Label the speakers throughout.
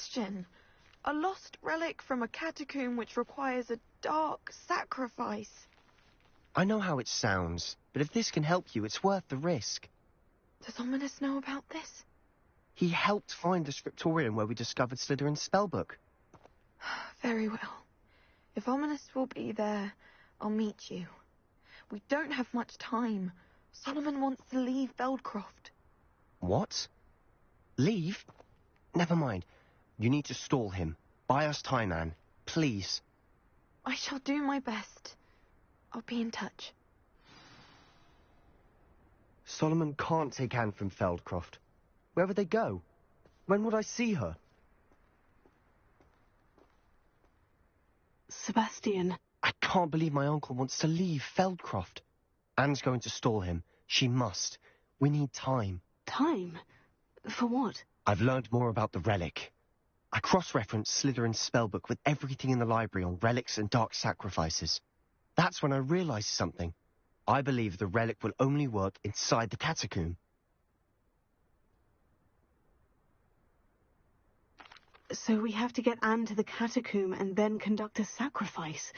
Speaker 1: question. A lost relic from a catacomb which requires a dark sacrifice.
Speaker 2: I know how it sounds, but if this can help you, it's worth the risk.
Speaker 1: Does Ominous know about this?
Speaker 2: He helped find the scriptorium where we discovered Slytherin's spellbook.
Speaker 1: Very well. If Ominous will be there, I'll meet you. We don't have much time. Solomon wants to leave Feldcroft.
Speaker 2: What? Leave? Never mind. You need to stall him. Buy us time, Anne. Please.
Speaker 1: I shall do my best. I'll be in touch.
Speaker 2: Solomon can't take Anne from Feldcroft. Where would they go? When would I see her?
Speaker 3: Sebastian.
Speaker 2: I can't believe my uncle wants to leave Feldcroft. Anne's going to stall him. She must. We need time.
Speaker 3: Time? For what?
Speaker 2: I've learned more about the relic. I cross-referenced Slytherin's spellbook with everything in the library on relics and dark sacrifices. That's when I realized something. I believe the relic will only work inside the catacomb.
Speaker 3: So we have to get Anne to the catacomb and then conduct a sacrifice.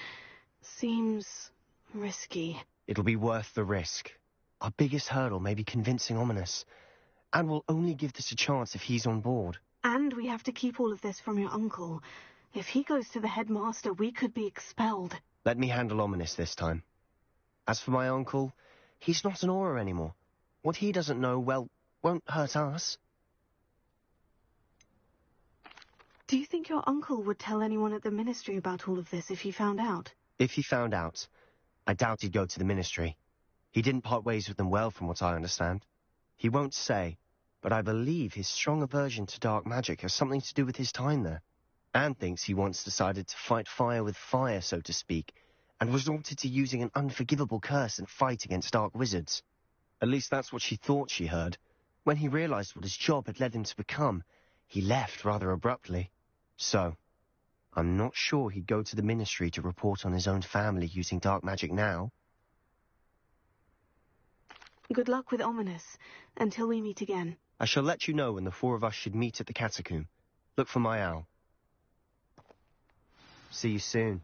Speaker 3: Seems risky.
Speaker 2: It'll be worth the risk. Our biggest hurdle may be convincing Ominous. And we'll only give this a chance if he's on board.
Speaker 3: And we have to keep all of this from your uncle. If he goes to the headmaster, we could be expelled.
Speaker 2: Let me handle Ominous this time. As for my uncle, he's not an Auror anymore. What he doesn't know, well, won't hurt us.
Speaker 3: Do you think your uncle would tell anyone at the ministry about all of this if he found out?
Speaker 2: If he found out, I doubt he'd go to the ministry. He didn't part ways with them well, from what I understand. He won't say, but I believe his strong aversion to dark magic has something to do with his time there. Anne thinks he once decided to fight fire with fire, so to speak, and resorted to using an unforgivable curse and fight against dark wizards. At least that's what she thought she heard. When he realized what his job had led him to become, he left rather abruptly. So, I'm not sure he'd go to the ministry to report on his own family using dark magic now.
Speaker 3: Good luck with Ominous, until we meet again.
Speaker 2: I shall let you know when the four of us should meet at the catacomb. Look for my owl. See you soon.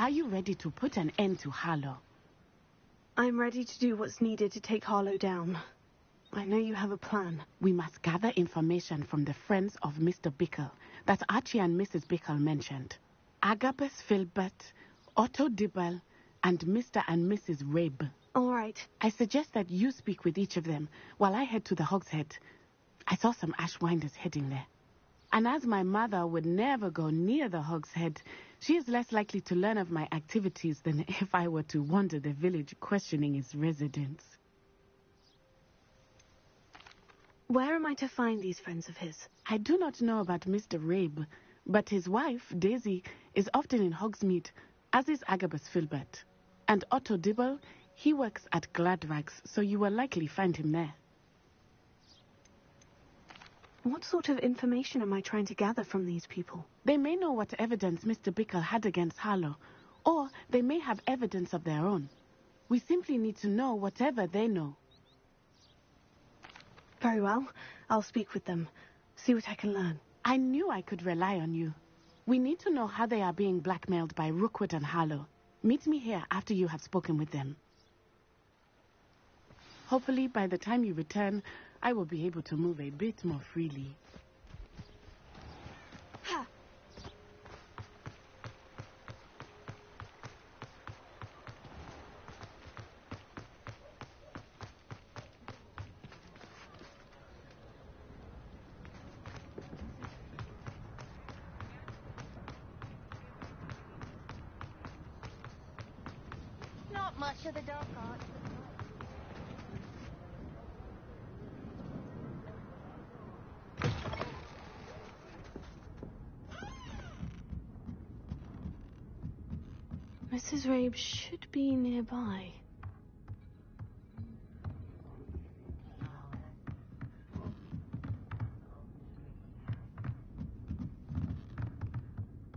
Speaker 4: Are you ready to put an end to Harlow?
Speaker 3: I'm ready to do what's needed to take Harlow down. I know you have a plan.
Speaker 4: We must gather information from the friends of Mr. Bickle that Archie and Mrs. Bickle mentioned. Agabus Filbert, Otto Dibble, and Mr. and Mrs. Rabe.
Speaker 3: All right.
Speaker 4: I suggest that you speak with each of them while I head to the Hogshead. I saw some Ashwinders heading there. And as my mother would never go near the Hogshead, she is less likely to learn of my activities than if I were to wander the village questioning its residents.
Speaker 3: Where am I to find these friends of his?
Speaker 4: I do not know about Mr. Rabe, but his wife, Daisy, is often in Hogsmeade, as is Agabus Filbert. And Otto Dibble, he works at Gladrags, so you will likely find him there.
Speaker 3: What sort of information am I trying to gather from these people?
Speaker 4: They may know what evidence Mr. Bickle had against Harlow, or they may have evidence of their own. We simply need to know whatever they know.
Speaker 3: Very well. I'll speak with them. See what I can learn.
Speaker 4: I knew I could rely on you. We need to know how they are being blackmailed by Rookwood and Harlow. Meet me here after you have spoken with them. Hopefully, by the time you return, I will be able to move a bit more freely.
Speaker 5: Not much of the dark arts.
Speaker 3: Mrs. Rabe should be nearby.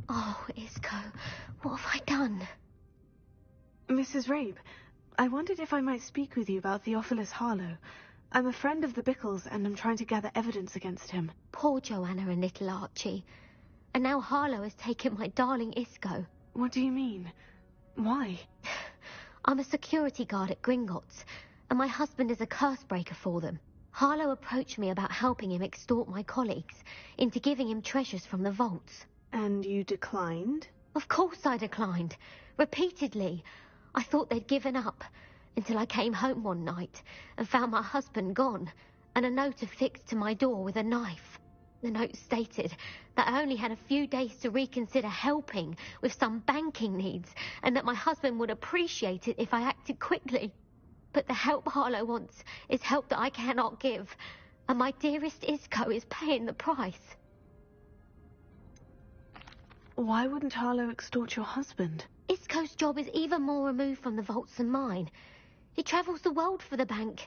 Speaker 5: Oh, Isco, what have I done?
Speaker 3: Mrs. Rabe, I wondered if I might speak with you about Theophilus Harlow. I'm a friend of the Bickles and I'm trying to gather evidence against him.
Speaker 5: Poor Joanna and little Archie. And now Harlow has taken my darling Isco.
Speaker 3: What do you mean? Why?
Speaker 5: I'm a security guard at Gringotts, and my husband is a curse breaker for them. Harlow approached me about helping him extort my colleagues into giving him treasures from the vaults.
Speaker 3: And you declined?
Speaker 5: Of course I declined. Repeatedly. I thought they'd given up, until I came home one night and found my husband gone, and a note affixed to my door with a knife. The note stated that I only had a few days to reconsider helping with some banking needs, and that my husband would appreciate it if I acted quickly. But the help Harlow wants is help that I cannot give, and my dearest Isco is paying the price.
Speaker 3: Why wouldn't Harlow extort your husband?
Speaker 5: Isco's job is even more removed from the vaults than mine. He travels the world for the bank.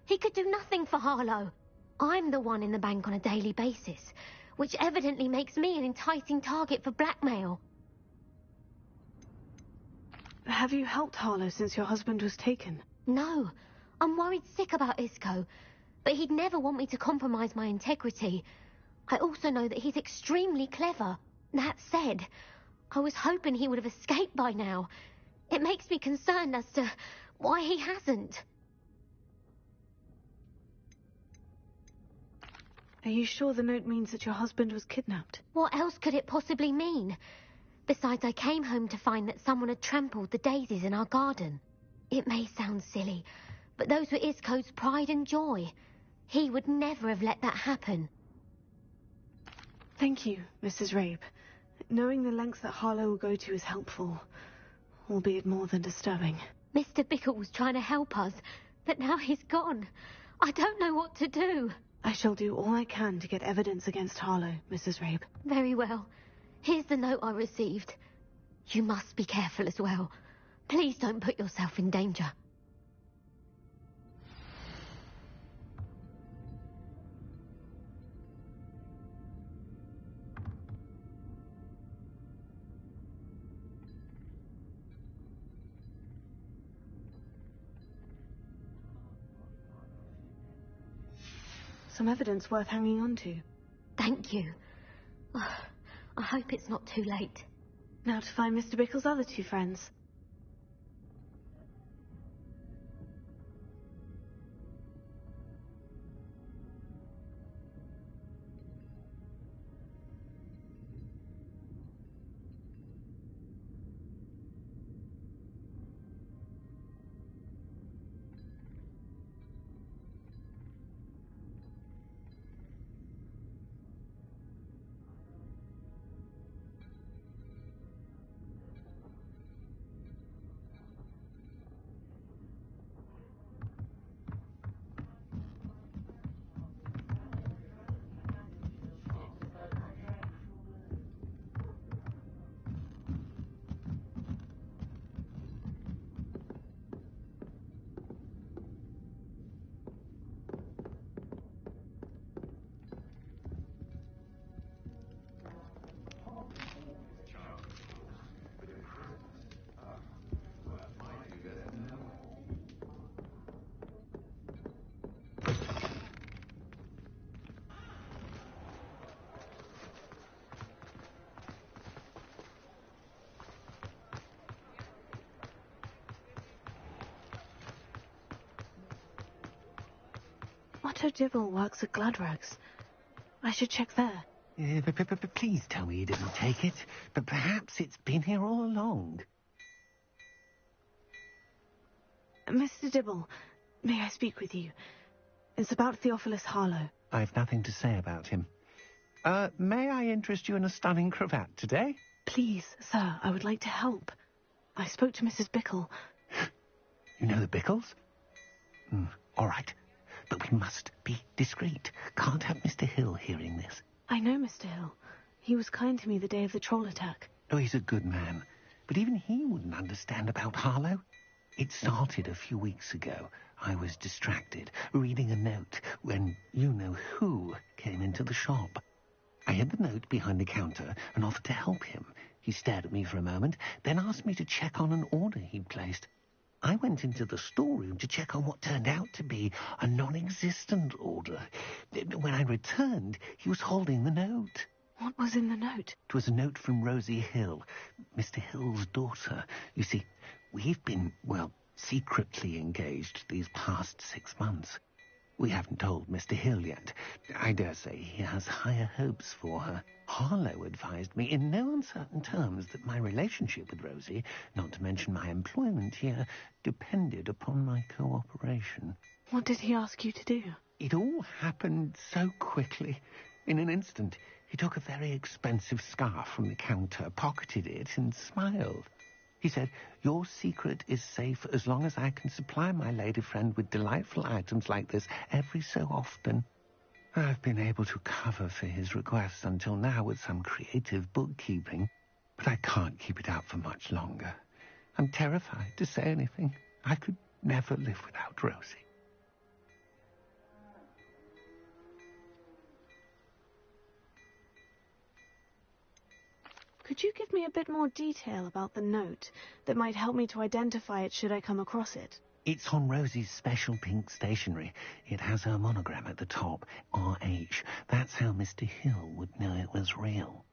Speaker 5: He could do nothing for Harlow. I'm the one in the bank on a daily basis, which evidently makes me an enticing target for blackmail.
Speaker 3: Have you helped Harlow since your husband was taken?
Speaker 5: No, I'm worried sick about Isco, but he'd never want me to compromise my integrity. I also know that he's extremely clever. That said, I was hoping he would have escaped by now. It makes me concerned as to why he hasn't.
Speaker 3: Are you sure the note means that your husband was kidnapped?
Speaker 5: What else could it possibly mean? Besides, I came home to find that someone had trampled the daisies in our garden. It may sound silly, but those were Isco's pride and joy. He would never have let that happen.
Speaker 3: Thank you, Mrs. Rabe. Knowing the lengths that Harlow will go to is helpful, albeit more than disturbing.
Speaker 5: Mr. Bickle was trying to help us, but now he's gone. I don't know what to do.
Speaker 3: I shall do all I can to get evidence against Harlow, Mrs. Rabe.
Speaker 5: Very well. Here's the note I received. You must be careful as well. Please don't put yourself in danger.
Speaker 3: Some evidence worth hanging on to.
Speaker 5: Thank you. Oh, I hope it's not too late.
Speaker 3: Now to find Mr. Bickle's other two friends. Otto Dibble works at Gladrogue's. I should check there.
Speaker 6: Please tell me you didn't take it. But perhaps it's been here all along.
Speaker 3: Mr. Dibble, may I speak with you? It's about Theophilus Harlow.
Speaker 6: I've nothing to say about him. May I interest you in a stunning cravat today?
Speaker 3: Please, sir, I would like to help. I spoke to Mrs. Bickle.
Speaker 6: You know the Bickles? All right. But we must be discreet. Can't have Mr. Hill hearing this.
Speaker 3: I know Mr. Hill. He was kind to me the day of the troll attack.
Speaker 6: Oh, he's a good man. But even he wouldn't understand about Harlow. It started a few weeks ago. I was distracted, reading a note, when you-know-who came into the shop. I hid the note behind the counter and offered to help him. He stared at me for a moment, then asked me to check on an order he'd placed. I went into the storeroom to check on what turned out to be a non-existent order. When I returned, he was holding the note.
Speaker 3: What was in the note?
Speaker 6: It was a note from Rosie Hill, Mr. Hill's daughter. You see, we've been, secretly engaged these past 6 months. We haven't told Mr. Hill yet. I dare say he has higher hopes for her. Harlow advised me in no uncertain terms that my relationship with Rosie, not to mention my employment here, depended upon my cooperation.
Speaker 3: What did he ask you to do?
Speaker 6: It all happened so quickly. In an instant, he took a very expensive scarf from the counter, pocketed it, and smiled. He said, "Your secret is safe as long as I can supply my lady friend with delightful items like this every so often." I've been able to cover for his requests until now with some creative bookkeeping, but I can't keep it out for much longer. I'm terrified to say anything. I could never live without Rosie.
Speaker 3: Could you give me a bit more detail about the note that might help me to identify it should I come across it?
Speaker 6: It's on Rosie's special pink stationery. It has her monogram at the top, RH. That's how Mr. Hill would know it was real.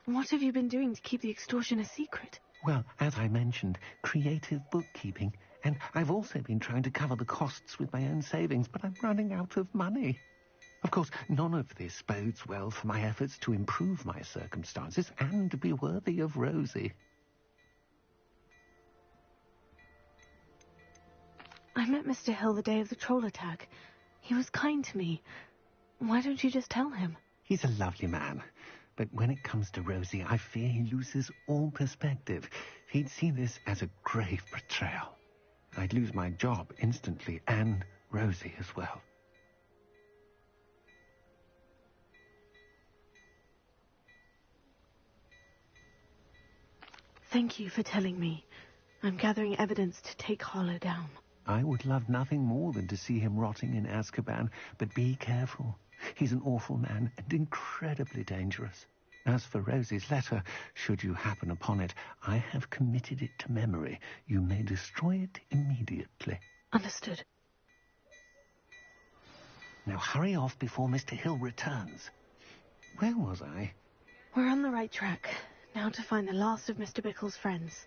Speaker 3: What have you been doing to keep the extortion a secret?
Speaker 6: Well, as I mentioned, creative bookkeeping. And I've also been trying to cover the costs with my own savings, but I'm running out of money. Of course, none of this bodes well for my efforts to improve my circumstances and be worthy of Rosie.
Speaker 3: I met Mr. Hill the day of the troll attack. He was kind to me. Why don't you just tell him?
Speaker 6: He's a lovely man. But when it comes to Rosie, I fear he loses all perspective. He'd see this as a grave betrayal. I'd lose my job instantly, and Rosie as well.
Speaker 3: Thank you for telling me. I'm gathering evidence to take Harlow down.
Speaker 6: I would love nothing more than to see him rotting in Azkaban, but be careful. He's an awful man and incredibly dangerous. As for Rosie's letter, should you happen upon it, I have committed it to memory. You may destroy it immediately.
Speaker 3: Understood.
Speaker 6: Now hurry off before Mr. Hill returns. Where was I?
Speaker 3: We're on the right track. Now to find the last of Mr. Bickle's friends.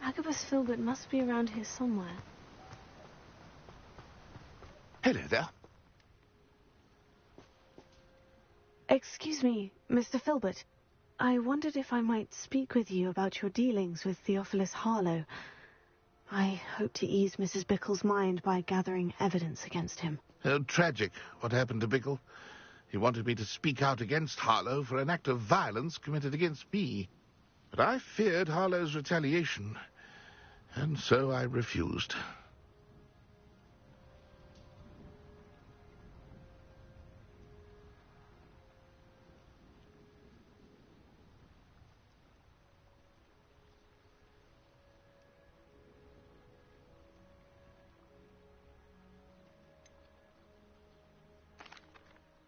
Speaker 3: Agabus Filbert must be around here somewhere.
Speaker 7: Hello there.
Speaker 3: Excuse me, Mr. Filbert. I wondered if I might speak with you about your dealings with Theophilus Harlow. I hope to ease Mrs. Bickle's mind by gathering evidence against him.
Speaker 7: Oh, tragic what happened to Bickle. He wanted me to speak out against Harlow for an act of violence committed against me. But I feared Harlow's retaliation, and so I refused.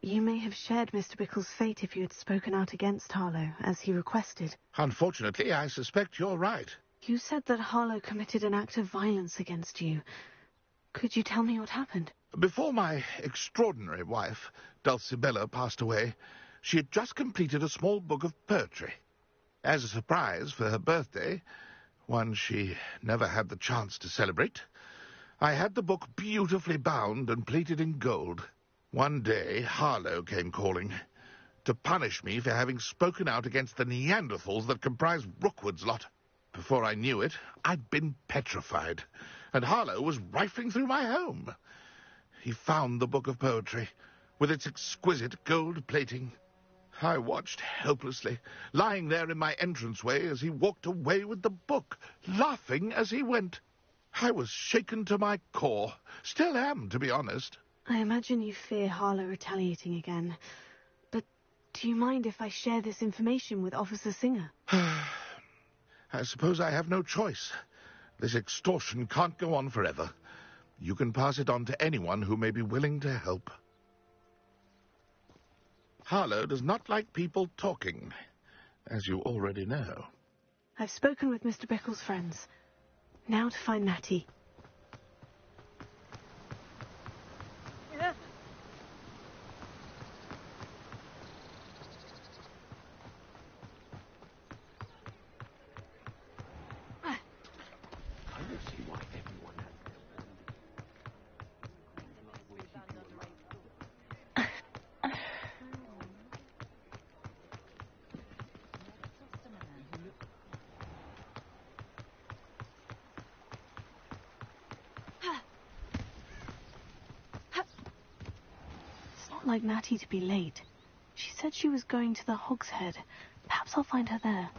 Speaker 3: You may have shared Mr. Bickle's fate if you had spoken out against Harlow, as he requested.
Speaker 7: Unfortunately, I suspect you're right.
Speaker 3: You said that Harlow committed an act of violence against you. Could you tell me what happened?
Speaker 7: Before my extraordinary wife, Dulcibella, passed away, she had just completed a small book of poetry. As a surprise for her birthday, one she never had the chance to celebrate, I had the book beautifully bound and plated in gold. One day, Harlow came calling to punish me for having spoken out against the Neanderthals that comprise Rookwood's lot. Before I knew it, I'd been petrified, and Harlow was rifling through my home. He found the book of poetry, with its exquisite gold plating. I watched helplessly, lying there in my entranceway as he walked away with the book, laughing as he went. I was shaken to my core, still am, to be honest.
Speaker 3: I imagine you fear Harlow retaliating again. But do you mind if I share this information with Officer Singer?
Speaker 7: I suppose I have no choice. This extortion can't go on forever. You can pass it on to anyone who may be willing to help. Harlow does not like people talking, as you already know.
Speaker 3: I've spoken with Mr. Bickle's friends. Now to find Natty. Like Natty to be late. She said she was going to the Hog's Head. Perhaps I'll find her there.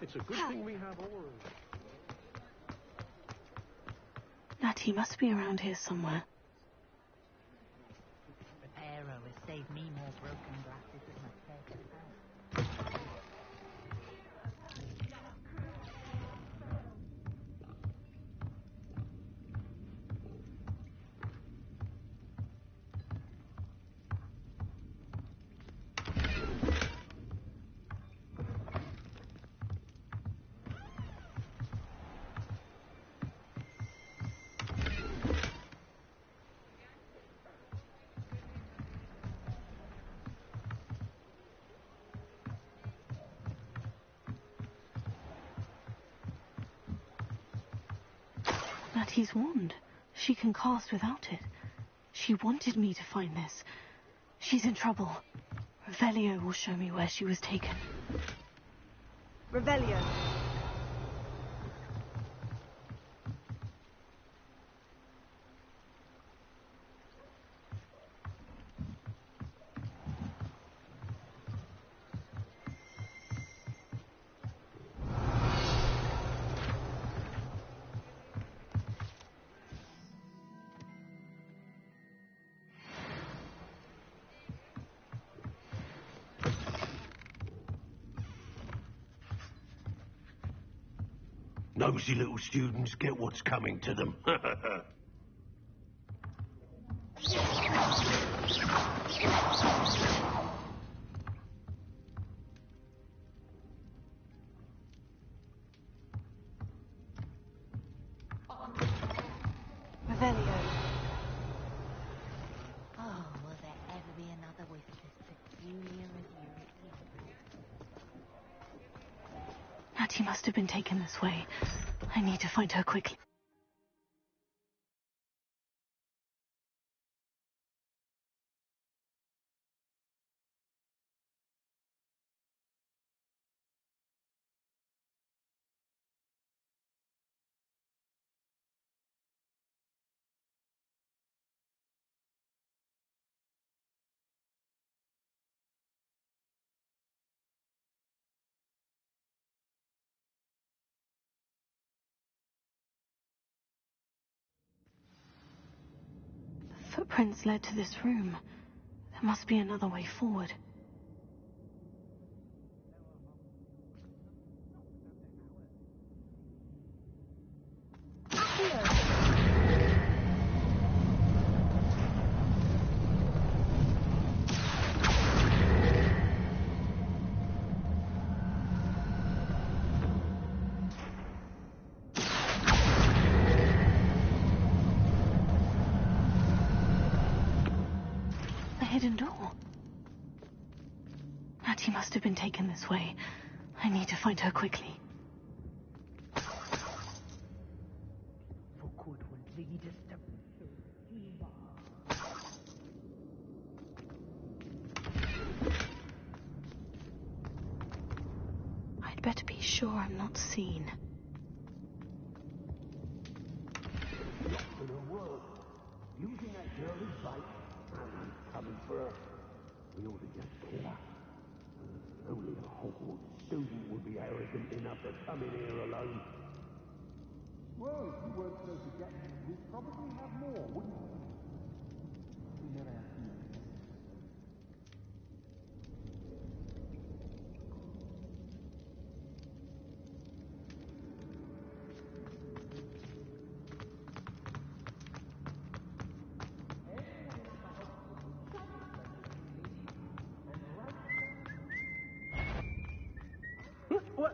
Speaker 8: It's a good thing we have oars.
Speaker 3: Natty must be around here somewhere.
Speaker 9: Reparo has saved me more broken glasses than my circus house.
Speaker 3: Hattie's wand. She can cast without it. She wanted me to find this. She's in trouble. Revelio will show me where she was taken. Revelio.
Speaker 6: Nosy little students get what's coming to them.
Speaker 3: Revelio.
Speaker 9: Oh, will there ever be another with as peculiar as you?
Speaker 3: Hattie must have been taken this way. I need to find her quickly. Footprints led to this room. There must be another way forward. Hidden door. Hattie must have been taken this way. I need to find her quickly. I'd better be sure I'm not seen.
Speaker 6: Using that girl as bait. Coming for her. We ought to just kill her. Only a Hogwarts student would be arrogant enough to come in here alone. Well, if you weren't so forgetful, we'd probably have more, wouldn't we? We never have too many. What?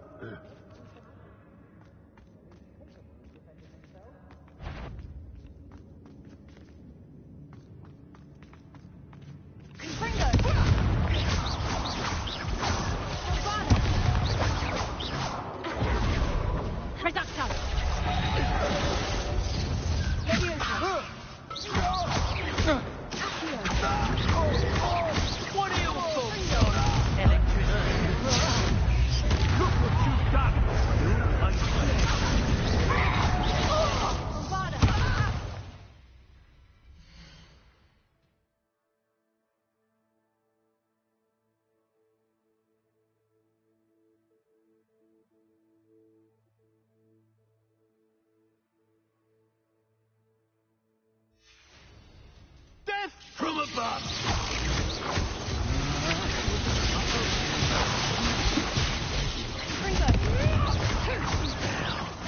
Speaker 6: Death from above!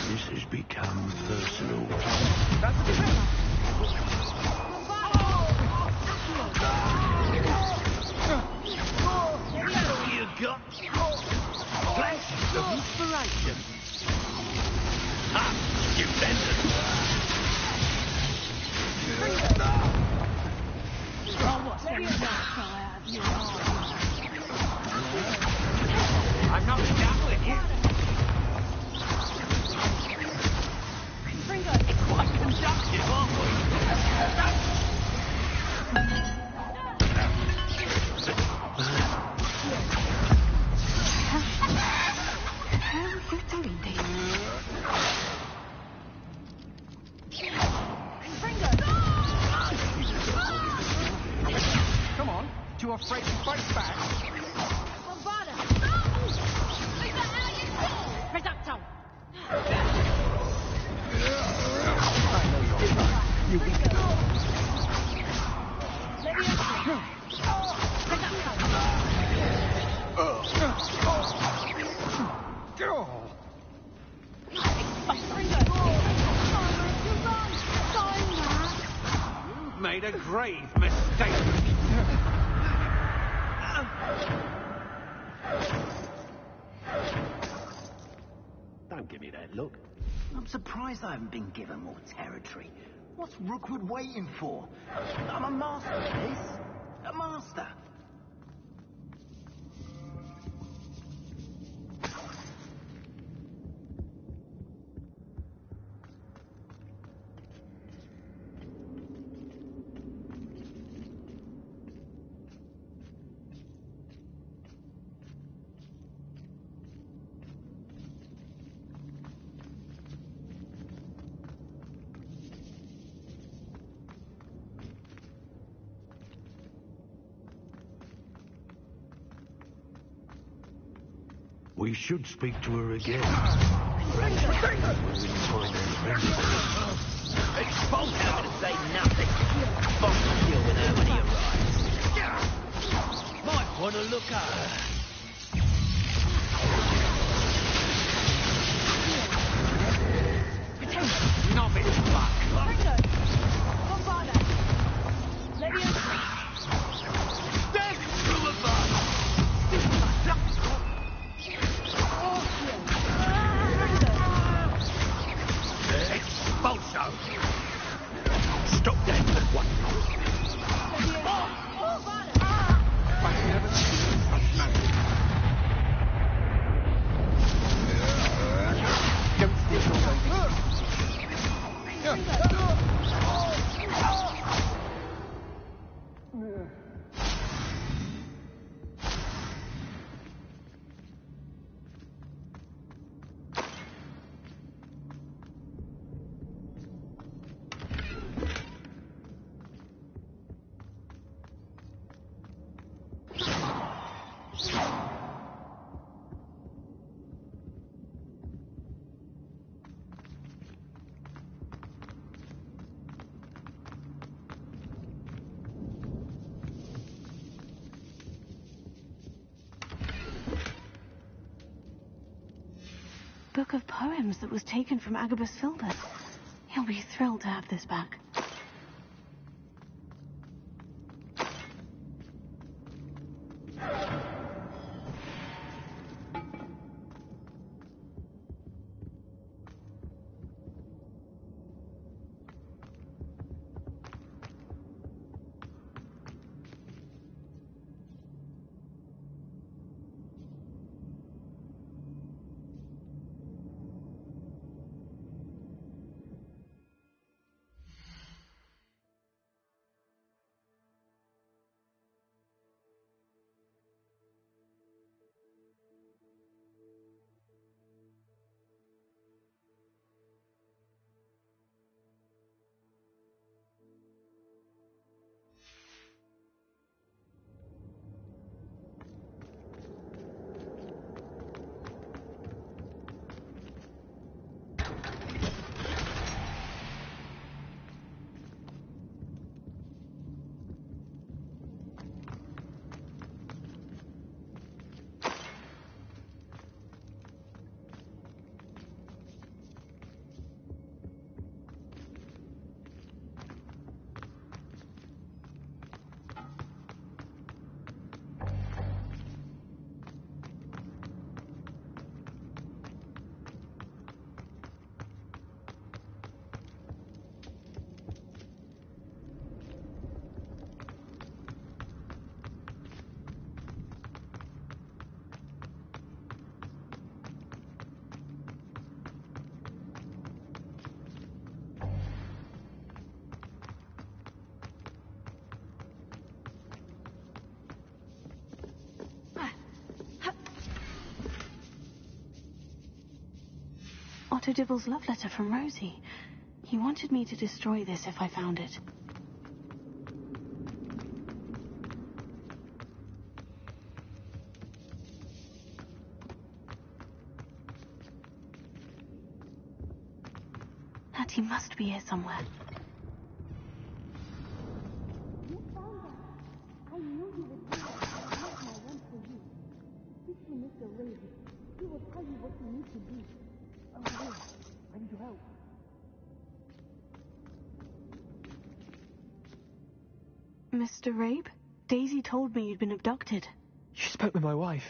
Speaker 6: This has become personal. You got flashes of inspiration. You bended. I'm not done with you.
Speaker 8: detective, aren't we?
Speaker 3: How are you doing this?
Speaker 8: Come on, too afraid to fight back? You've made a grave mistake.
Speaker 10: Don't give me that look. I'm surprised I haven't been given more territory. What's Rookwood waiting for? I'm a master of this. A master.
Speaker 6: We should speak to her again.
Speaker 8: Bolt out to say nothing. Fox will deal with her when he arrives. Might want to look at her. Novice fuck. Death to a bus. Expulso! Stop that! What? I've never seen such magic. Don't steal your baby.
Speaker 3: Book of poems that was taken from Agabus Filbert. He'll be thrilled to have this back. Dr. Dibble's love letter from Rosie. He wanted me to destroy this if I found it. Natty must be here somewhere.
Speaker 4: You found that. I knew you would do that. I left my wand for you. Speak to Mr. Raven. He will tell you what you need to do. Oh, wait. I need your help.
Speaker 3: Mr. Rabe? Daisy told me you'd been abducted.
Speaker 11: You spoke with my wife.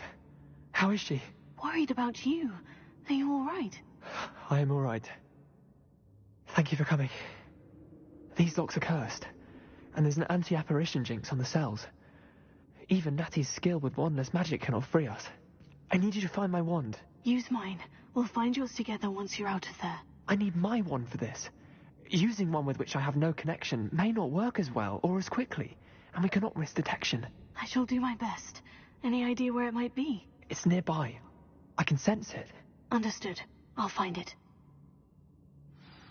Speaker 11: How is she?
Speaker 3: Worried about you. Are you all right?
Speaker 11: I am all right. Thank you for coming. These locks are cursed, and there's an anti-apparition jinx on the cells. Even Natty's skill with wandless magic cannot free us. I need you to find my wand.
Speaker 3: Use mine. We'll find yours together once you're out of there.
Speaker 11: I need my wand for this. Using one with which I have no connection may not work as well or as quickly, and we cannot risk detection.
Speaker 3: I shall do my best. Any idea where it might be?
Speaker 11: It's nearby. I can sense it.
Speaker 3: Understood. I'll find it.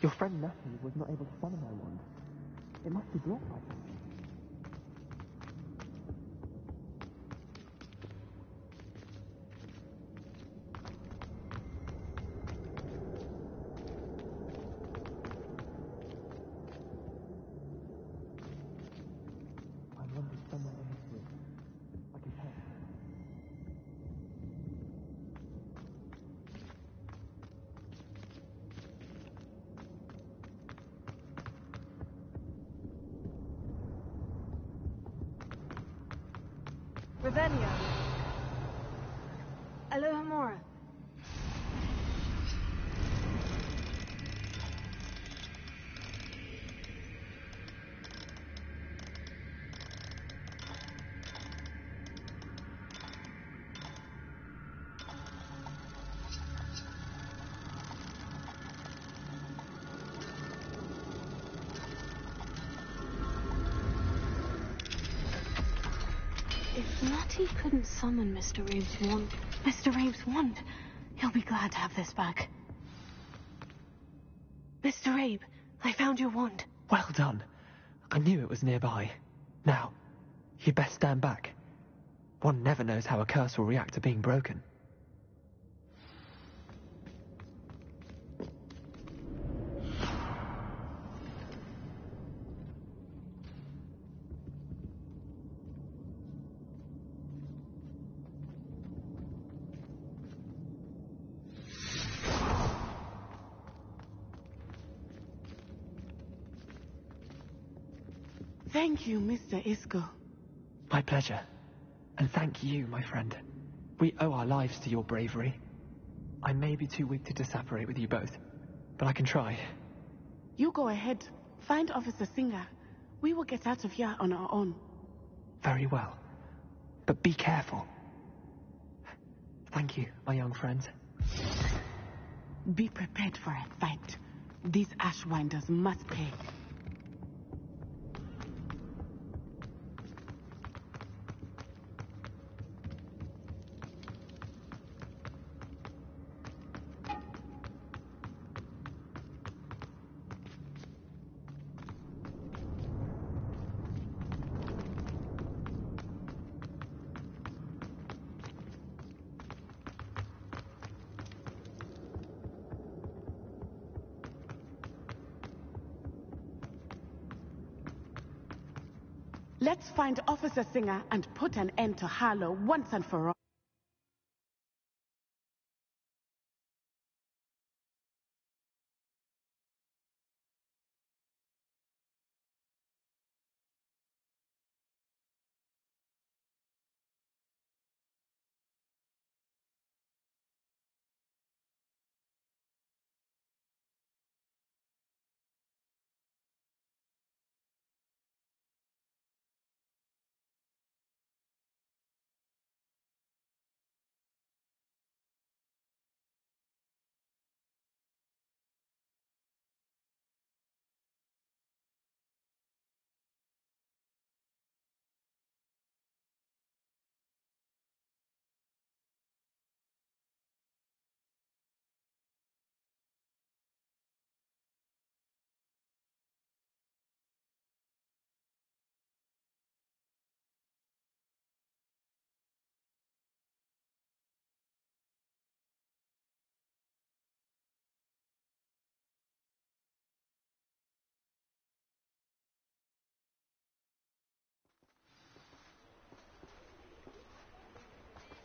Speaker 11: Your friend Natty was not able to summon my wand. It must be blocked by something. My wand is somewhere in this room. I can tell.
Speaker 3: Revelio. Alohomora. If Natty couldn't summon Mr. Rabe's wand, he'll be glad to have this back. Mr. Rabe, I found your wand.
Speaker 11: Well done. I knew it was nearby. Now, you'd best stand back. One never knows how a curse will react to being broken.
Speaker 4: Thank you, Mr. Isco.
Speaker 11: My pleasure. And thank you, my friend. We owe our lives to your bravery. I may be too weak to disapparate with you both, but I can try.
Speaker 4: You go ahead. Find Officer Singer. We will get out of here on our own.
Speaker 11: Very well. But be careful. Thank you, my young friends.
Speaker 4: Be prepared for a fight. These Ashwinders must pay. Let's find Officer Singer and put an end to Harlow once and for all.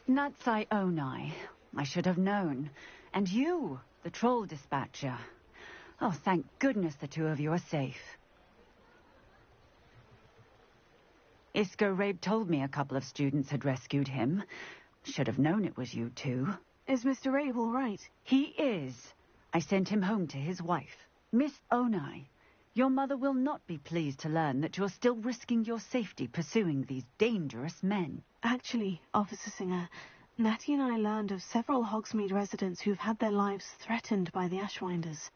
Speaker 12: Natsai Onai. I should have known. And you, the troll dispatcher. Oh, thank goodness the two of you are safe. Isco Rabe told me a couple of students had rescued him. Should have known it was you two.
Speaker 3: Is Mr. Rabe all right?
Speaker 12: He is. I sent him home to his wife. Miss Onai, your mother will not be pleased to learn that you're still risking your safety pursuing these dangerous men.
Speaker 3: Actually, Officer Singer, Natty and I learned of several Hogsmeade residents who've had their lives threatened by the Ashwinders.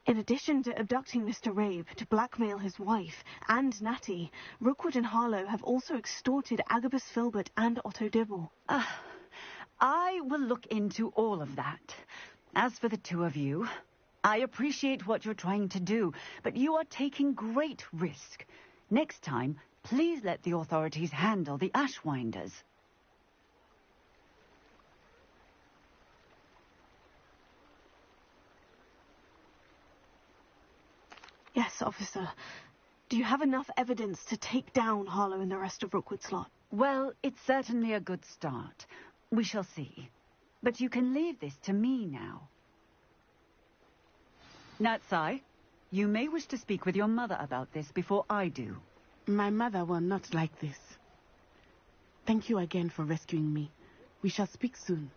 Speaker 3: In addition to abducting Mr. Rabe to blackmail his wife and Natty, Rookwood and Harlow have also extorted Agabus Filbert and Otto Dibble.
Speaker 12: I will look into all of that. As for the two of you, I appreciate what you're trying to do, but you are taking great risk. Next time, please let the authorities handle the Ashwinders.
Speaker 3: Yes, officer. Do you have enough evidence to take down Harlow and the rest of Rookwood Slot?
Speaker 12: Well, it's certainly a good start. We shall see. But you can leave this to me now. Natsai, you may wish to speak with your mother about this before I do.
Speaker 4: My mother will not like this. Thank you again for rescuing me. We shall speak soon.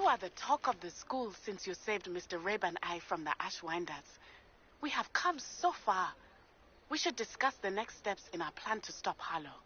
Speaker 4: are the talk of the school since you saved Mr. Rabe and I from the Ashwinders. We have come so far. We should discuss the next steps in our plan to stop Harlow.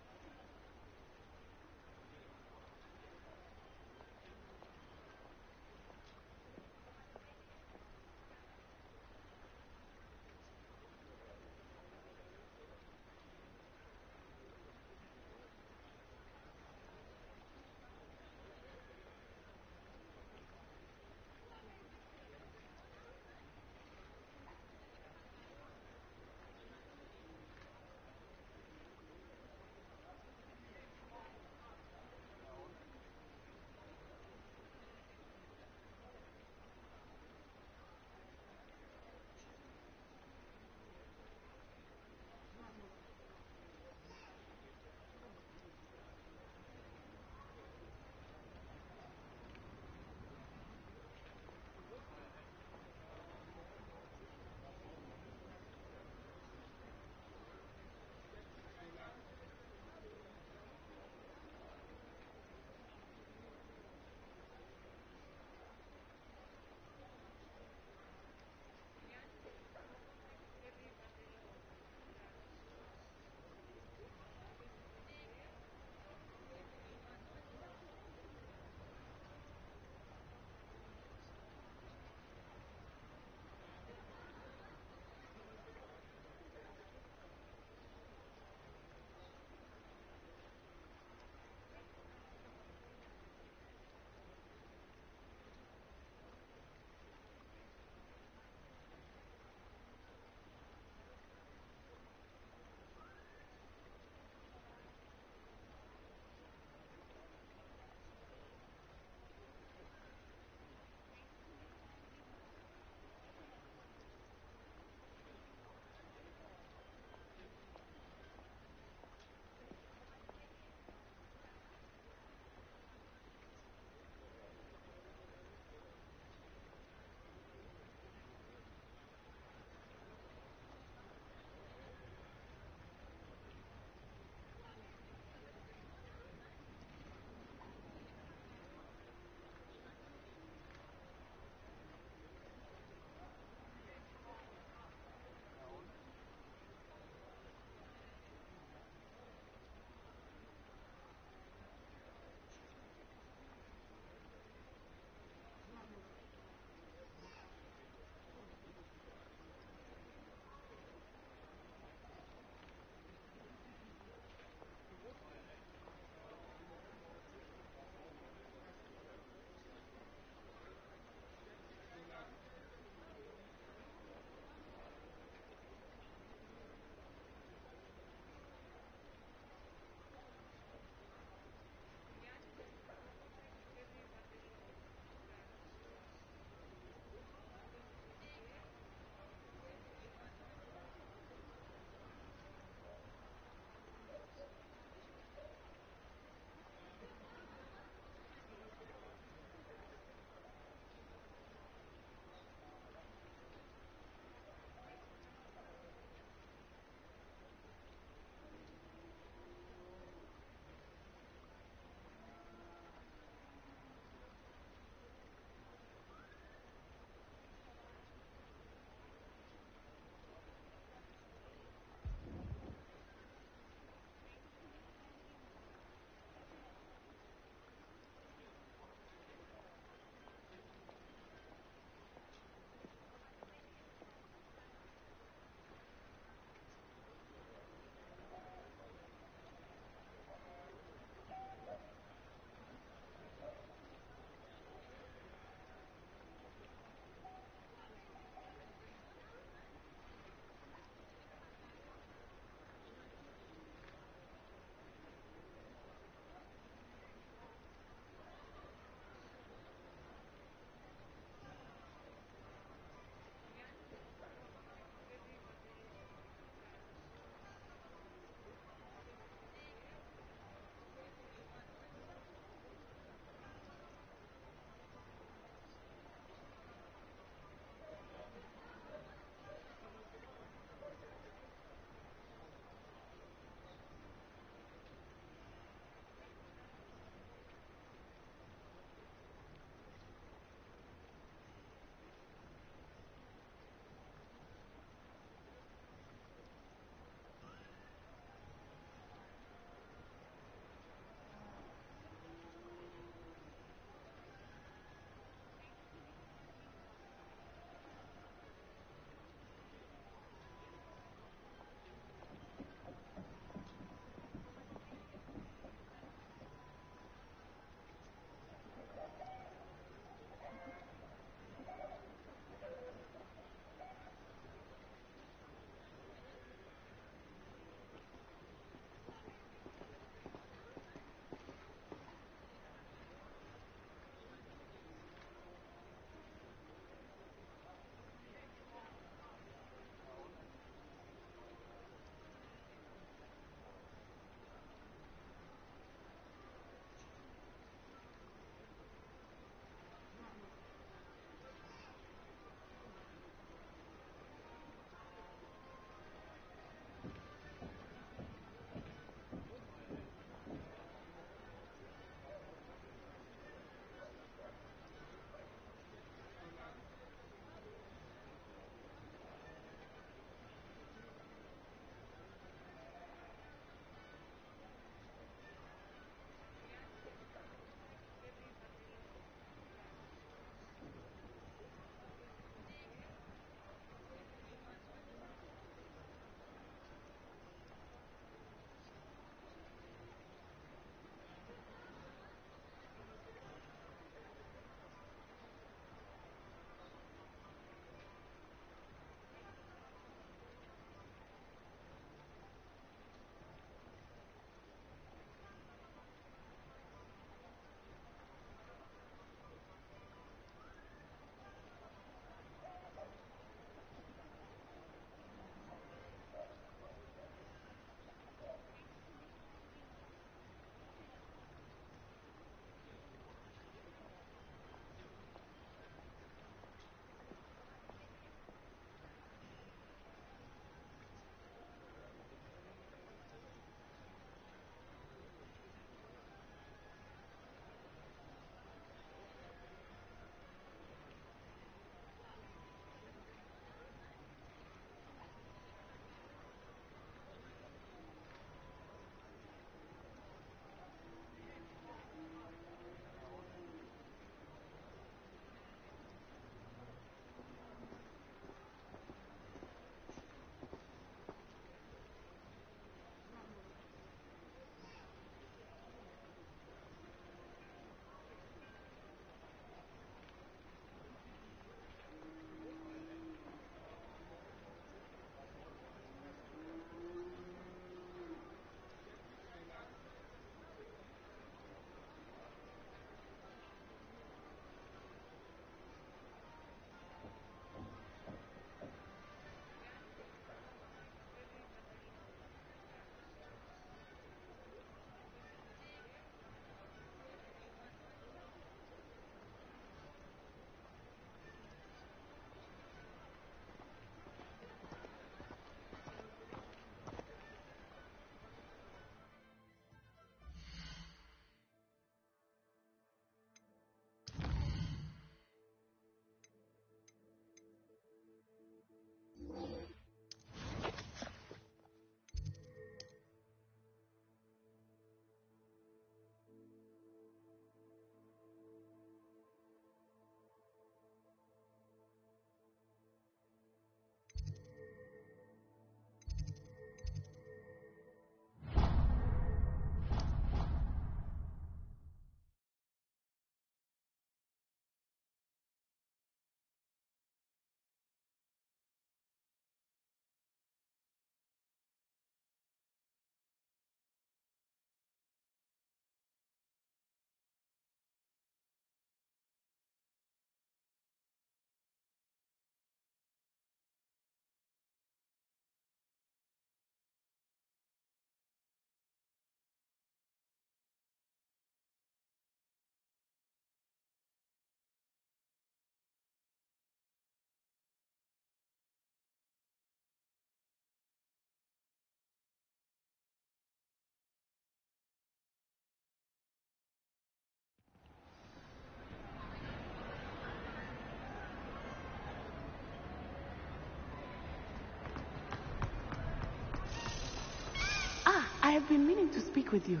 Speaker 4: I have been meaning to speak with you.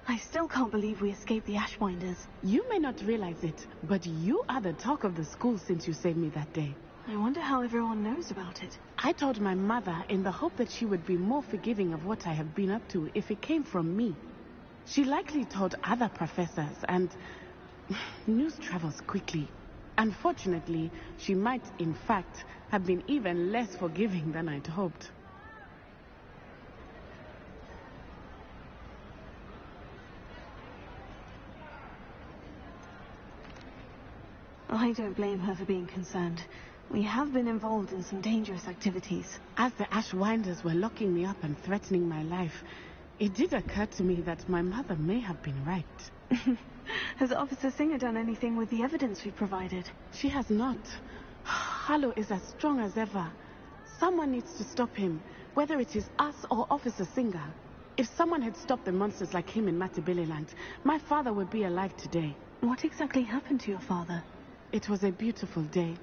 Speaker 3: I still can't believe we escaped the Ashwinders.
Speaker 4: You may not realize it, but you are the talk of the school since you saved me that day.
Speaker 3: I wonder how everyone knows about it.
Speaker 4: I told my mother in the hope that she would be more forgiving of what I have been up to if it came from me. She likely told other professors, and news travels quickly. Unfortunately, she might, in fact, have been even less forgiving than I'd hoped.
Speaker 3: I don't blame her for being concerned. We have been involved in some dangerous activities.
Speaker 4: As the Ashwinders were locking me up and threatening my life, it did occur to me that my mother may have been right.
Speaker 3: Has Officer Singer done anything with the evidence we provided?
Speaker 4: She has not. Harlow is as strong as ever. Someone needs to stop him, whether it is us or Officer Singer. If someone had stopped the monsters like him in Matabeleland, my father would be alive today.
Speaker 3: What exactly happened to your father?
Speaker 4: It was a beautiful day.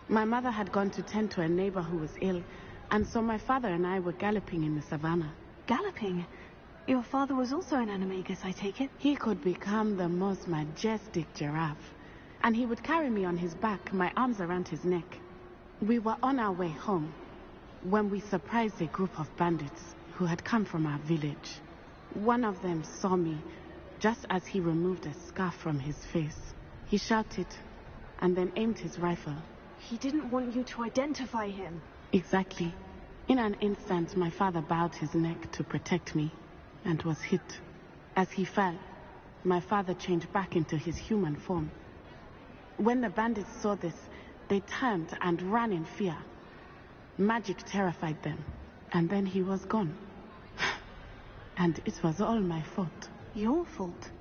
Speaker 4: My mother had gone to tend to a neighbor who was ill, and so my father and I were galloping in the savannah.
Speaker 3: Galloping? Your father was also an animagus, I take it?
Speaker 4: He could become the most majestic giraffe, and he would carry me on his back, my arms around his neck. We were on our way home when we surprised a group of bandits who had come from our village. One of them saw me just as he removed a scarf from his face. He shouted and then aimed his rifle.
Speaker 3: He didn't want you to identify him.
Speaker 4: Exactly. In an instant, my father bowed his neck to protect me and was hit. As he fell, my father changed back into his human form. When the bandits saw this, they turned and ran in fear. Magic terrified them, and then he was gone. And it was all my fault.
Speaker 3: Your fault?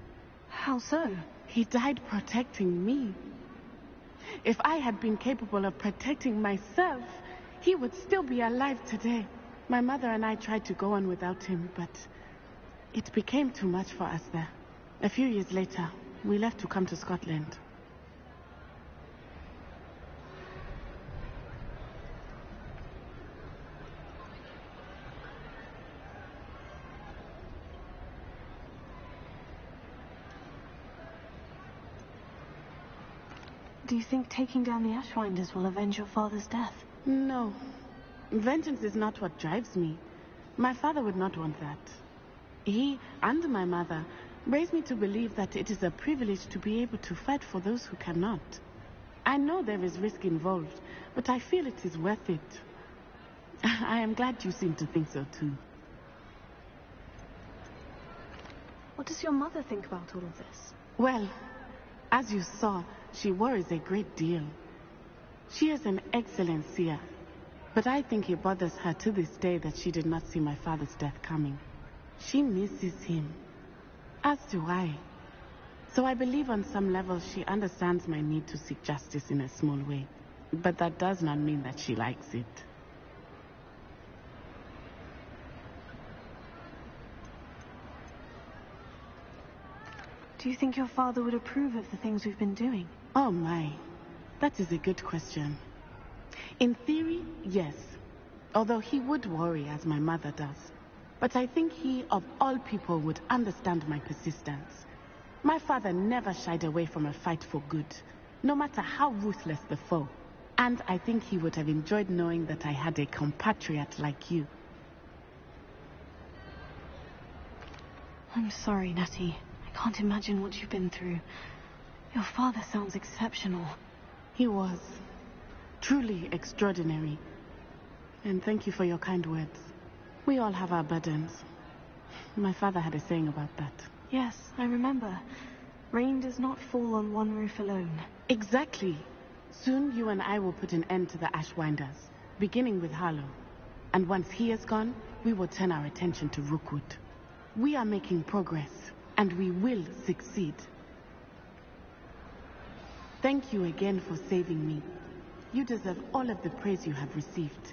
Speaker 3: How so?
Speaker 4: He died protecting me. If I had been capable of protecting myself, he would still be alive today. My mother and I tried to go on without him, but it became too much for us there. A few years later, we left to come to Scotland.
Speaker 3: Do you think taking down the Ashwinders will avenge your father's death?
Speaker 4: No. Vengeance is not what drives me. My father would not want that. He and my mother raised me to believe that it is a privilege to be able to fight for those who cannot. I know there is risk involved, but I feel it is worth it. I am glad you seem to think so too.
Speaker 3: What does your mother think about all of this?
Speaker 4: Well, as you saw, she worries a great deal. She is an excellent seer, but I think it bothers her to this day that she did not see my father's death coming. She misses him, as do I. So I believe on some level she understands my need to seek justice in a small way, but that does not mean that she likes it.
Speaker 3: Do you think your father would approve of the things we've been doing?
Speaker 4: Oh my, that is a good question. In theory, yes. Although he would worry, as my mother does. But I think he, of all people, would understand my persistence. My father never shied away from a fight for good, no matter how ruthless the foe. And I think he would have enjoyed knowing that I had a compatriot like you.
Speaker 3: I'm sorry, Natty. I can't imagine what you've been through. Your father sounds exceptional.
Speaker 4: He was. Truly extraordinary. And thank you for your kind words. We all have our burdens. My father had a saying about that.
Speaker 3: Yes, I remember. Rain does not fall on one roof alone.
Speaker 4: Exactly. Soon you and I will put an end to the Ashwinders, beginning with Harlow. And once he is gone, we will turn our attention to Rookwood. We are making progress, and we will succeed. Thank you again for saving me. You deserve all of the praise you have received.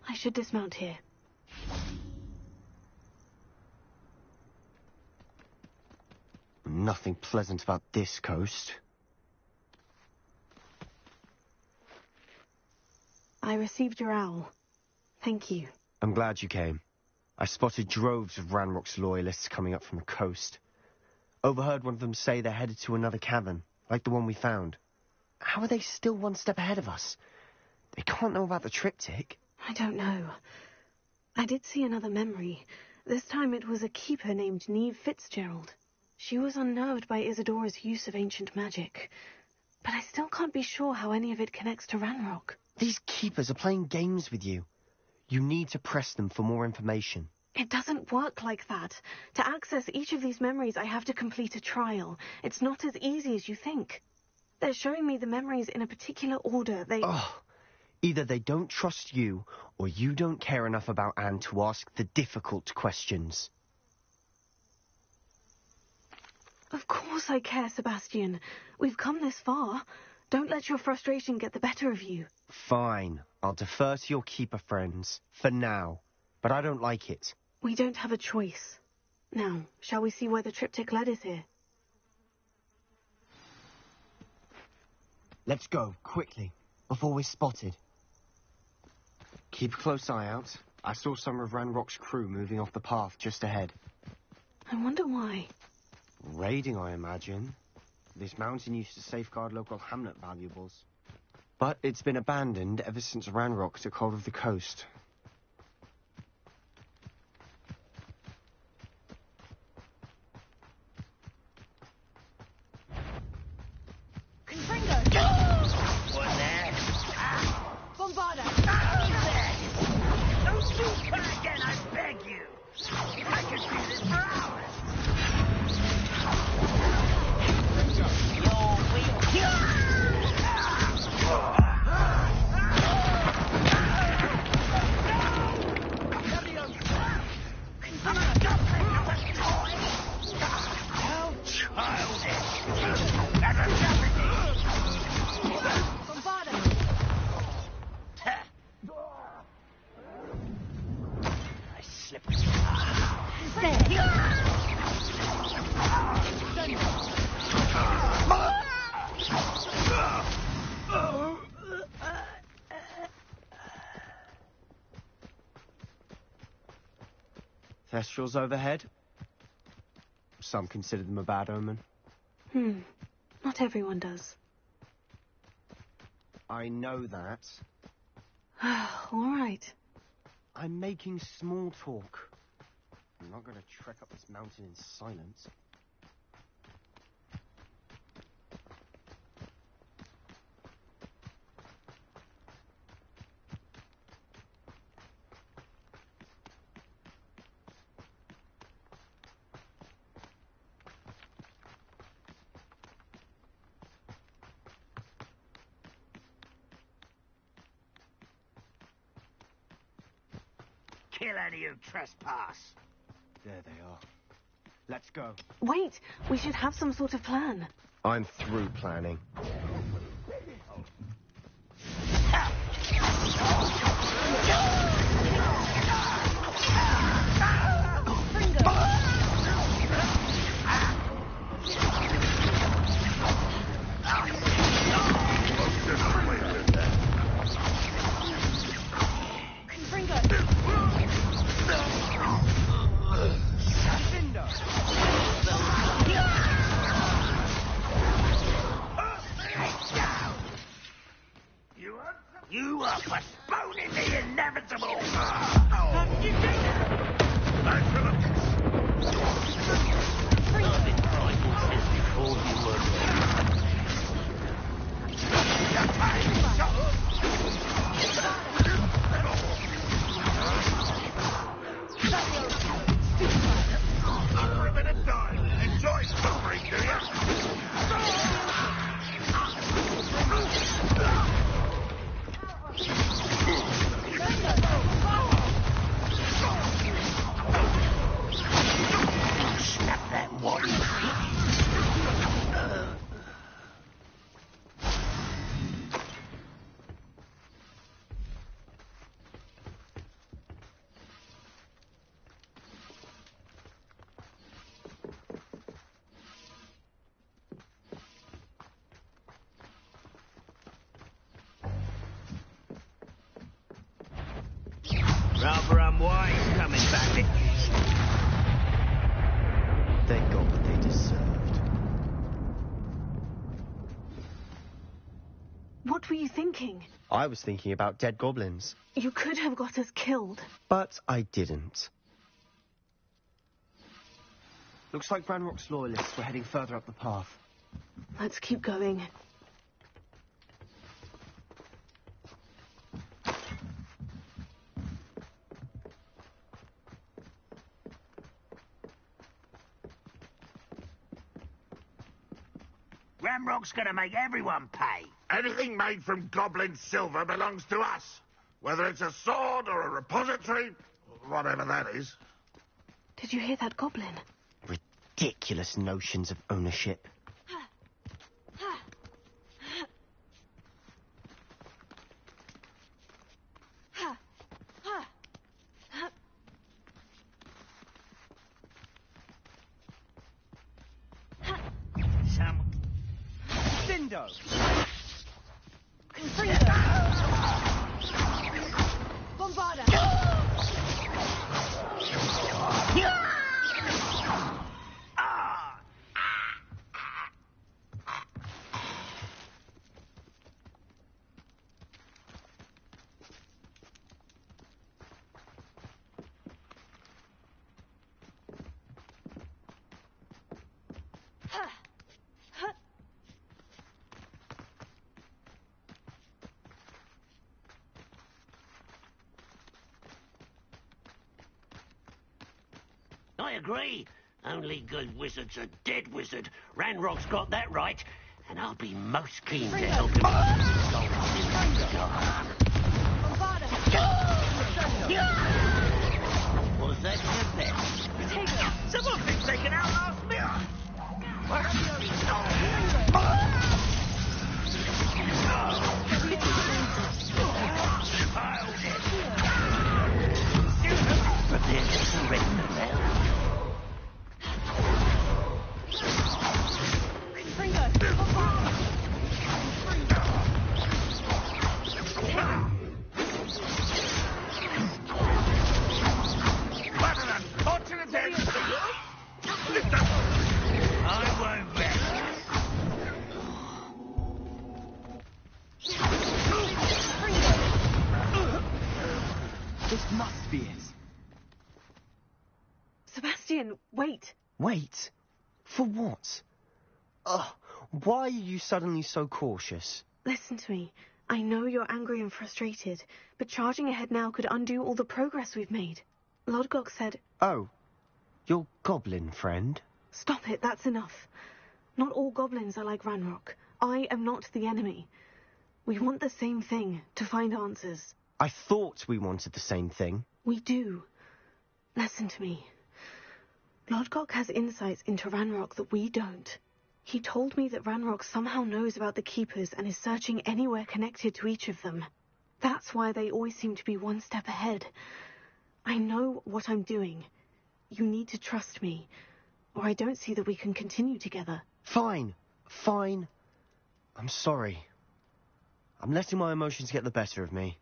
Speaker 3: I should dismount here.
Speaker 2: Nothing pleasant about this coast.
Speaker 3: I received your owl. Thank you.
Speaker 2: I'm glad you came. I spotted droves of Ranrock's loyalists coming up from the coast. Overheard one of them say they're headed to another cavern, like the one we found. How are they still one step ahead of us? They can't know about the triptych.
Speaker 3: I don't know. I did see another memory. This time it was a keeper named Neve Fitzgerald. She was unnerved by Isadora's use of ancient magic. But I still can't be sure how any of it connects to Ranrock.
Speaker 2: These keepers are playing games with you. You need to press them for more information.
Speaker 3: It doesn't work like that. To access each of these memories, I have to complete a trial. It's not as easy as you think. They're showing me the memories in a particular order.
Speaker 2: Either they don't trust you, or you don't care enough about Anne to ask the difficult questions.
Speaker 3: Of course I care, Sebastian. We've come this far. Don't let your frustration get the better of you.
Speaker 2: Fine. I'll defer to your keeper friends. For now. But I don't like it.
Speaker 3: We don't have a choice. Now, shall we see where the triptych led us here?
Speaker 2: Let's go, quickly, before we're spotted. Keep a close eye out. I saw some of Ranrock's crew moving off the path just ahead.
Speaker 3: I wonder why.
Speaker 2: Raiding, I imagine. This mountain used to safeguard local hamlet valuables. But it's been abandoned ever since Ranrock took hold of the coast. Thestrals overhead. Some consider them a bad omen.
Speaker 3: Not everyone does.
Speaker 2: I know that.
Speaker 3: All right.
Speaker 2: I'm making small talk. I'm not going to trek up this mountain in silence.
Speaker 10: Kill any who trespass.
Speaker 2: There they are. Let's go.
Speaker 3: Wait, we should have some sort of plan.
Speaker 2: I'm through planning.
Speaker 10: You are postponing the inevitable. Enjoy suffering, do you? Snap that one.
Speaker 8: Rather unwise coming back.
Speaker 2: They got what they deserved.
Speaker 3: What were you thinking?
Speaker 2: I was thinking about dead goblins.
Speaker 3: You could have got us killed.
Speaker 2: But I didn't. Looks like Ranrock's loyalists were heading further up the path.
Speaker 3: Let's keep going.
Speaker 8: Ramrock's gonna make everyone pay.
Speaker 7: Anything made from goblin silver belongs to us. Whether it's a sword or a repository, whatever that is.
Speaker 3: Did you hear that goblin?
Speaker 2: Ridiculous notions of ownership.
Speaker 8: Some...
Speaker 2: Dindo!
Speaker 3: Bombarda!
Speaker 8: I agree. Only good wizard's a dead wizard. Ranrock's got that right, and I'll be most keen to help him. Was that your best? Someone thinks they can outlast me. Prepare to surrender now. I won't rest.
Speaker 11: This must be it.
Speaker 3: Sebastian, wait.
Speaker 2: Wait? For what? Ugh, why are you suddenly so cautious?
Speaker 3: Listen to me. I know you're angry and frustrated, but charging ahead now could undo all the progress we've made. Lodgok said...
Speaker 2: Oh, your goblin friend?
Speaker 3: Stop it, that's enough. Not all goblins are like Ranrock. I am not the enemy. We want the same thing, to find answers.
Speaker 2: I thought we wanted the same thing.
Speaker 3: We do. Listen to me. Lodgok has insights into Ranrock that we don't. He told me that Ranrock somehow knows about the Keepers and is searching anywhere connected to each of them. That's why they always seem to be one step ahead. I know what I'm doing. You need to trust me, or I don't see that we can continue together.
Speaker 2: Fine. Fine. I'm sorry. I'm letting my emotions get the better of me.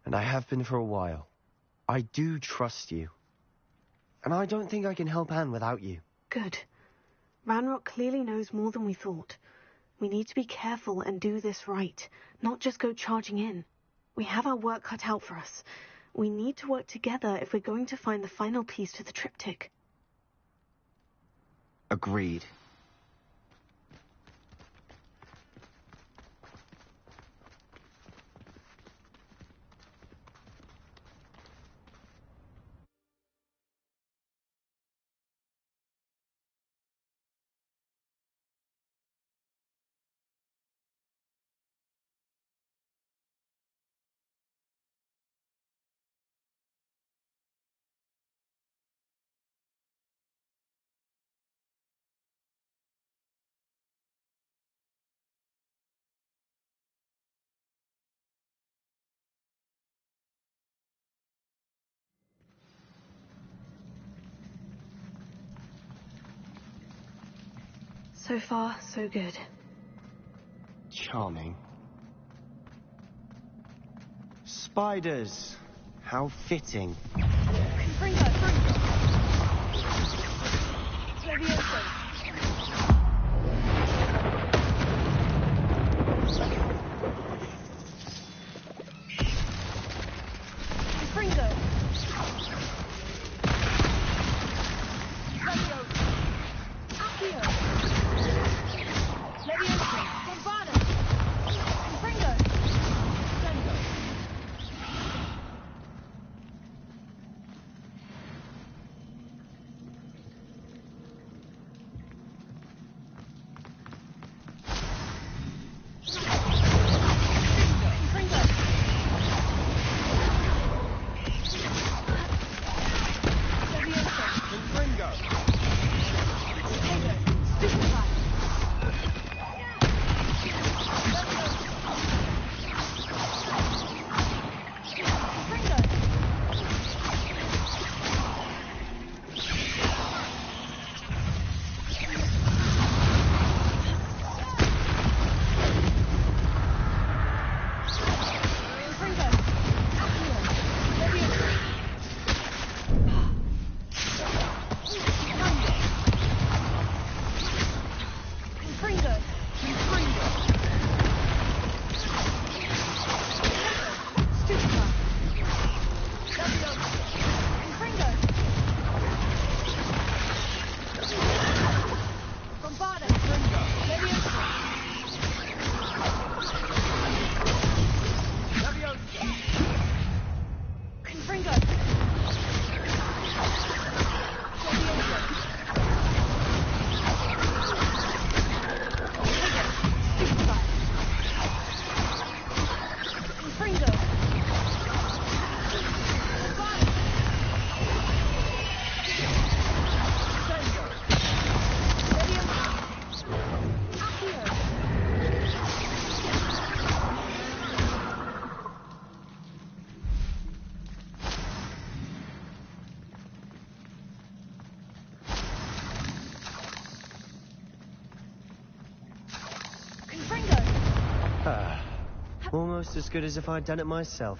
Speaker 2: And I have been for a while. I do trust you. And I don't think I can help Anne without you.
Speaker 3: Good. Ranrock clearly knows more than we thought. We need to be careful and do this right, not just go charging in. We have our work cut out for us. We need to work together if we're going to find the final piece to the triptych.
Speaker 2: Agreed.
Speaker 3: So far, so good.
Speaker 2: Charming. Spiders. How fitting.
Speaker 1: Confringo! Levioso! Confringo! Levioso! Accio! Levioso! Bombardus! Confringo! Sendo!
Speaker 2: Almost as good as if I'd done it myself.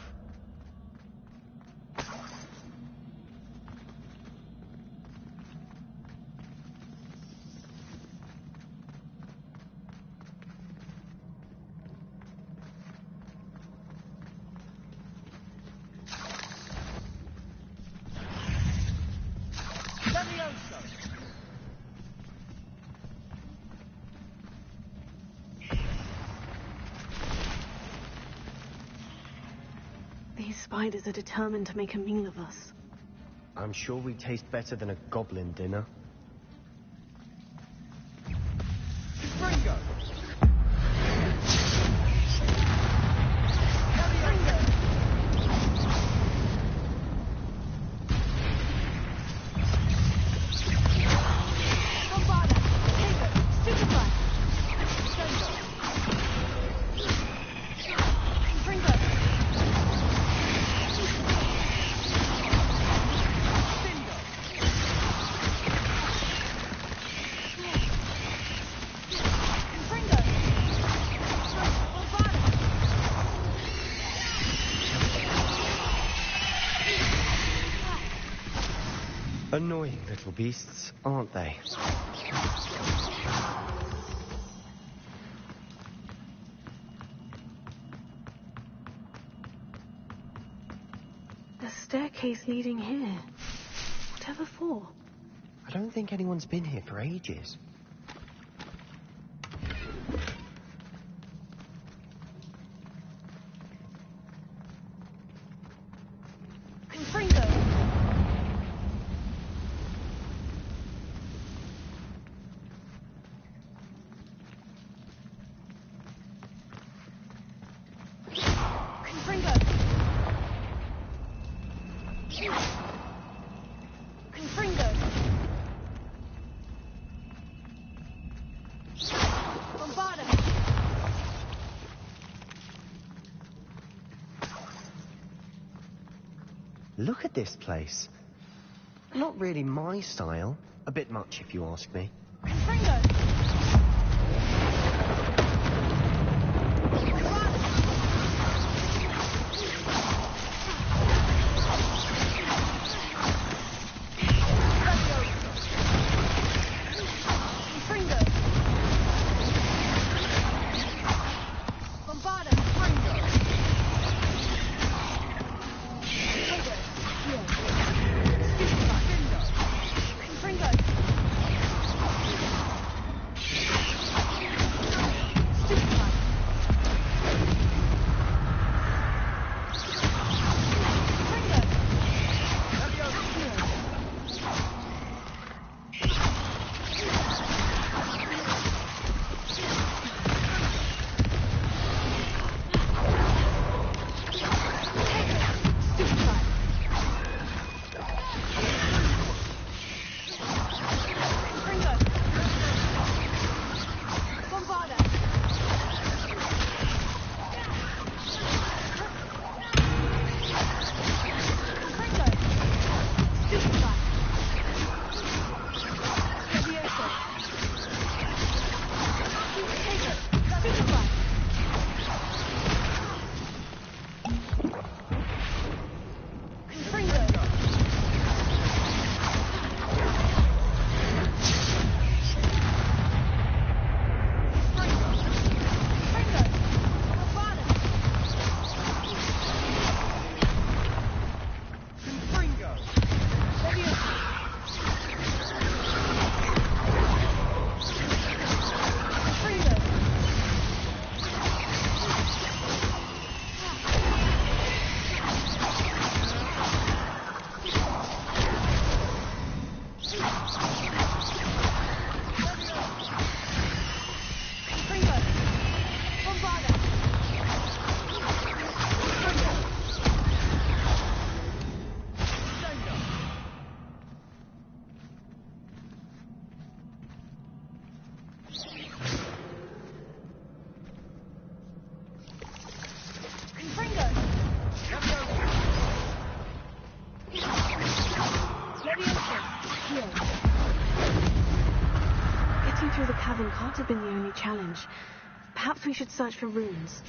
Speaker 3: These spiders are determined to make a meal of us.
Speaker 2: I'm sure we taste better than a goblin dinner.
Speaker 1: Confringo!
Speaker 2: Annoying little beasts, aren't they?
Speaker 3: The staircase leading here. Whatever for?
Speaker 2: I don't think anyone's been here for ages.
Speaker 1: Confringo!
Speaker 2: Look at this place. Not really my style. A bit much, if you ask me.
Speaker 3: having can't have been the only challenge. Perhaps we should search for runes.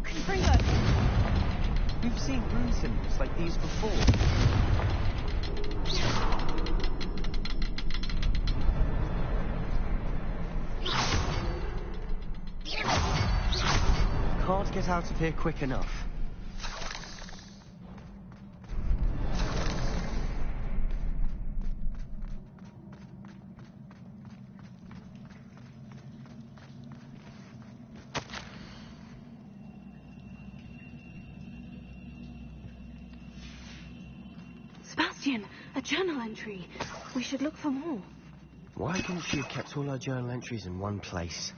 Speaker 2: Confringo! We've seen rune symbols like these before. Can't get out of here quick enough.
Speaker 3: Sebastian, a journal entry. We should look for more.
Speaker 2: Why couldn't she have kept all her journal entries in one place?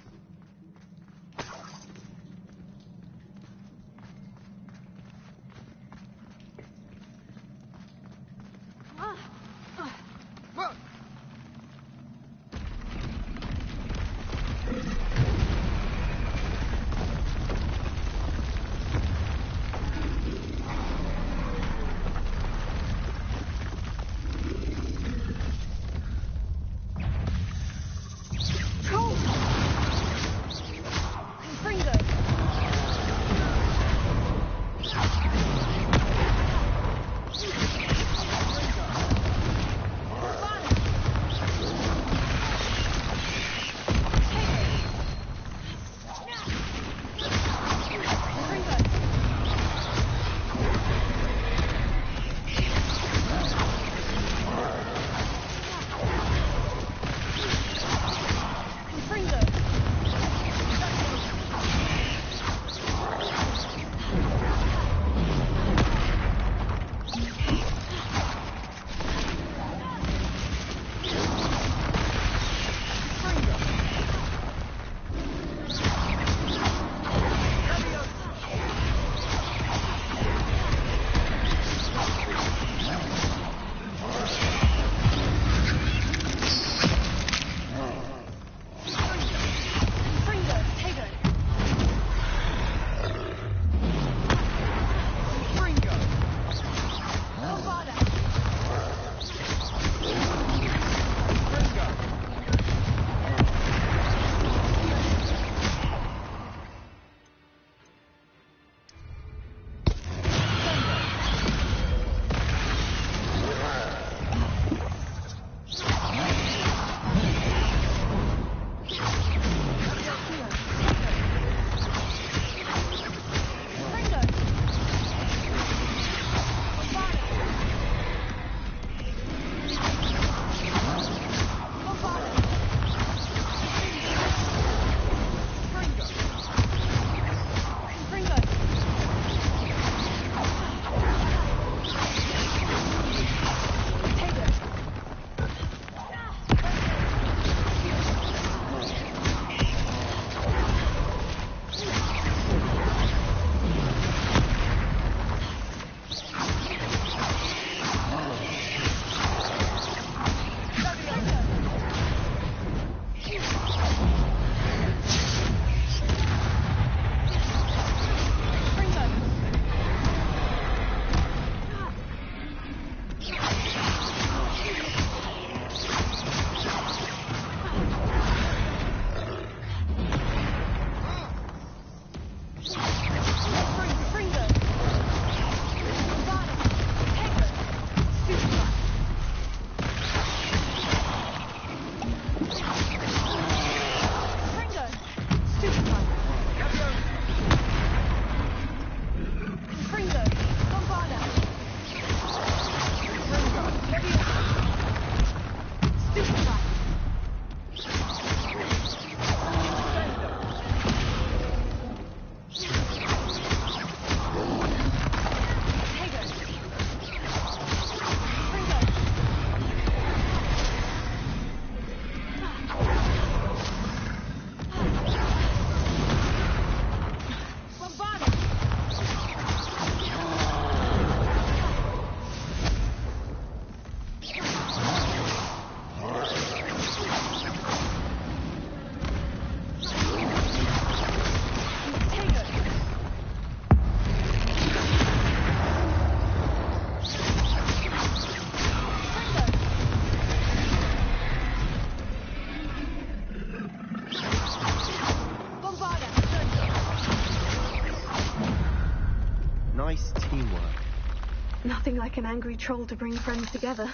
Speaker 3: Nothing like an angry troll to bring friends together.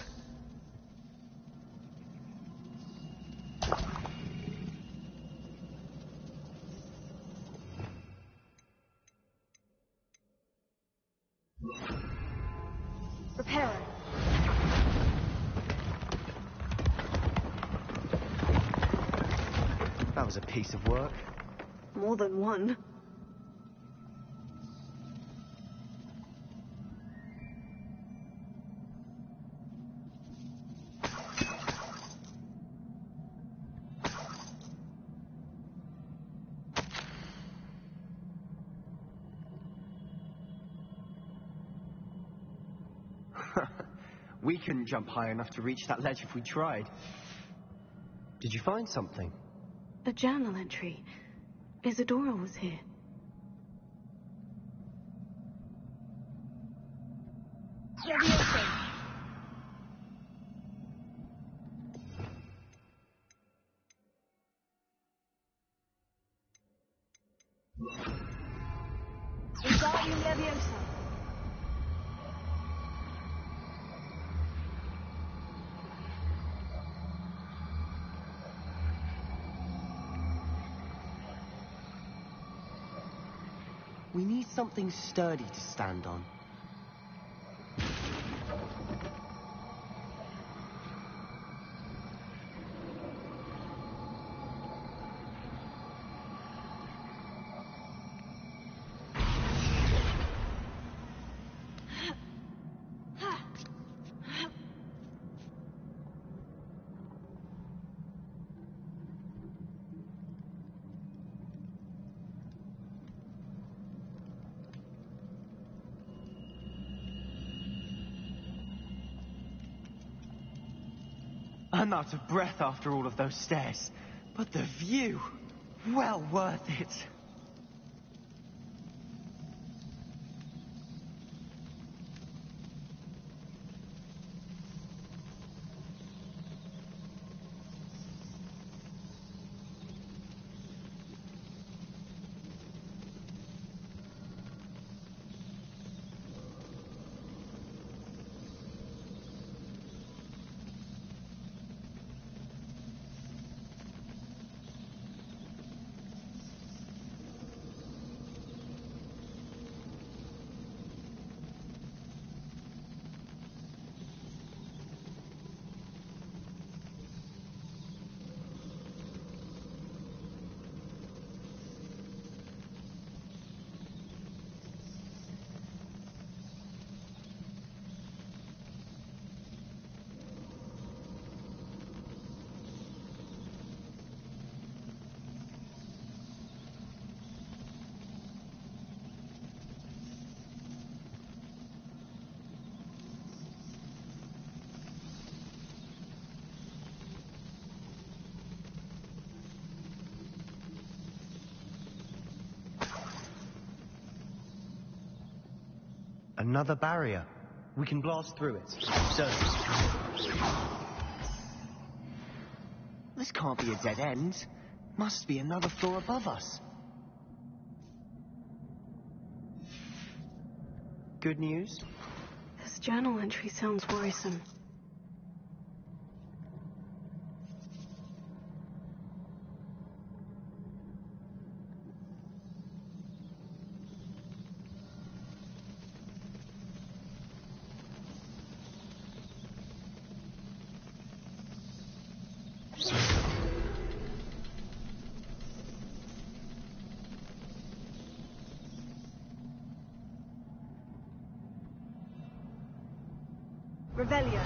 Speaker 3: Repairer.
Speaker 2: That was a piece of work.
Speaker 3: More than one.
Speaker 2: We couldn't jump high enough to reach that ledge if we tried. Did you find something?
Speaker 3: A journal entry. Isadora was here.
Speaker 2: We need something sturdy to stand on. I'm out of breath after all of those stairs, but the view, well worth it. Another barrier. We can blast through it. This can't be a dead end. Must be another floor above us. Good news?
Speaker 3: This journal entry sounds worrisome. Revelio.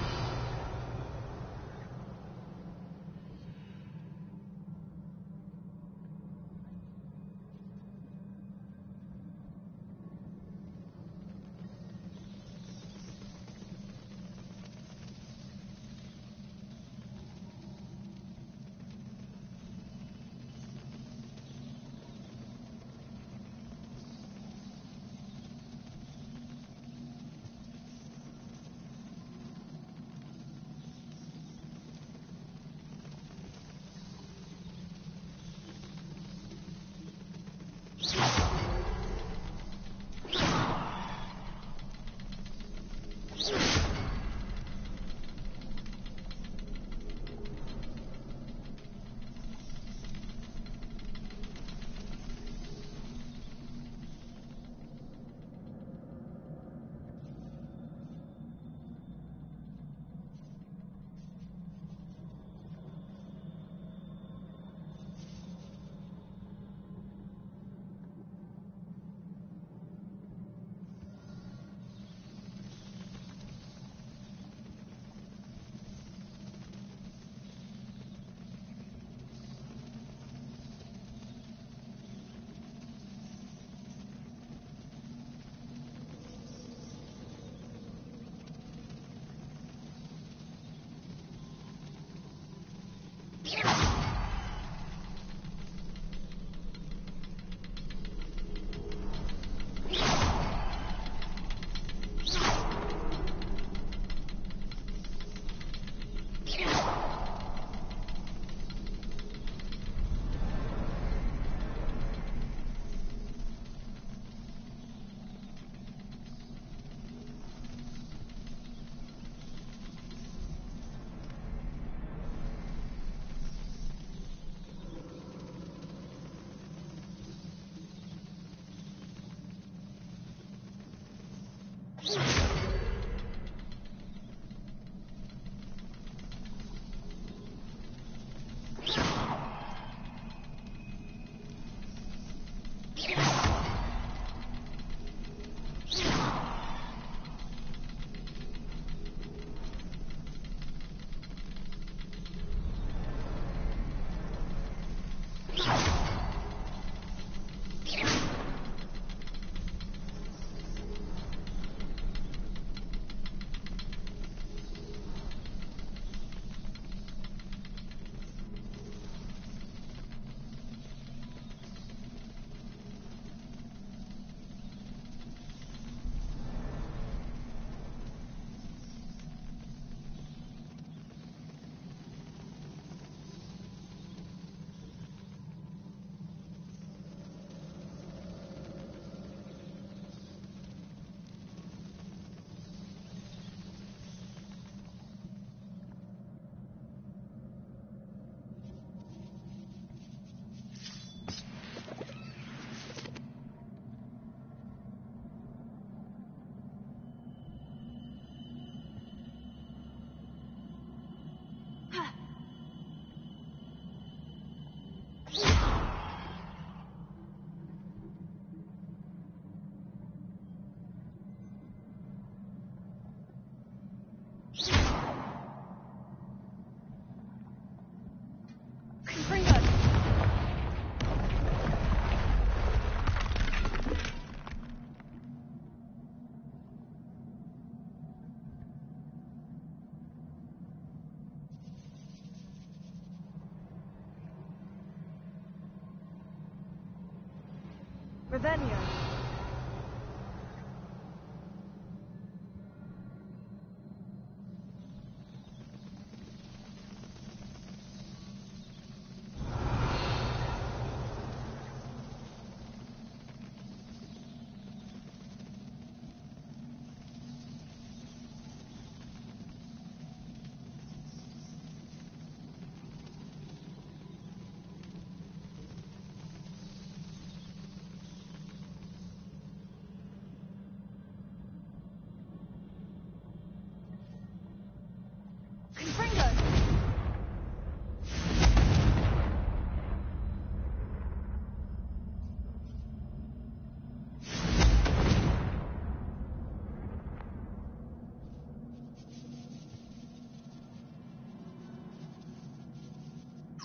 Speaker 3: Revelio.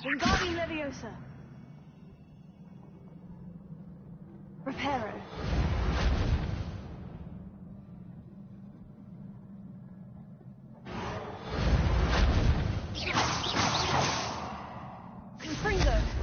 Speaker 3: Wingardium Leviosa. Reparo. Confringo.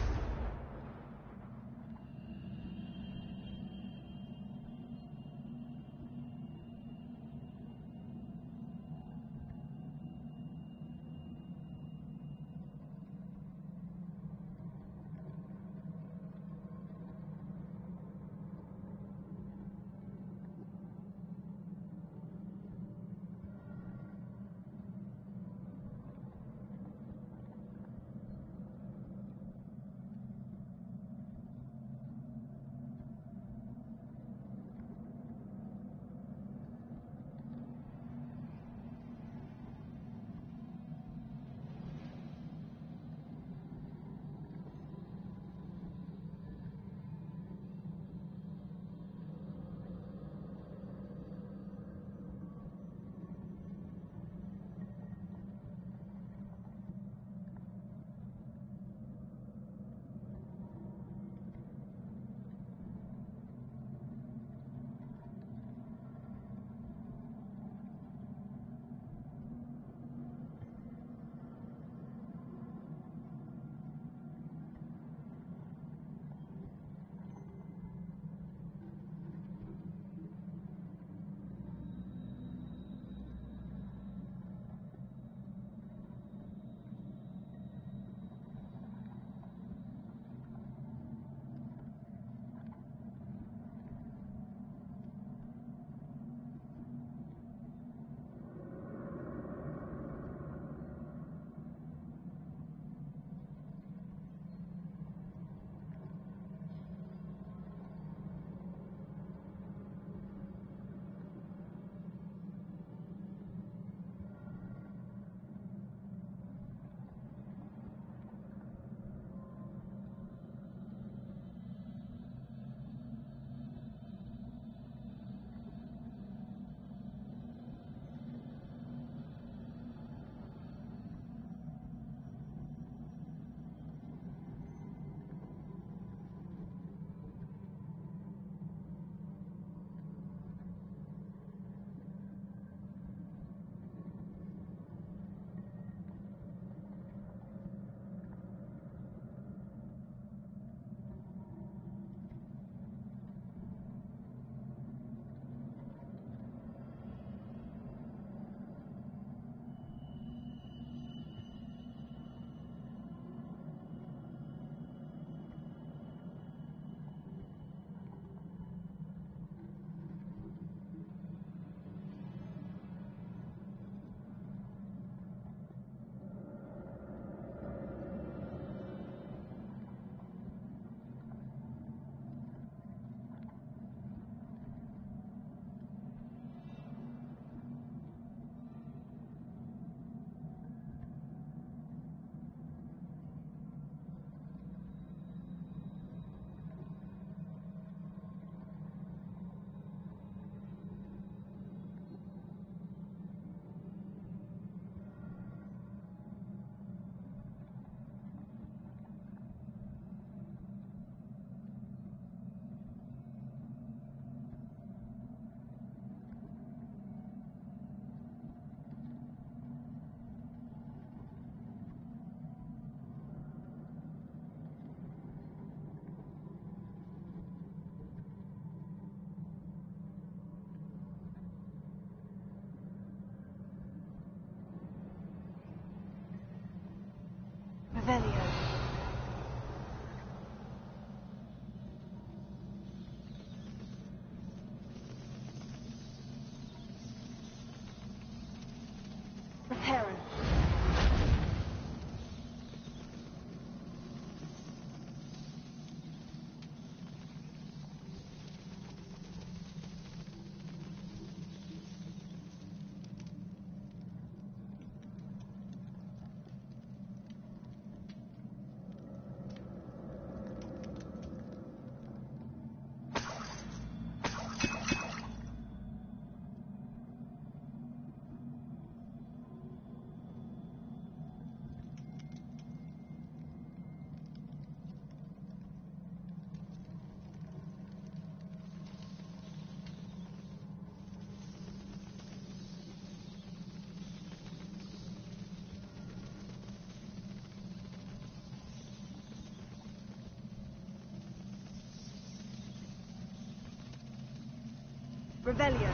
Speaker 12: Revelio.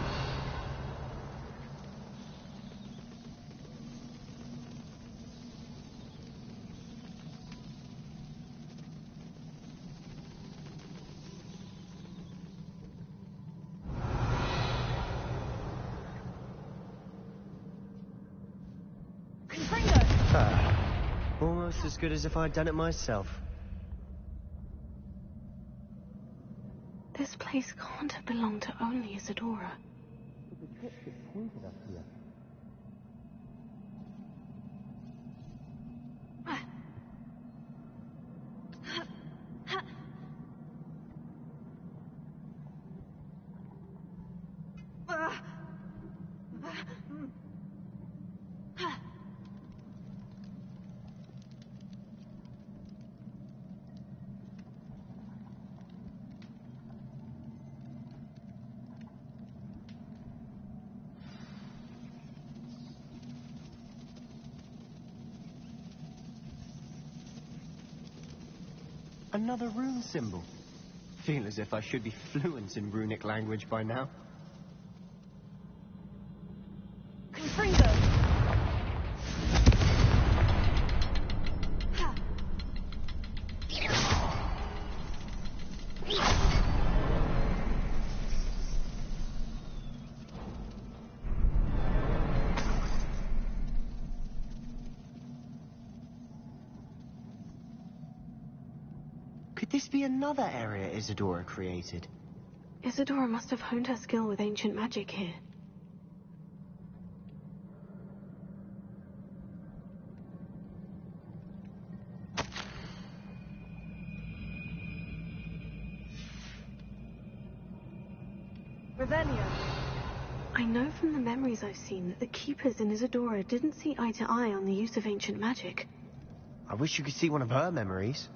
Speaker 2: Almost as good as if I'd done it myself.
Speaker 3: This place can't have belonged to only Isadora.
Speaker 2: The triptych pointed us here. Another rune symbol. Feel as if I should be fluent in runic language by now.
Speaker 12: Confringo!
Speaker 2: Could this be another area Isadora created?
Speaker 3: Isadora must have honed her skill with ancient magic here.
Speaker 12: Revelio.
Speaker 3: I know from the memories I've seen that the Keepers in Isadora didn't see eye to eye on the use of ancient magic.
Speaker 2: I wish you could see one of her memories.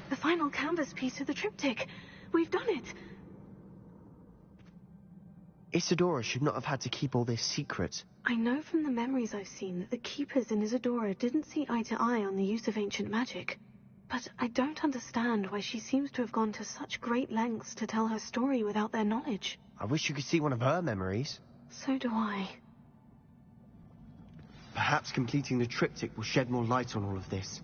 Speaker 3: The final canvas piece of the triptych. We've done it.
Speaker 2: Isadora should not have had to keep all this secret.
Speaker 3: I know from the memories I've seen that the Keepers in Isadora didn't see eye to eye on the use of ancient magic. But I don't understand why she seems to have gone to such great lengths to tell her story without their knowledge.
Speaker 2: I wish you could see one of her memories.
Speaker 3: So do I.
Speaker 2: Perhaps completing the triptych will shed more light on all of this.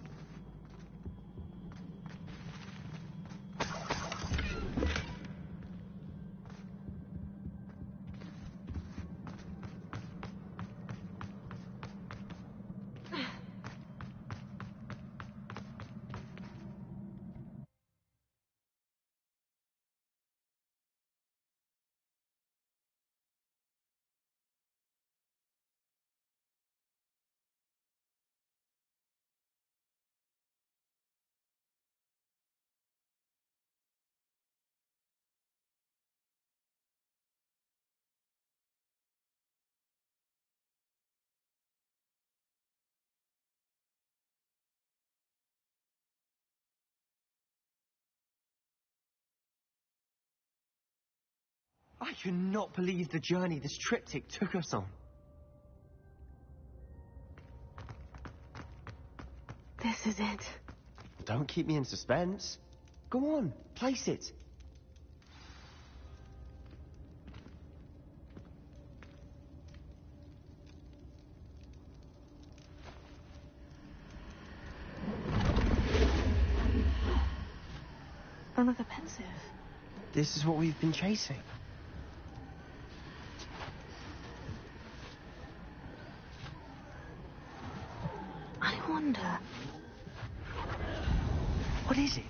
Speaker 2: I cannot believe the journey this triptych took us on.
Speaker 3: This is it.
Speaker 2: Don't keep me in suspense. Go on, place it.
Speaker 3: Another pensive.
Speaker 2: This is what we've been chasing.
Speaker 3: I wonder.
Speaker 2: What is it?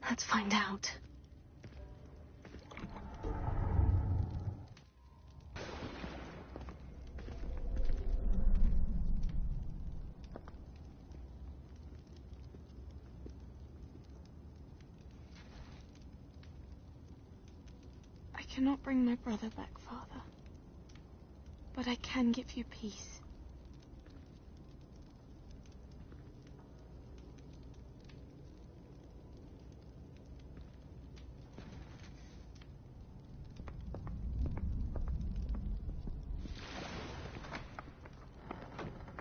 Speaker 3: Let's find out.
Speaker 1: cannot bring my brother back, Father. But I can give you peace.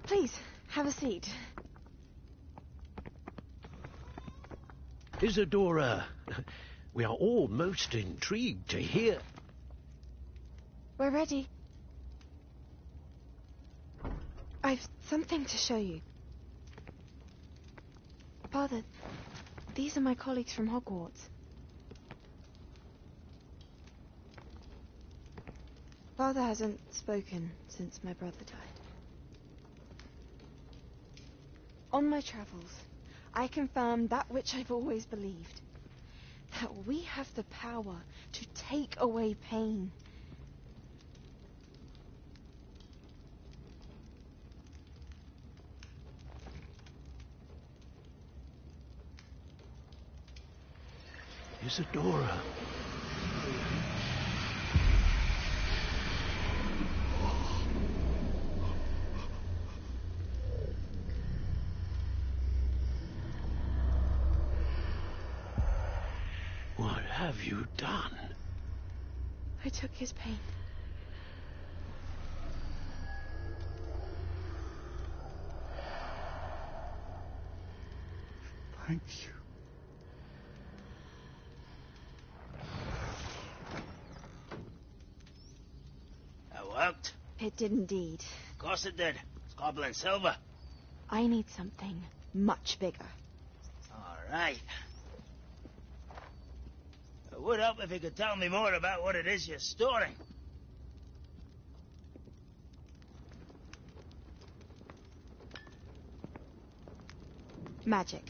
Speaker 1: Please, have a seat.
Speaker 8: Isadora, we are all most intrigued to hear.
Speaker 1: We're ready. I've something to show you. Father, these are my colleagues from Hogwarts. Father hasn't spoken since my brother died. On my travels, I confirmed that which I've always believed. That we have the power to take away pain.
Speaker 8: Isadora. What have you done?
Speaker 1: I took his pain.
Speaker 6: Thank you.
Speaker 8: That worked.
Speaker 1: It did indeed.
Speaker 8: Of course it did. It's goblin silver.
Speaker 1: I need something much bigger.
Speaker 8: All right. It would help if you could tell me more about what it is you're storing.
Speaker 1: Magic.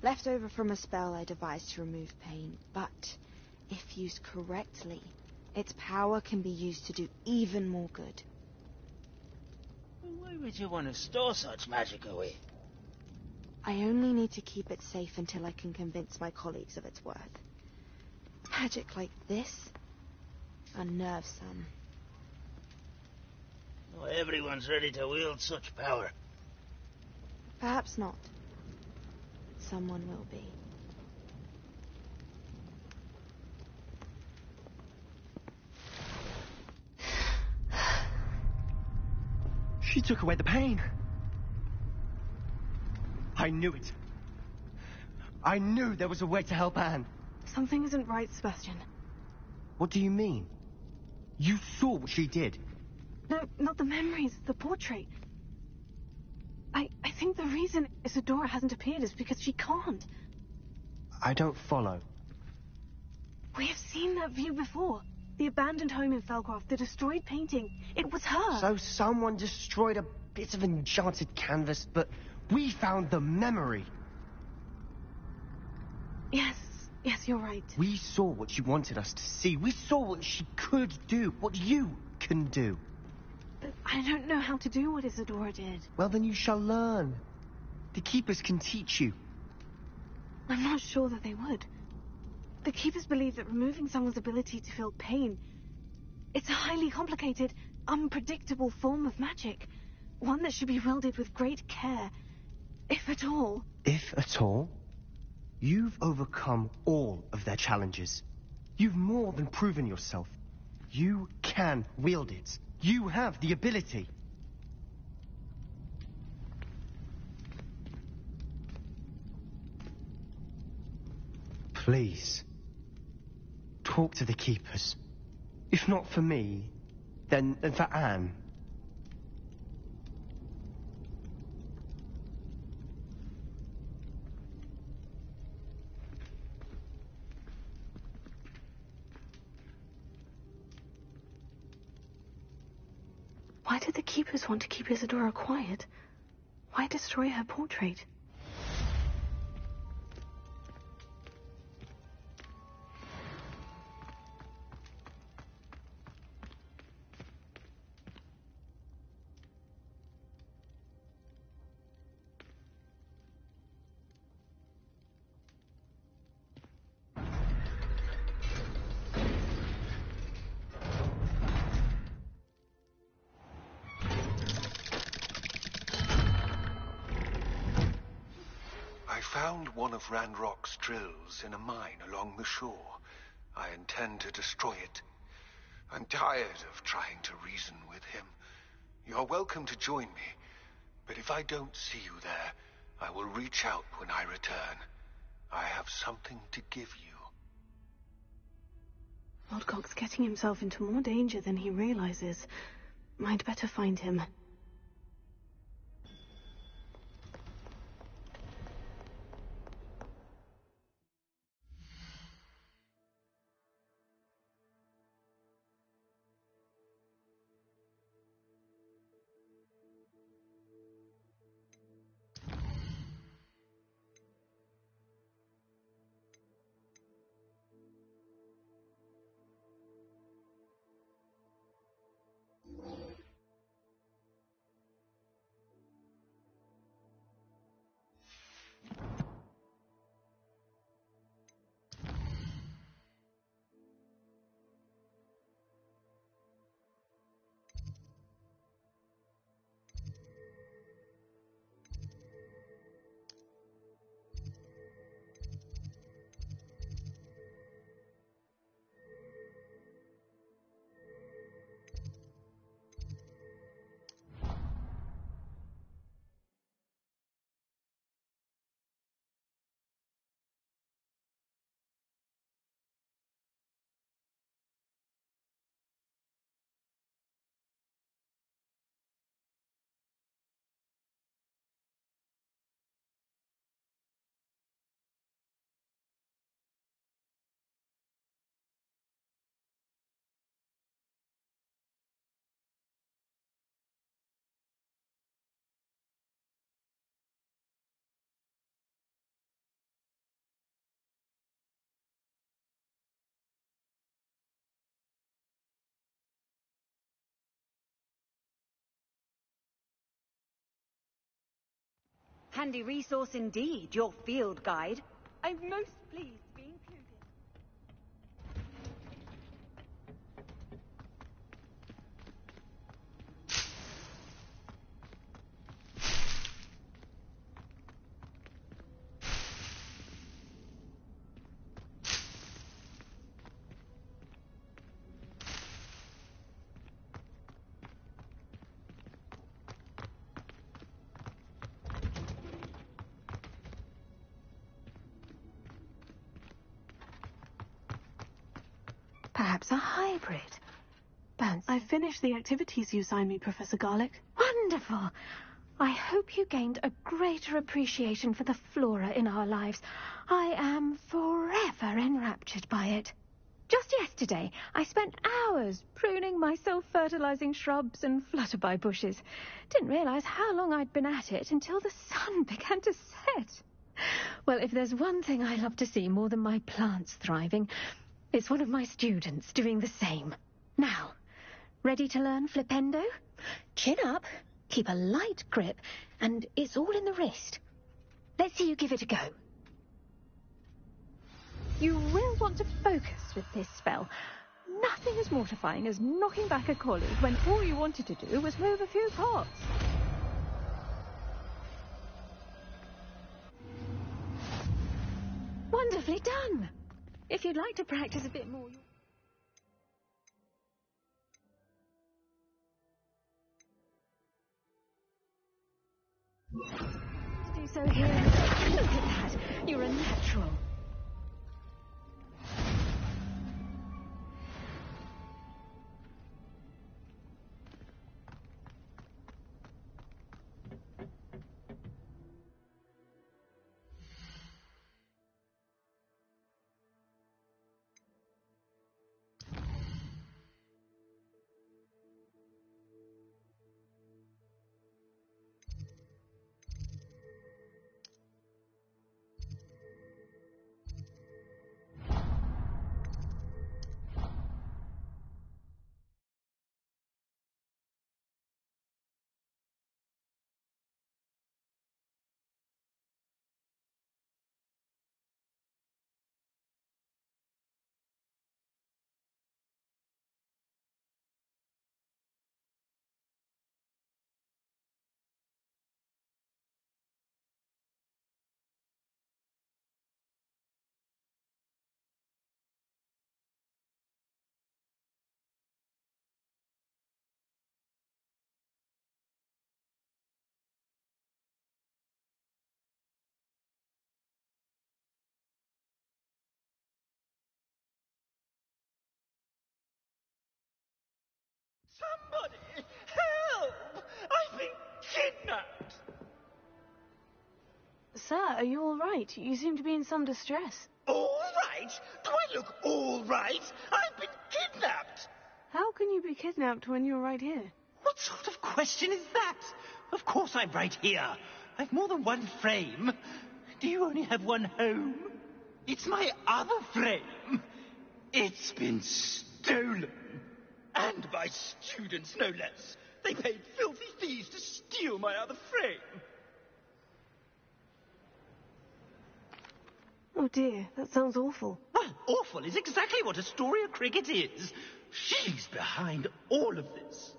Speaker 1: Left over from a spell I devised to remove pain, but if used correctly, its power can be used to do even more good.
Speaker 8: Why would you want to store such magic away?
Speaker 1: I only need to keep it safe until I can convince my colleagues of its worth. Magic like this unnerves some.
Speaker 8: Not everyone's ready to wield such power.
Speaker 1: Perhaps not. Someone will be.
Speaker 2: She took away the pain. I knew it. I knew there was a way to help Anne.
Speaker 3: Something isn't right, Sebastian.
Speaker 2: What do you mean? You saw what she did.
Speaker 3: No, not the memories, the portrait. I think the reason Isadora hasn't appeared is because she can't.
Speaker 2: I don't follow.
Speaker 3: We have seen that view before. The abandoned home in Felcroft, the destroyed painting. It was her.
Speaker 2: So someone destroyed a bit of enchanted canvas, but we found the memory.
Speaker 3: Yes, you're right.
Speaker 2: We saw what she wanted us to see. We saw what she could do, what you can do.
Speaker 3: But I don't know how to do what Isadora did.
Speaker 2: Well, then you shall learn. The Keepers can teach you.
Speaker 3: I'm not sure that they would. The Keepers believe that removing someone's ability to feel pain, it's a highly complicated, unpredictable form of magic. One that should be wielded with great care, if at all.
Speaker 2: If at all? You've overcome all of their challenges. You've more than proven yourself. You can wield it. You have the ability. Please, talk to the Keepers. If not for me, then for Anne.
Speaker 3: Why did the Keepers want to keep Isadora quiet? Why destroy her portrait?
Speaker 13: found one of Ranrock's drills in a mine along the shore. I intend to destroy it. I'm tired of trying to reason with him. You're welcome to join me, but if I don't see you there, I will reach out when I return. I have something to give you.
Speaker 3: Lodgok's getting himself into more danger than he realizes. I'd better find him.
Speaker 12: Handy resource indeed, your field guide. I'm most pleased to be included.
Speaker 3: Perhaps a hybrid. Bouncy. I finished the activities you signed me, Professor Garlick.
Speaker 5: Wonderful! I hope you gained a greater appreciation for the flora in our lives. I am forever enraptured by it. Just yesterday, I spent hours pruning my self-fertilizing shrubs and flutterby bushes. Didn't realize how long I'd been at it until the sun began to set. Well, if there's one thing I love to see more than my plants thriving, it's one of my students doing the same. Now, ready to learn Flipendo? Chin up, keep a light grip, and it's all in the wrist. Let's see you give it a go. You will want to focus with this spell. Nothing as mortifying as knocking back a colleague when all you wanted to do was move a few pots. Wonderfully done. If you'd like to practice a bit more... Do so here. Look at that. You're a natural.
Speaker 3: Sir, are you all right? You seem to be in some distress.
Speaker 10: All right? Do I look all right? I've been kidnapped!
Speaker 3: How can you be kidnapped when you're right here?
Speaker 10: What sort of question is that? Of course I'm right here. I've more than one frame. Do you only have one home? It's my other frame. It's been stolen. And by students, no less. They paid filthy thieves to steal my other frame.
Speaker 3: Oh dear, that sounds awful.
Speaker 10: Well, awful is exactly what Astoria Cricket is. She's behind all of this.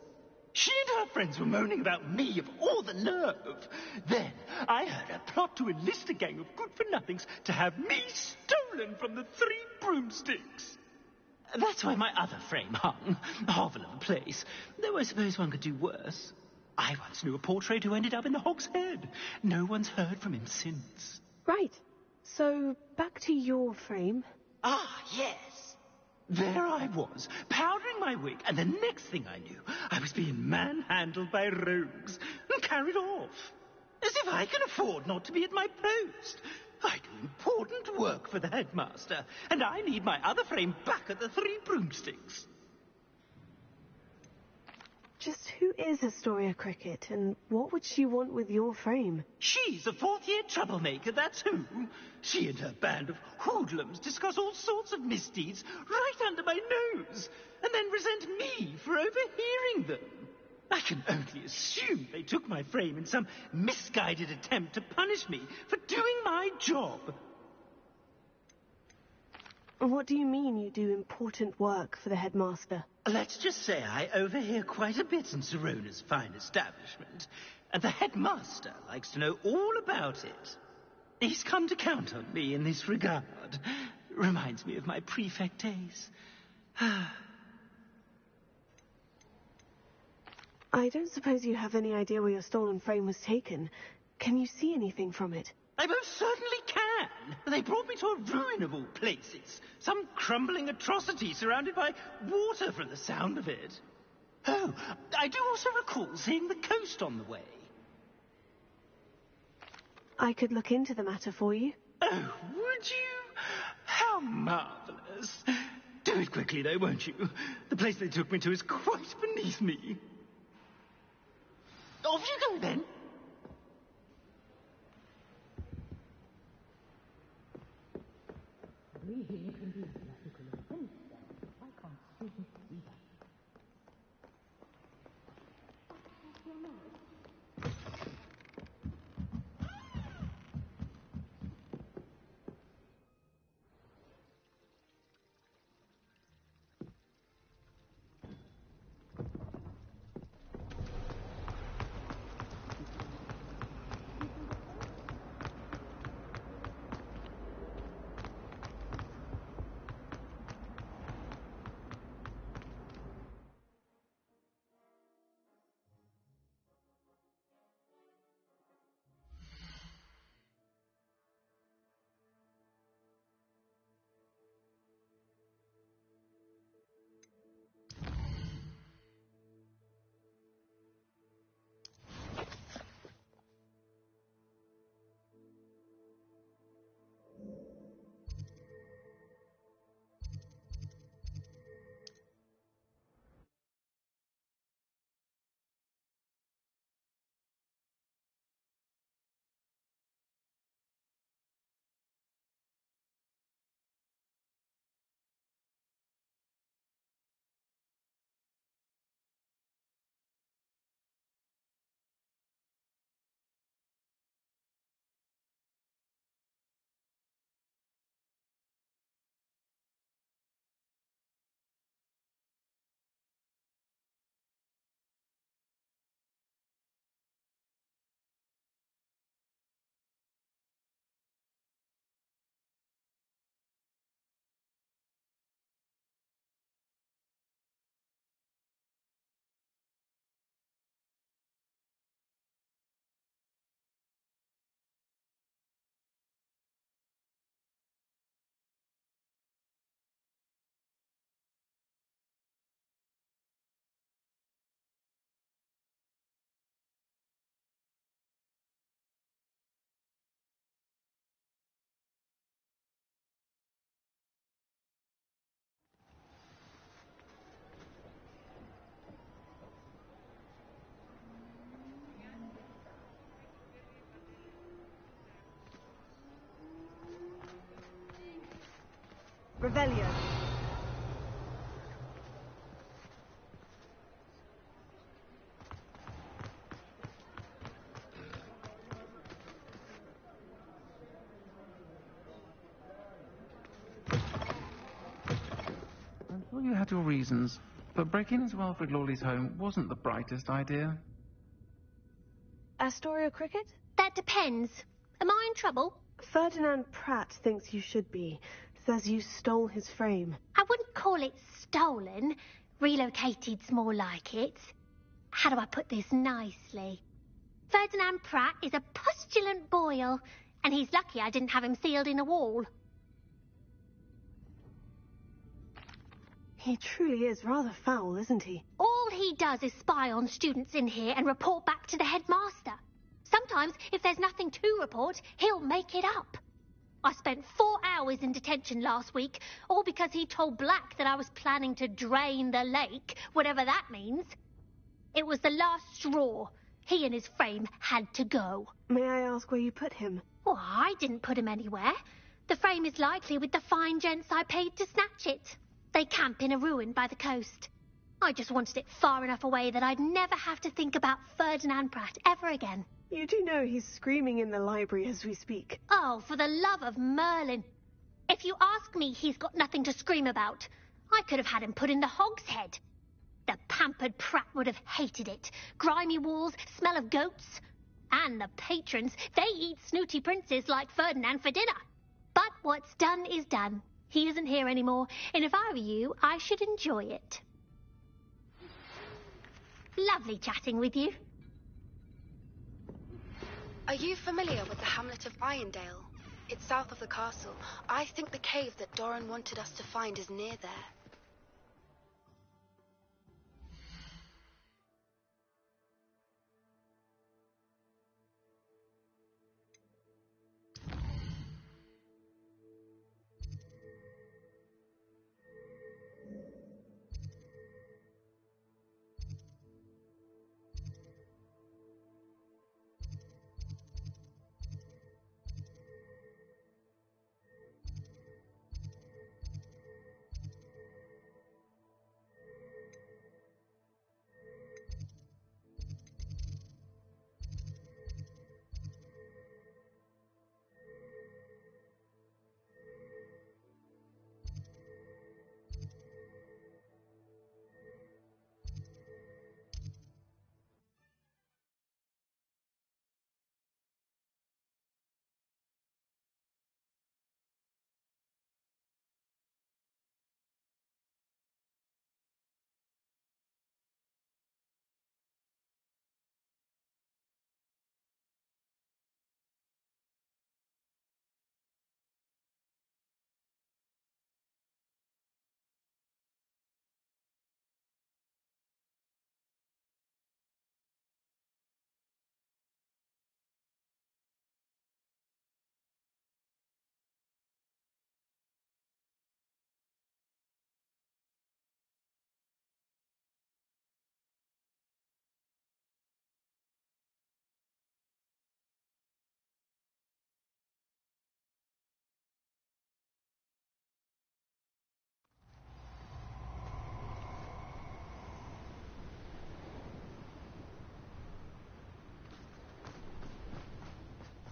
Speaker 10: She and her friends were moaning about me, of all the nerve. Then I heard a plot to enlist a gang of good-for-nothings to have me stolen from the Three Broomsticks. That's why my other frame hung. A hovel of a place. Though I suppose one could do worse. I once knew a portrait who ended up in the Hog's Head. No one's heard from him since.
Speaker 3: Right. So, back to your frame.
Speaker 10: Ah, yes. There I was, powdering my wig, and the next thing I knew, I was being manhandled by rogues and carried off. As if I can afford not to be at my post. I do important work for the headmaster, and I need my other frame back at the Three Broomsticks.
Speaker 3: Just who is Astoria Cricket, and what would she want with your frame?
Speaker 10: She's a fourth-year troublemaker, that's who. She and her band of hoodlums discuss all sorts of misdeeds right under my nose, and then resent me for overhearing them. I can only assume they took my frame in some misguided attempt to punish me for doing my job.
Speaker 3: What do you mean you do important work for the headmaster?
Speaker 10: Let's just say I overhear quite a bit in Serona's fine establishment, and the headmaster likes to know all about it. He's come to count on me in this regard. Reminds me of my prefect days.
Speaker 3: I don't suppose you have any idea where your stolen frame was taken. Can you see anything from it?
Speaker 10: I most certainly can. They brought me to a ruin of all places. Some crumbling atrocity surrounded by water from the sound of it. Oh, I do also recall seeing the coast on the way.
Speaker 3: I could look into the matter for you.
Speaker 10: Oh, would you? How marvellous. Do it quickly, though, won't you? The place they took me to is quite beneath me. Off you go, then.
Speaker 3: Revelio.
Speaker 14: I'm sure you had your reasons, but breaking into Alfred Lawley's home wasn't the brightest idea.
Speaker 3: Astoria Cricket?
Speaker 5: That depends. Am I in trouble?
Speaker 3: Ferdinand Pratt thinks you should be. Says you stole his frame.
Speaker 5: I wouldn't call it stolen. Relocated's more like it. How do I put this nicely? Ferdinand Pratt is a postulant boil, and he's lucky I didn't have him sealed in a wall.
Speaker 3: He truly is rather foul, isn't he?
Speaker 5: All he does is spy on students in here and report back to the headmaster. Sometimes, if there's nothing to report, he'll make it up. I spent 4 hours in detention last week, all because he told Black that I was planning to drain the lake, whatever that means. It was the last straw. He and his frame had to go.
Speaker 3: May I ask where you put him?
Speaker 5: Well, I didn't put him anywhere. The frame is likely with the fine gents I paid to snatch it. They camp in a ruin by the coast. I just wanted it far enough away that I'd never have to think about Ferdinand Pratt ever again.
Speaker 3: You do know he's screaming in the library as we speak.
Speaker 5: Oh, for the love of Merlin. If you ask me, he's got nothing to scream about. I could have had him put in the hogshead. The pampered Pratt would have hated it. Grimy walls, smell of goats. And the patrons, they eat snooty princes like Ferdinand for dinner. But what's done is done. He isn't here anymore, and if I were you, I should enjoy it. Lovely chatting with you.
Speaker 15: Are you familiar with the hamlet of Irondale? It's south of the castle. I think the cave that Doran wanted us to find is near there.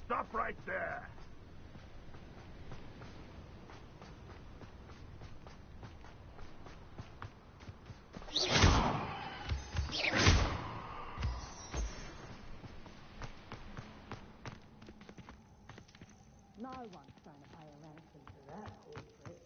Speaker 7: Stop right there!
Speaker 9: No one's going to pay a ransom for that portrait.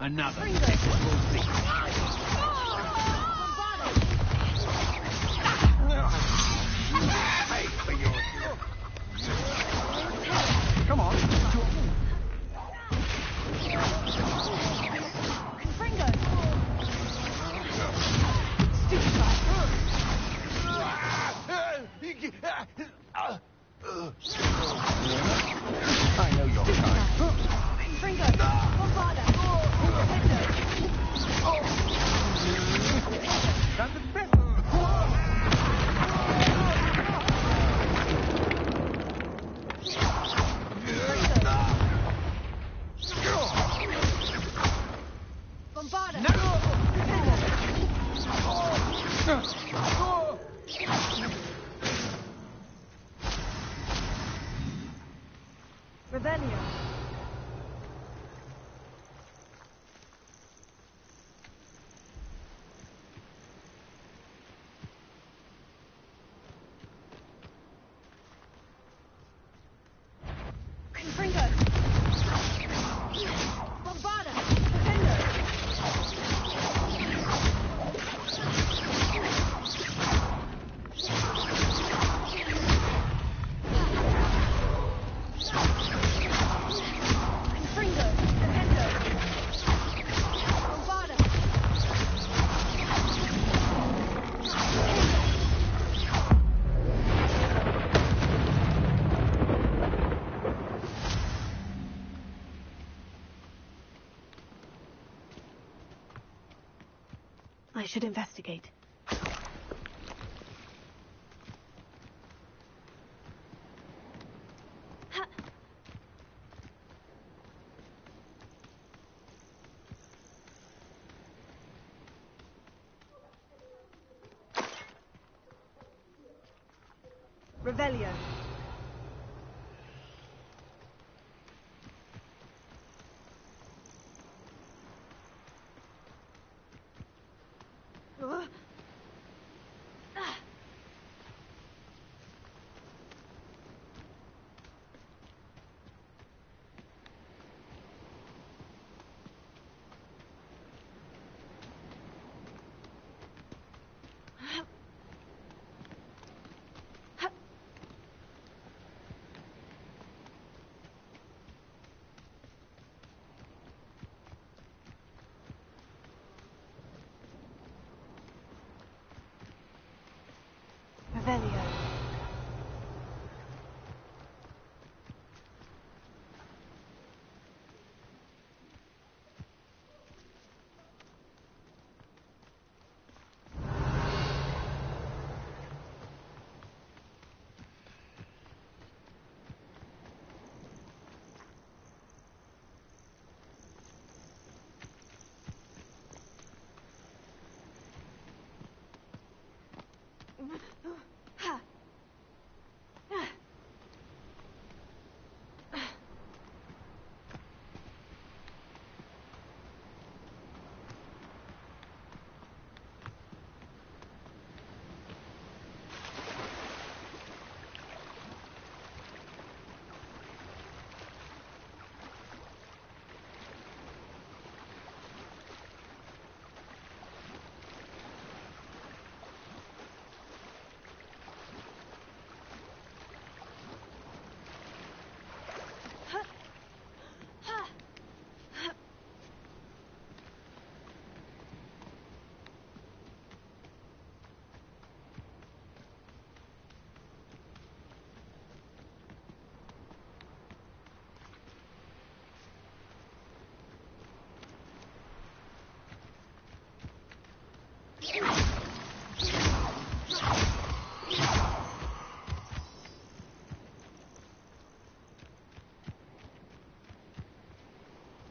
Speaker 10: Another.
Speaker 7: Pay for your
Speaker 16: Come on. I know your kind.
Speaker 17: Fringo! Bombarda!
Speaker 16: That's the best.
Speaker 17: Bombarda! Revelio. Confringo. Bombarda.
Speaker 3: I should investigate.
Speaker 17: Revelio. Revelio.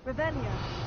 Speaker 17: Revelio.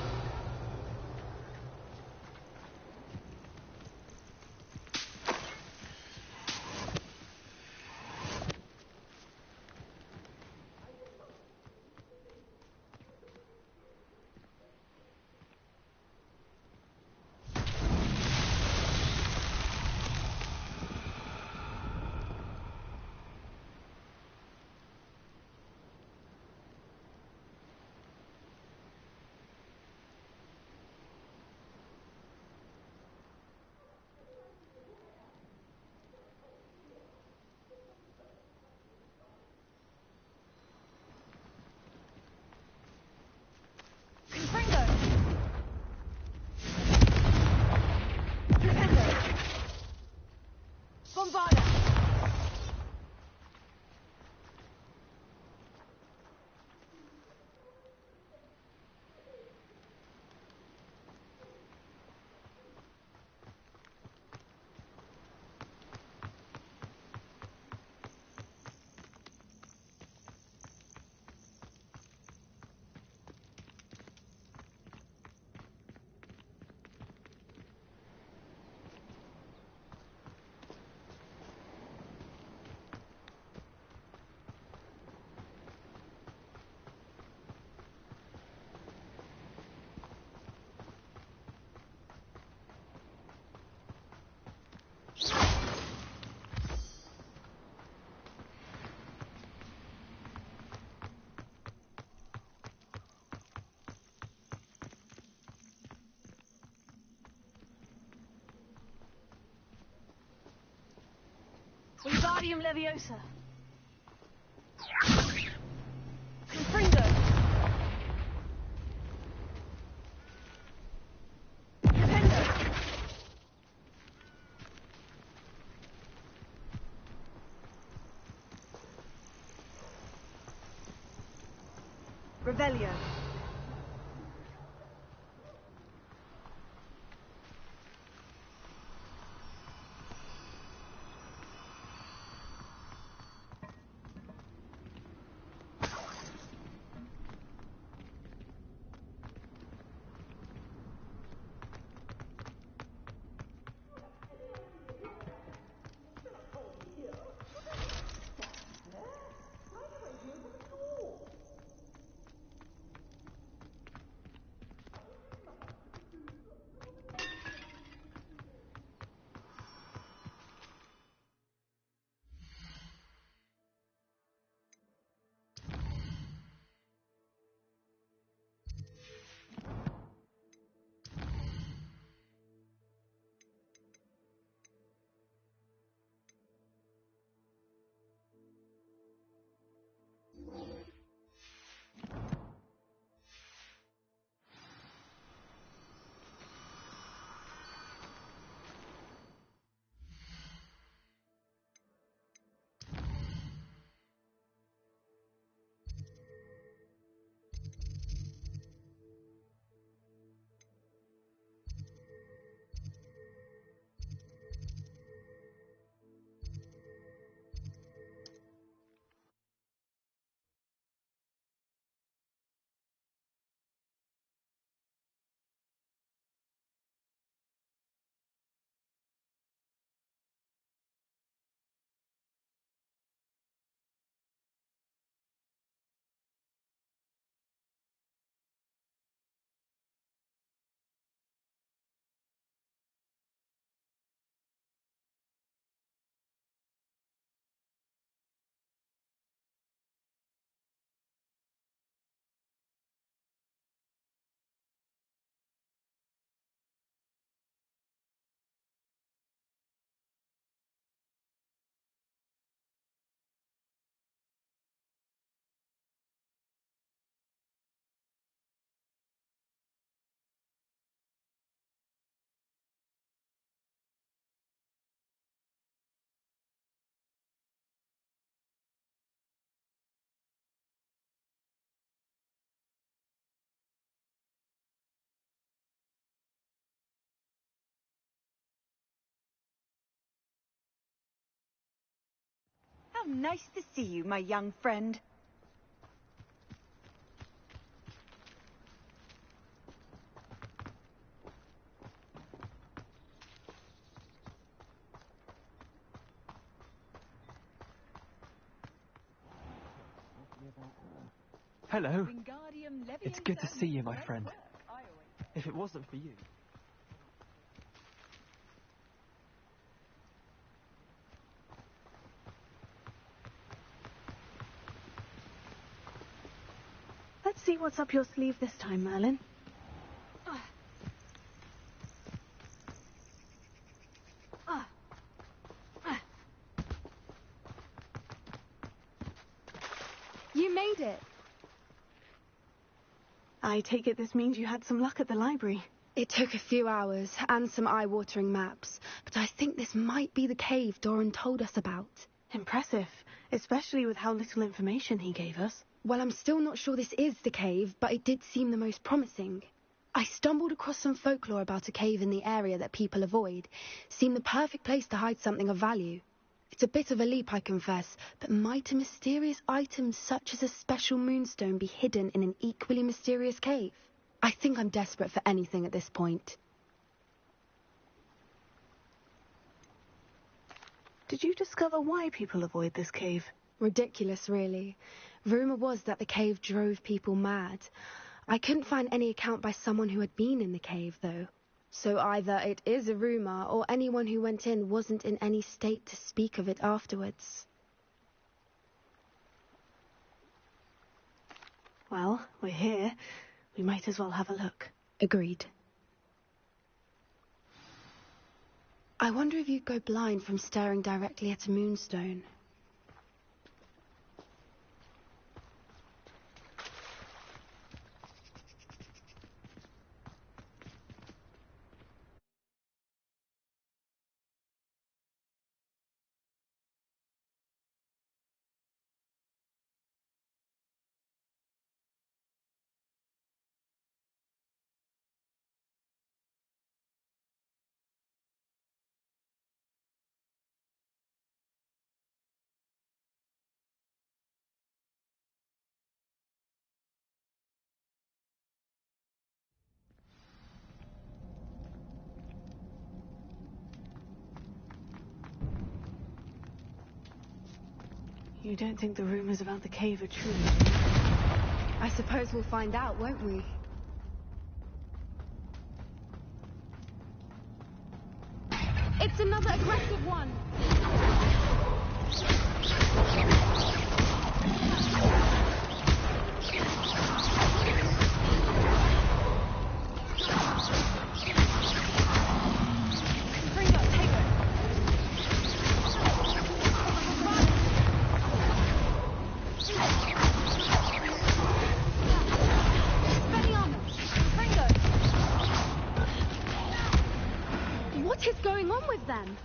Speaker 17: Wingardium Leviosa. Confringo. Defendo. Revelio.
Speaker 12: How nice to see you, my young friend.
Speaker 11: Hello. It's good to see you, my friend. If it wasn't for you...
Speaker 3: Let's see what's up your sleeve this time, Merlin.
Speaker 15: You made it.
Speaker 3: I take it this means you had some luck at the library.
Speaker 15: It took a few hours and some eye-watering maps, but I think this might be the cave Doran told us about.
Speaker 3: Impressive, especially with how little information he gave us.
Speaker 15: Well, I'm still not sure this is the cave, but it did seem the most promising. I stumbled across some folklore about a cave in the area that people avoid. Seemed the perfect place to hide something of value. It's a bit of a leap, I confess, but might a mysterious item such as a special moonstone be hidden in an equally mysterious cave? I think I'm desperate for anything at this point.
Speaker 3: Did you discover why people avoid this cave?
Speaker 15: Ridiculous, really. Rumour was that the cave drove people mad. I couldn't find any account by someone who had been in the cave, though. So either it is a rumour, or anyone who went in wasn't in any state to speak of it afterwards.
Speaker 3: Well, we're here. We might as well have a look.
Speaker 15: Agreed. I wonder if you'd go blind from staring directly at a moonstone.
Speaker 3: You don't think the rumors about the cave are true?
Speaker 15: I suppose we'll find out, won't we? It's another aggressive one! What is going on with them?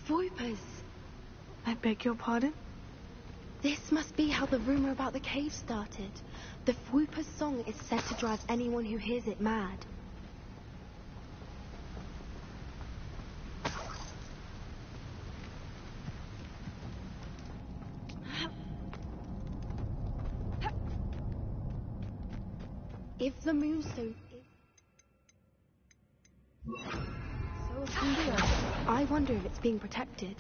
Speaker 15: Voipers.
Speaker 3: I beg your pardon?
Speaker 15: This must be how the rumor about the cave started. The Whooper's song is said to drive anyone who hears it mad. If the moonstone is so obscure, I wonder if it's being protected.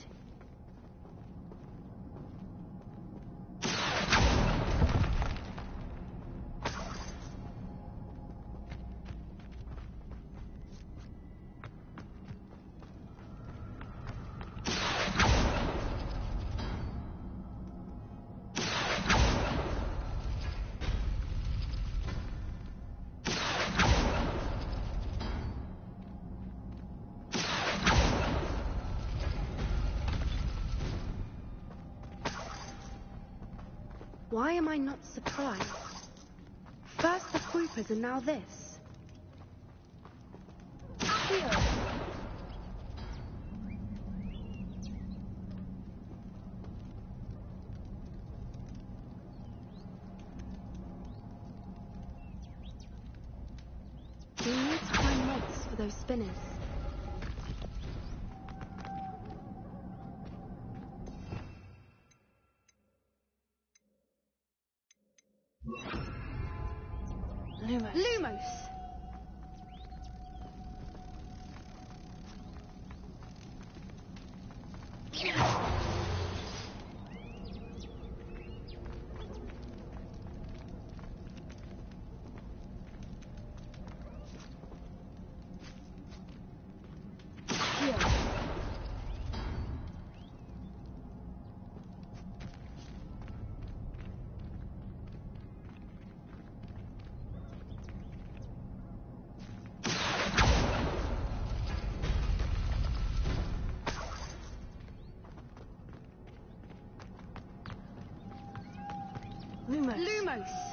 Speaker 15: Why am I not surprised? First the Whoopers and now this. We need to find mods for those spinners. Lumos! Lumos!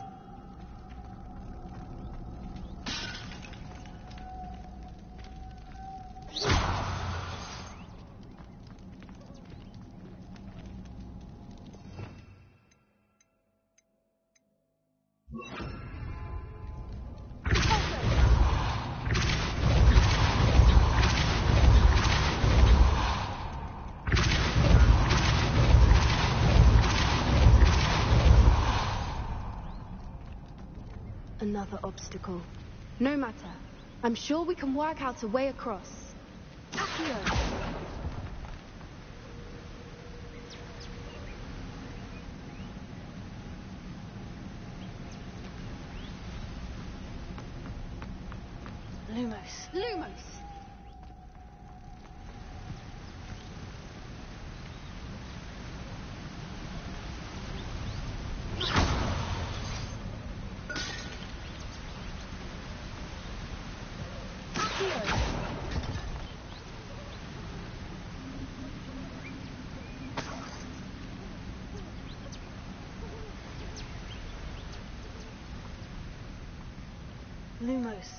Speaker 15: Another obstacle. No matter. I'm sure we can work out a way across. Accio!
Speaker 17: Lumos.
Speaker 15: Lumos!
Speaker 17: Lumos.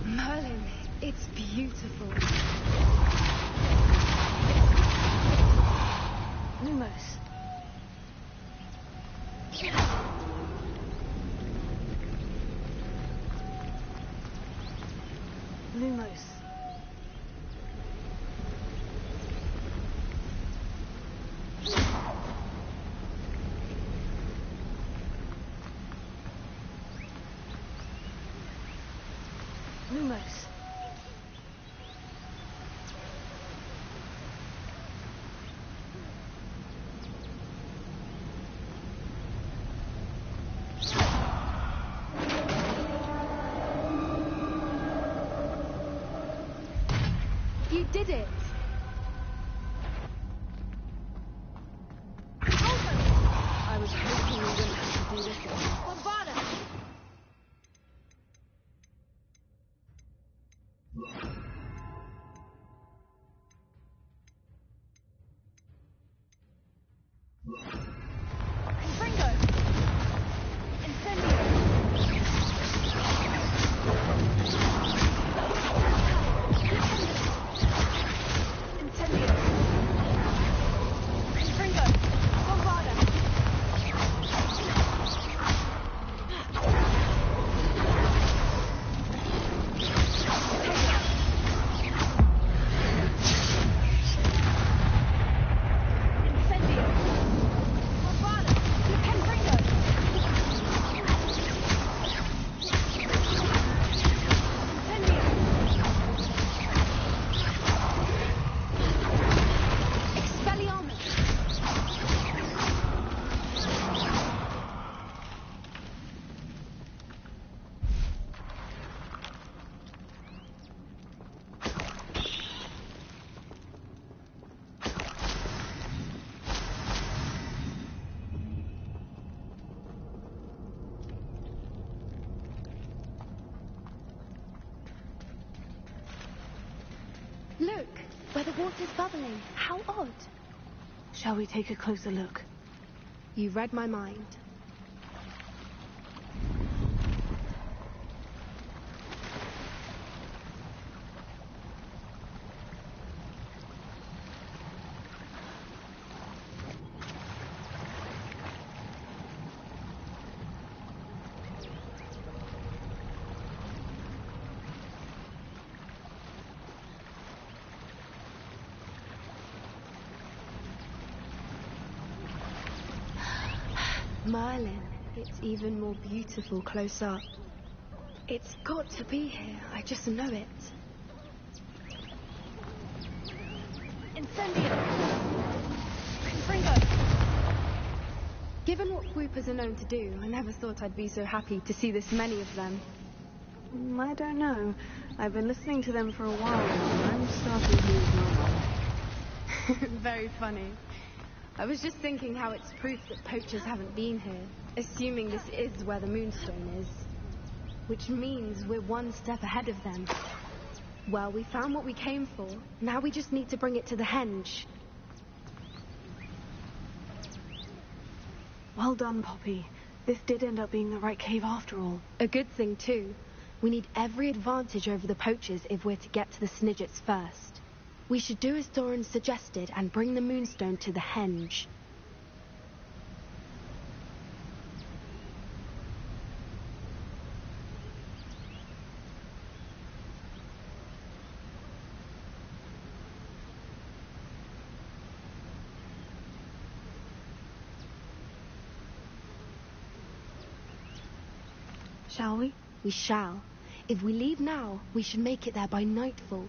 Speaker 15: Merlin, it's beautiful.
Speaker 17: Lumos. Lumos. Lumos.
Speaker 15: You did it!
Speaker 17: I was hoping we wouldn't have to do this again.
Speaker 15: Bombarda!
Speaker 17: Confringo! Incendio! Incendio! Confringo! Bombarda! Incendio! Bombarda! Confringo!
Speaker 15: Expelliarmus! Look, where the water's bubbling. How odd.
Speaker 3: Shall we take a closer look?
Speaker 15: You read my mind. Merlin, it's even more beautiful close up. It's got to be here. I just know it.
Speaker 17: Incendio! Confringo!
Speaker 15: Given what groupers are known to do, I never thought I'd be so happy to see this many of them.
Speaker 3: I don't know. I've been listening to them for a while now, and I'm starting to lose my mind.
Speaker 15: Very funny. I was just thinking how it's proof that poachers haven't been here, assuming this is where the Moonstone is. Which means we're one step ahead of them. Well, we found what we came for. Now we just need to bring it to the henge.
Speaker 3: Well done, Poppy. This did end up being the right cave after all.
Speaker 15: A good thing, too. We need every advantage over the poachers if we're to get to the Snidgets first. We should do as Doran suggested and bring the moonstone to the henge.
Speaker 3: Shall we?
Speaker 15: We shall. If we leave now, we should make it there by nightfall.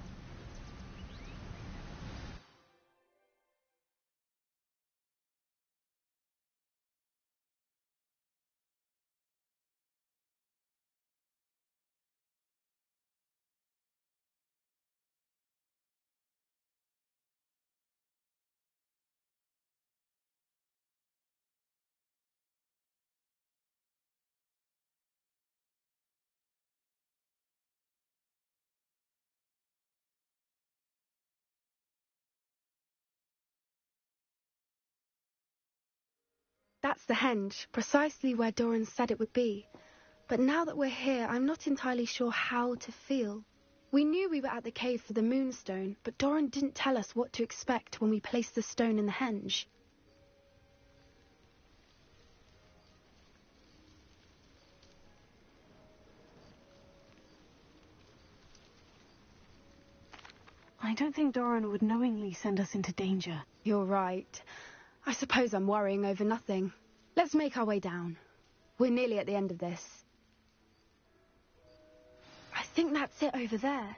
Speaker 15: That's the henge, precisely where Doran said it would be. But now that we're here, I'm not entirely sure how to feel. We knew we were at the cave for the moonstone, but Doran didn't tell us what to expect when we placed the stone in the henge.
Speaker 3: I don't think Doran would knowingly send us into danger.
Speaker 15: You're right. I suppose I'm worrying over nothing. Let's make our way down. We're nearly at the end of this. I think that's it over there.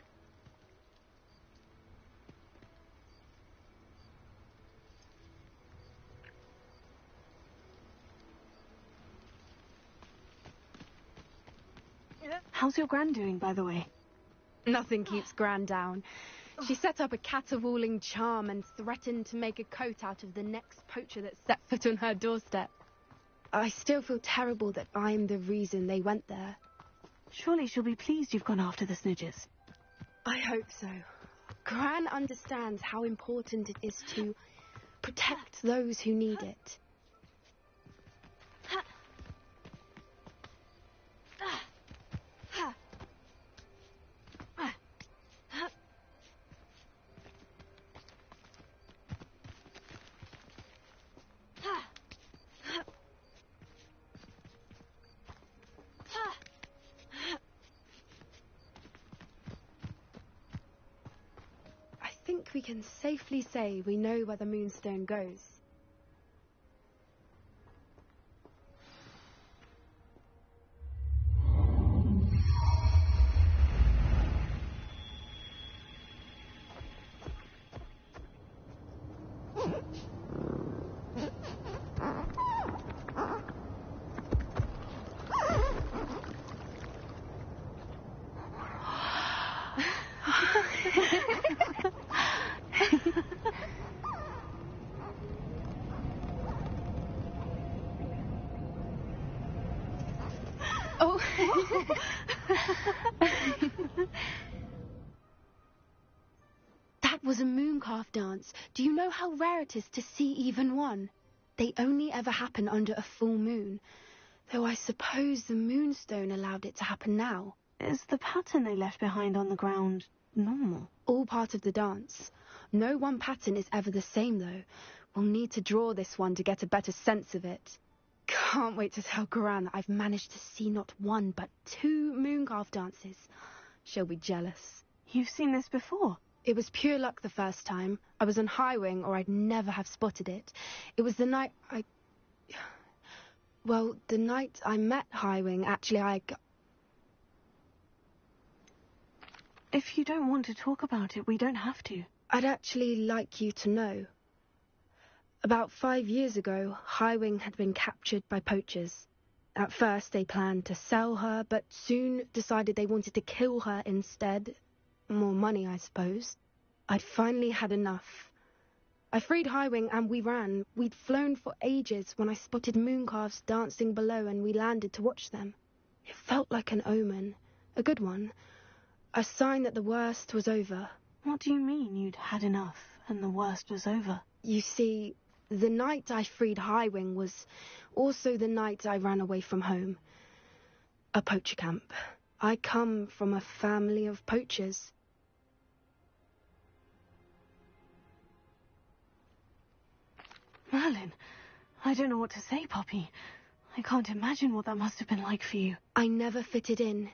Speaker 3: How's your Gran doing, by the way?
Speaker 15: Nothing keeps Gran down. She set up a caterwauling charm and threatened to make a coat out of the next poacher that set foot on her doorstep. I still feel terrible that I'm the reason they went there.
Speaker 3: Surely she'll be pleased you've gone after the Snidgers.
Speaker 15: I hope so. Gran understands how important it is to protect those who need it. I think we can safely say we know where the moonstone goes. Oh. That was a mooncalf dance. Do you know how rare it is to see even one? They only ever happen under a full moon. Though I suppose the moonstone allowed it to happen now.
Speaker 3: Is the pattern they left behind on the ground normal?
Speaker 15: All part of the dance. No one pattern is ever the same, though. We'll need to draw this one to get a better sense of it. Can't wait to tell Gran that I've managed to see not one, but 2 mooncalf dances. She'll be jealous.
Speaker 3: You've seen this before?
Speaker 15: It was pure luck the first time. I was on Highwing, or I'd never have spotted it. It was the night Well, the night I met Highwing, actually,
Speaker 3: If you don't want to talk about it, we don't have to.
Speaker 15: I'd actually like you to know. About 5 years ago, Highwing had been captured by poachers. At first, they planned to sell her, but soon decided they wanted to kill her instead. More money, I suppose. I'd finally had enough. I freed Highwing and we ran. We'd flown for ages when I spotted mooncalves dancing below and we landed to watch them. It felt like an omen. A good one. A sign that the worst was over.
Speaker 3: What do you mean you'd had enough and the worst was over?
Speaker 15: You see, the night I freed Highwing was also the night I ran away from home. A poacher camp. I come from a family of poachers.
Speaker 3: Merlin, I don't know what to say, Poppy. I can't imagine what that must have been like for you.
Speaker 15: I never fitted in,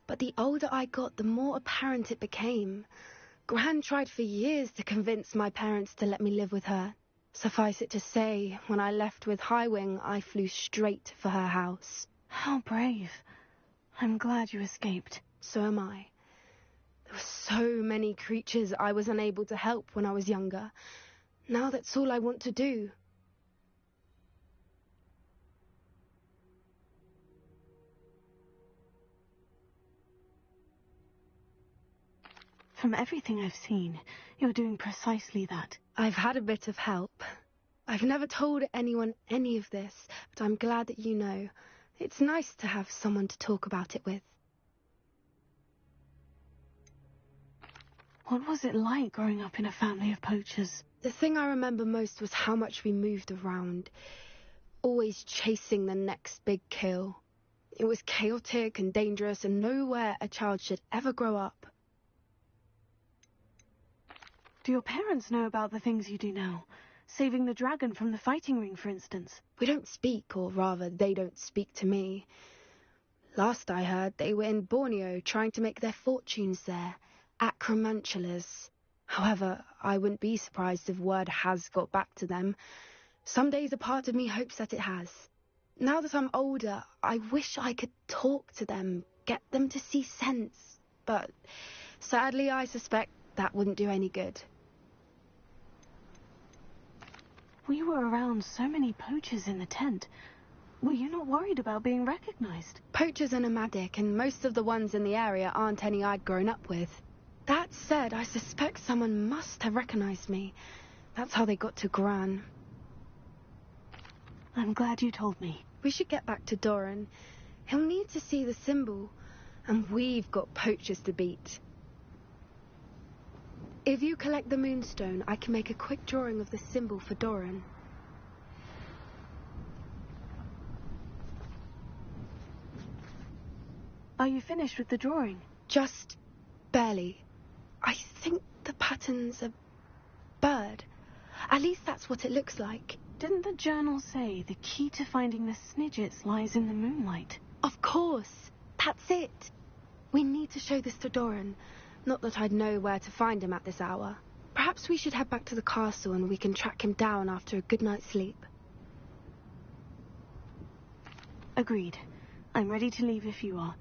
Speaker 15: but the older I got, the more apparent it became. Gran tried for years to convince my parents to let me live with her. Suffice it to say, when I left with Highwing, I flew straight for her house.
Speaker 3: How brave. I'm glad you escaped.
Speaker 15: So am I. There were so many creatures I was unable to help when I was younger. Now that's all I want to do.
Speaker 3: From everything I've seen, you're doing precisely that.
Speaker 15: I've had a bit of help. I've never told anyone any of this, but I'm glad that you know. It's nice to have someone to talk about it with.
Speaker 3: What was it like growing up in a family of poachers?
Speaker 15: The thing I remember most was how much we moved around, always chasing the next big kill. It was chaotic and dangerous, and nowhere a child should ever grow up.
Speaker 3: Do your parents know about the things you do now? Saving the dragon from the fighting ring, for instance.
Speaker 15: We don't speak, or rather, they don't speak to me. Last I heard, they were in Borneo trying to make their fortunes there. Acromantulas. However, I wouldn't be surprised if word has got back to them. Some days a part of me hopes that it has. Now that I'm older, I wish I could talk to them, get them to see sense. But sadly, I suspect that wouldn't do any good.
Speaker 3: We were around so many poachers in the tent. Were you not worried about being recognized?
Speaker 15: Poachers are nomadic, and most of the ones in the area aren't any I'd grown up with. That said, I suspect someone must have recognized me. That's how they got to Gran.
Speaker 3: I'm glad you told me.
Speaker 15: We should get back to Doran. He'll need to see the symbol, and we've got poachers to beat. If you collect the moonstone, I can make a quick drawing of the symbol for Doran.
Speaker 3: Are you finished with the drawing?
Speaker 15: Just barely. I think the pattern's a bird. At least that's what it looks like.
Speaker 3: Didn't the journal say the key to finding the Snidgets lies in the moonlight?
Speaker 15: Of course. That's it. We need to show this to Doran. Not that I'd know where to find him at this hour. Perhaps we should head back to the castle and we can track him down after a good night's sleep.
Speaker 3: Agreed. I'm ready to leave if you are.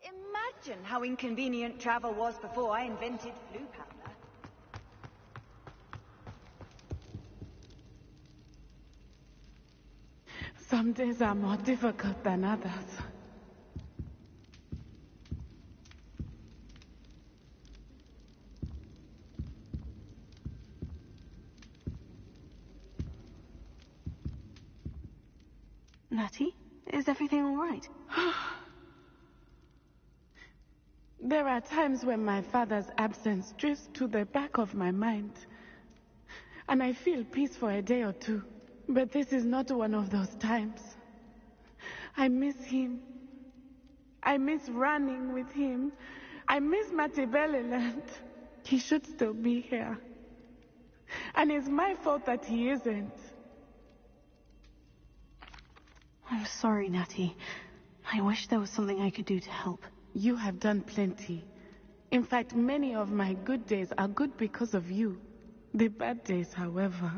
Speaker 12: Imagine how inconvenient travel was before I invented flu powder.
Speaker 4: Some days are more difficult than others.
Speaker 3: Natty, is everything all right?
Speaker 4: There are times when my father's absence drifts to the back of my mind, and I feel peace for a day or two. But this is not one of those times. I miss him. I miss running with him. I miss Matibeleland. He should still be here. And it's my fault that he isn't.
Speaker 3: I'm sorry, Natty. I wish there was something I could do to help.
Speaker 4: You have done plenty. In fact, many of my good days are good because of you. The bad days, however.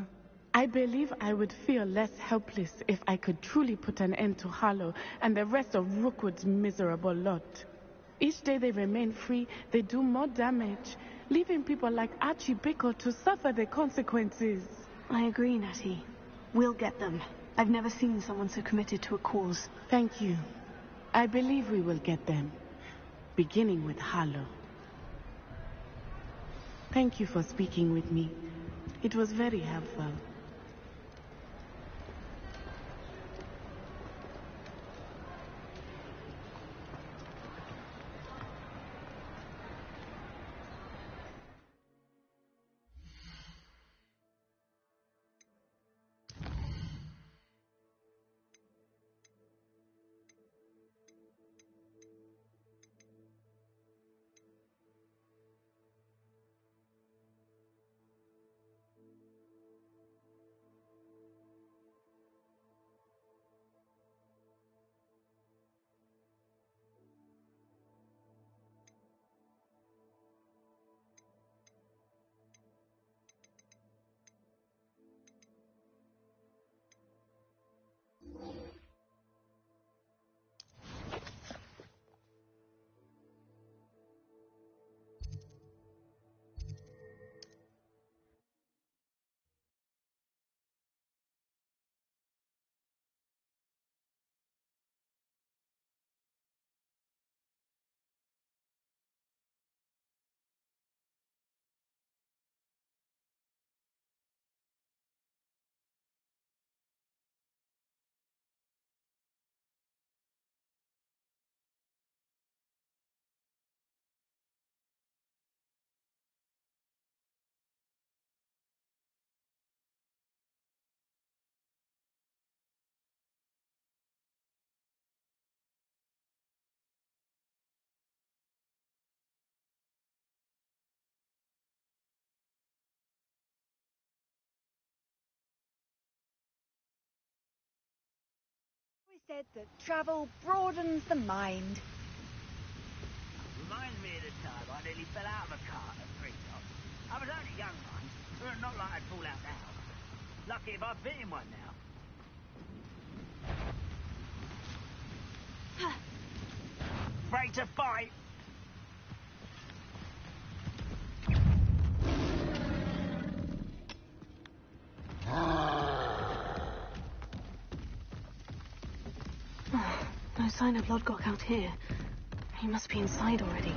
Speaker 4: I believe I would feel less helpless if I could truly put an end to Harlow and the rest of Rookwood's miserable lot. Each day they remain free, they do more damage, leaving people like Archie Bickle to suffer the consequences.
Speaker 3: I agree, Natty. We'll get them. I've never seen someone so committed to a cause.
Speaker 4: Thank you. I believe we will get them, beginning with Harlow. Thank you for speaking with me. It was very helpful.
Speaker 12: We said that travel broadens the mind.
Speaker 8: Reminds me of the time I nearly fell out of a cart at 3 o'clock. I was only young once, but not like I'd fall out now. Lucky if I've been in one now. Afraid to fight.
Speaker 3: No sign of Lodgok out here. He must be inside already.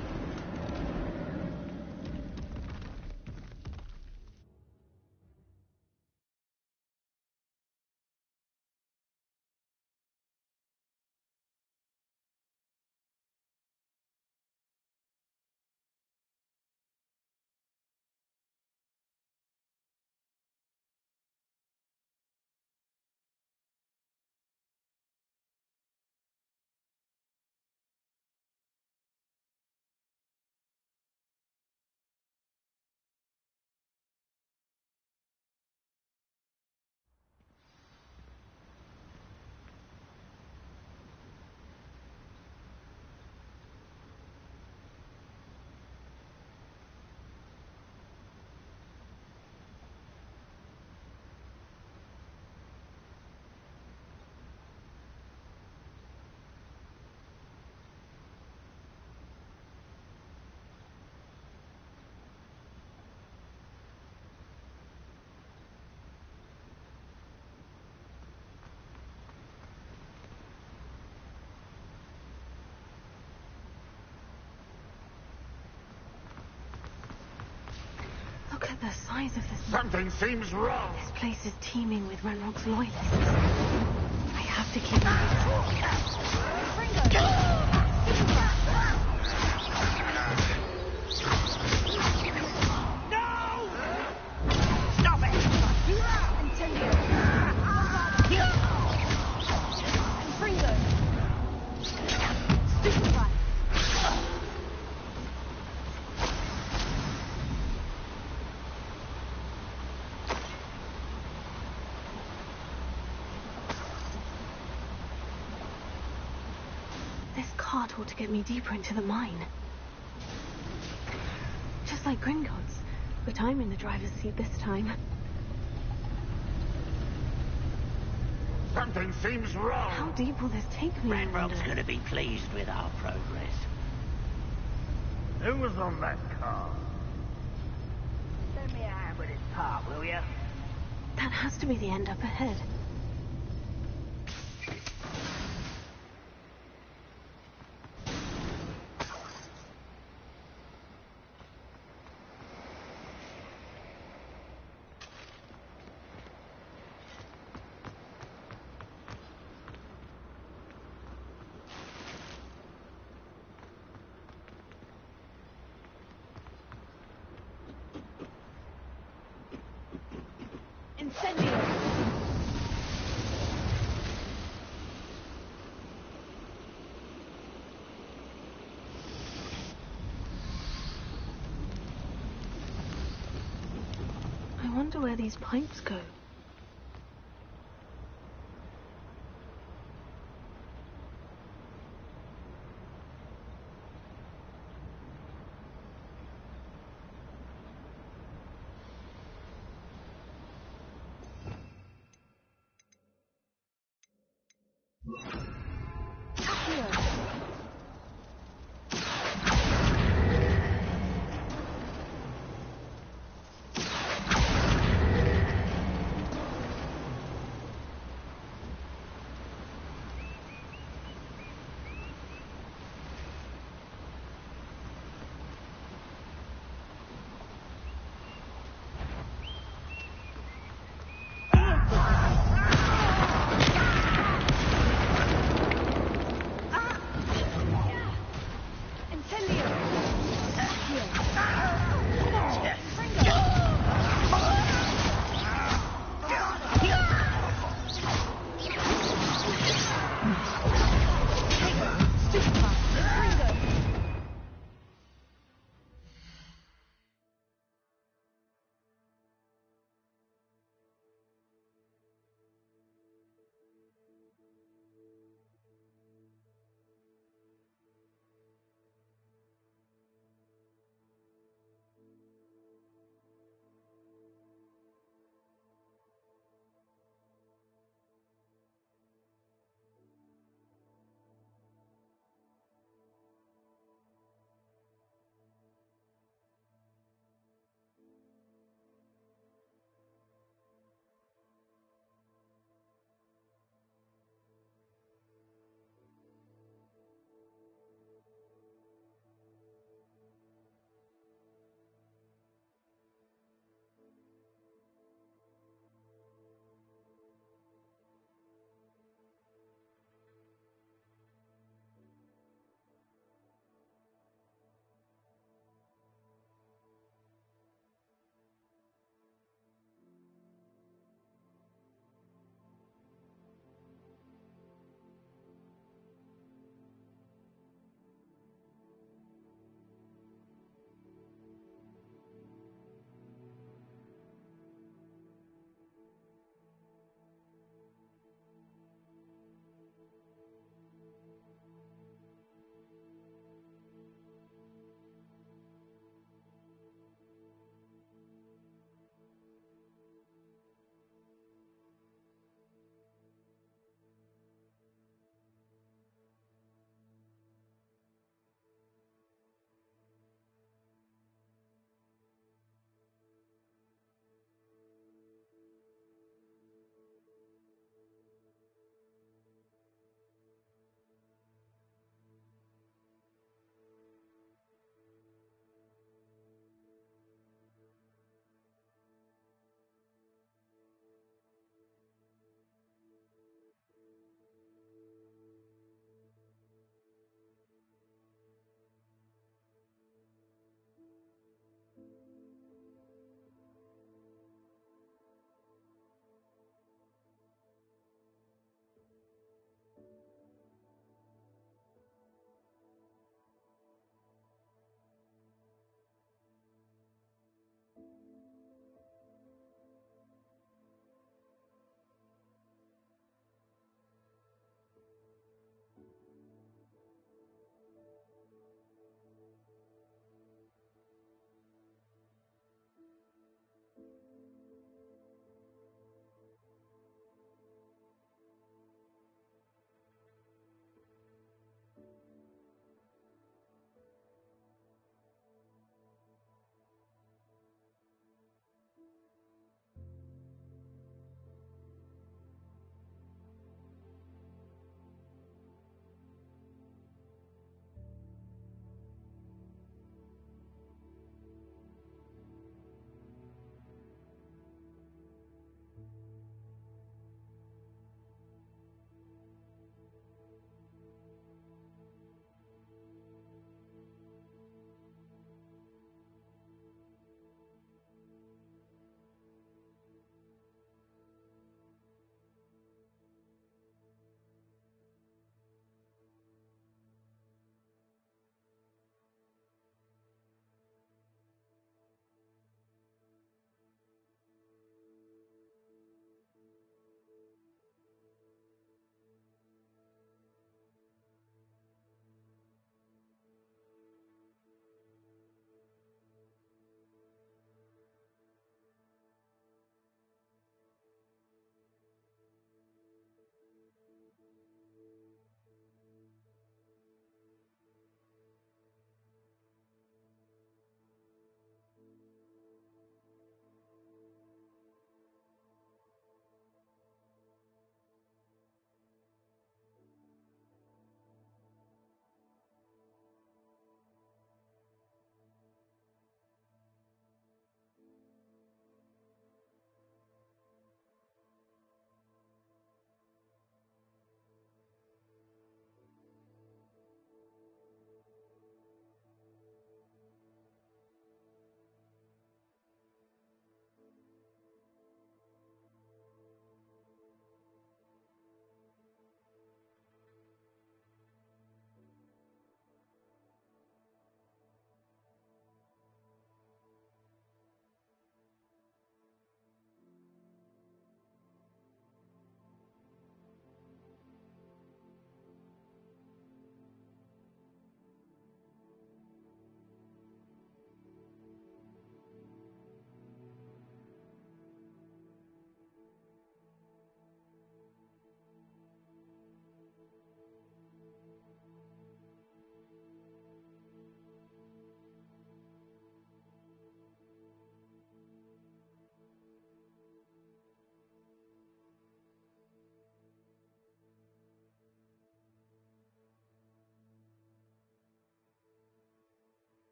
Speaker 3: the size of this...
Speaker 7: Something seems wrong.
Speaker 3: This place is teeming with Renrock's loyalists. I have to keep cart ought to get me deeper into the mine. Just like Gringotts, but I'm in the driver's seat this time.
Speaker 7: Something seems wrong.
Speaker 3: How deep will this take me?
Speaker 8: Ranrock's going to be pleased with our progress.
Speaker 16: Who was on that car?
Speaker 9: Lend me a hand with this part, will you?
Speaker 3: That has to be the end up ahead. I wonder where these pipes go.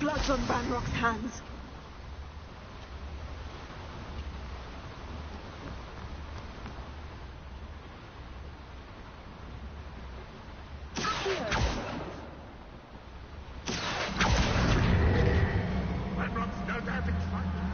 Speaker 3: blood's on Ranrock's hands.
Speaker 7: Ranrock's no doubt excited.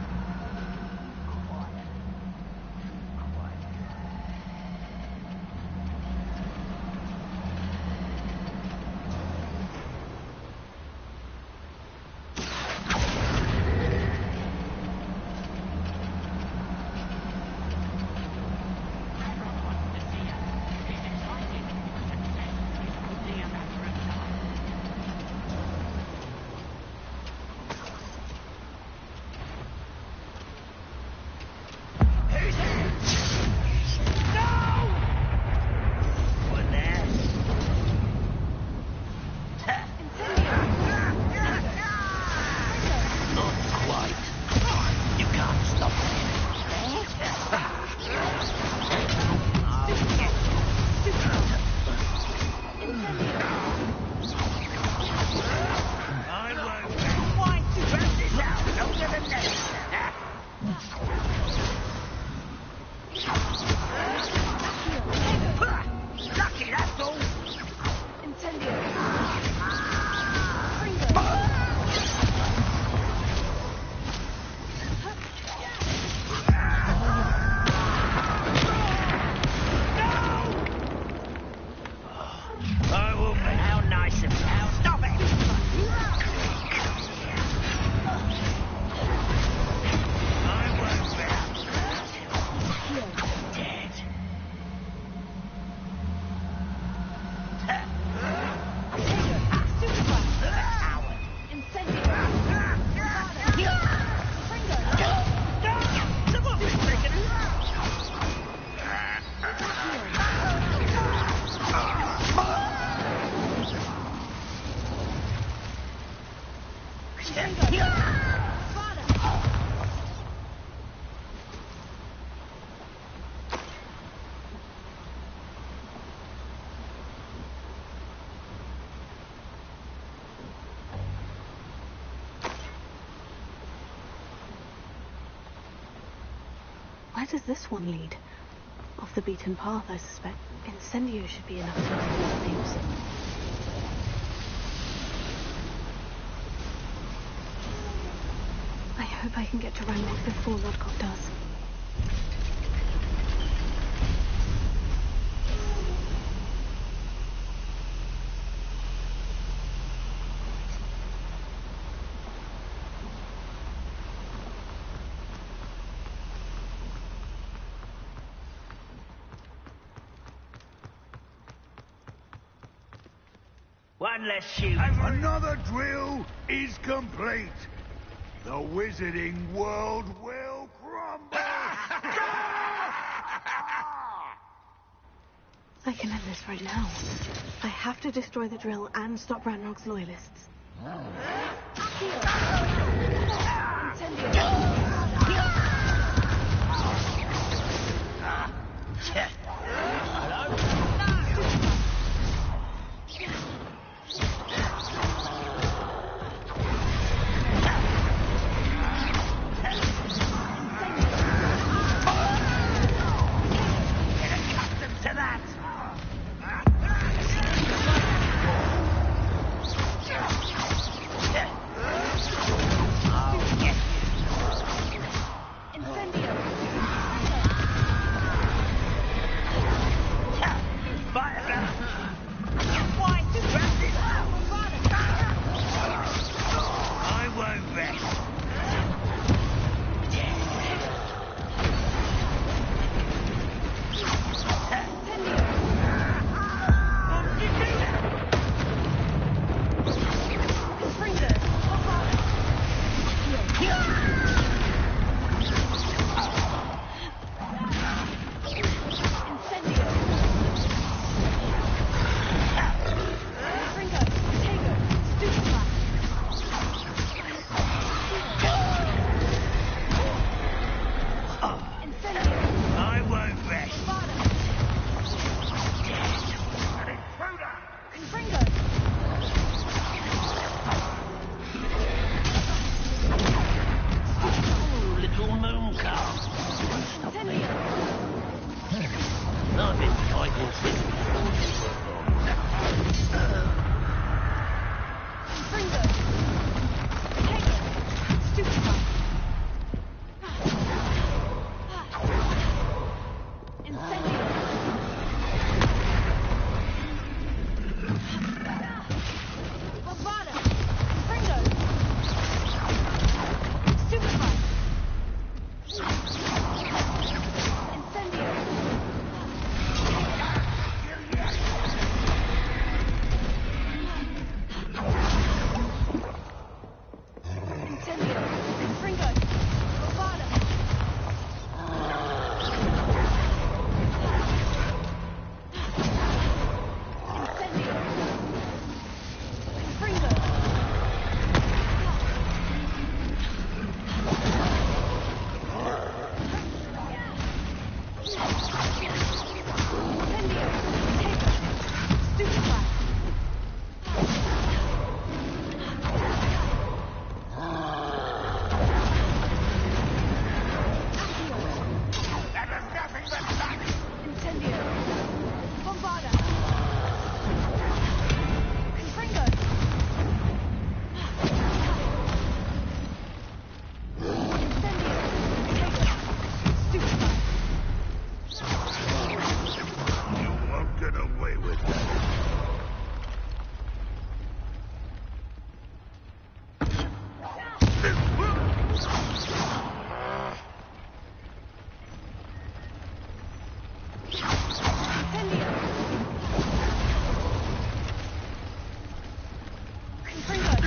Speaker 3: Where does this one lead? Off the beaten path, I suspect. Incendio should be enough to light these flames. I hope I can get to Ranrock before Lodgok does.
Speaker 8: One less shoot.
Speaker 16: Another drill is complete. The wizarding world will crumble.
Speaker 3: I can end this right now. I have to destroy the drill and stop Ranrock's loyalists.
Speaker 8: I've been fighting since
Speaker 15: Fringo! Take it! Stupefy! Incendio! Bravado! Fringo! Stupefy! Incendio! Incendio! Fringo! Bravado! Incendio! Fringo! Incendio! Take it! Stupefy! Incendio! Bombarda! Confringo! Incendio! Take it! Stupefy!
Speaker 7: You won't get away with that.
Speaker 15: Incendio! Confringo!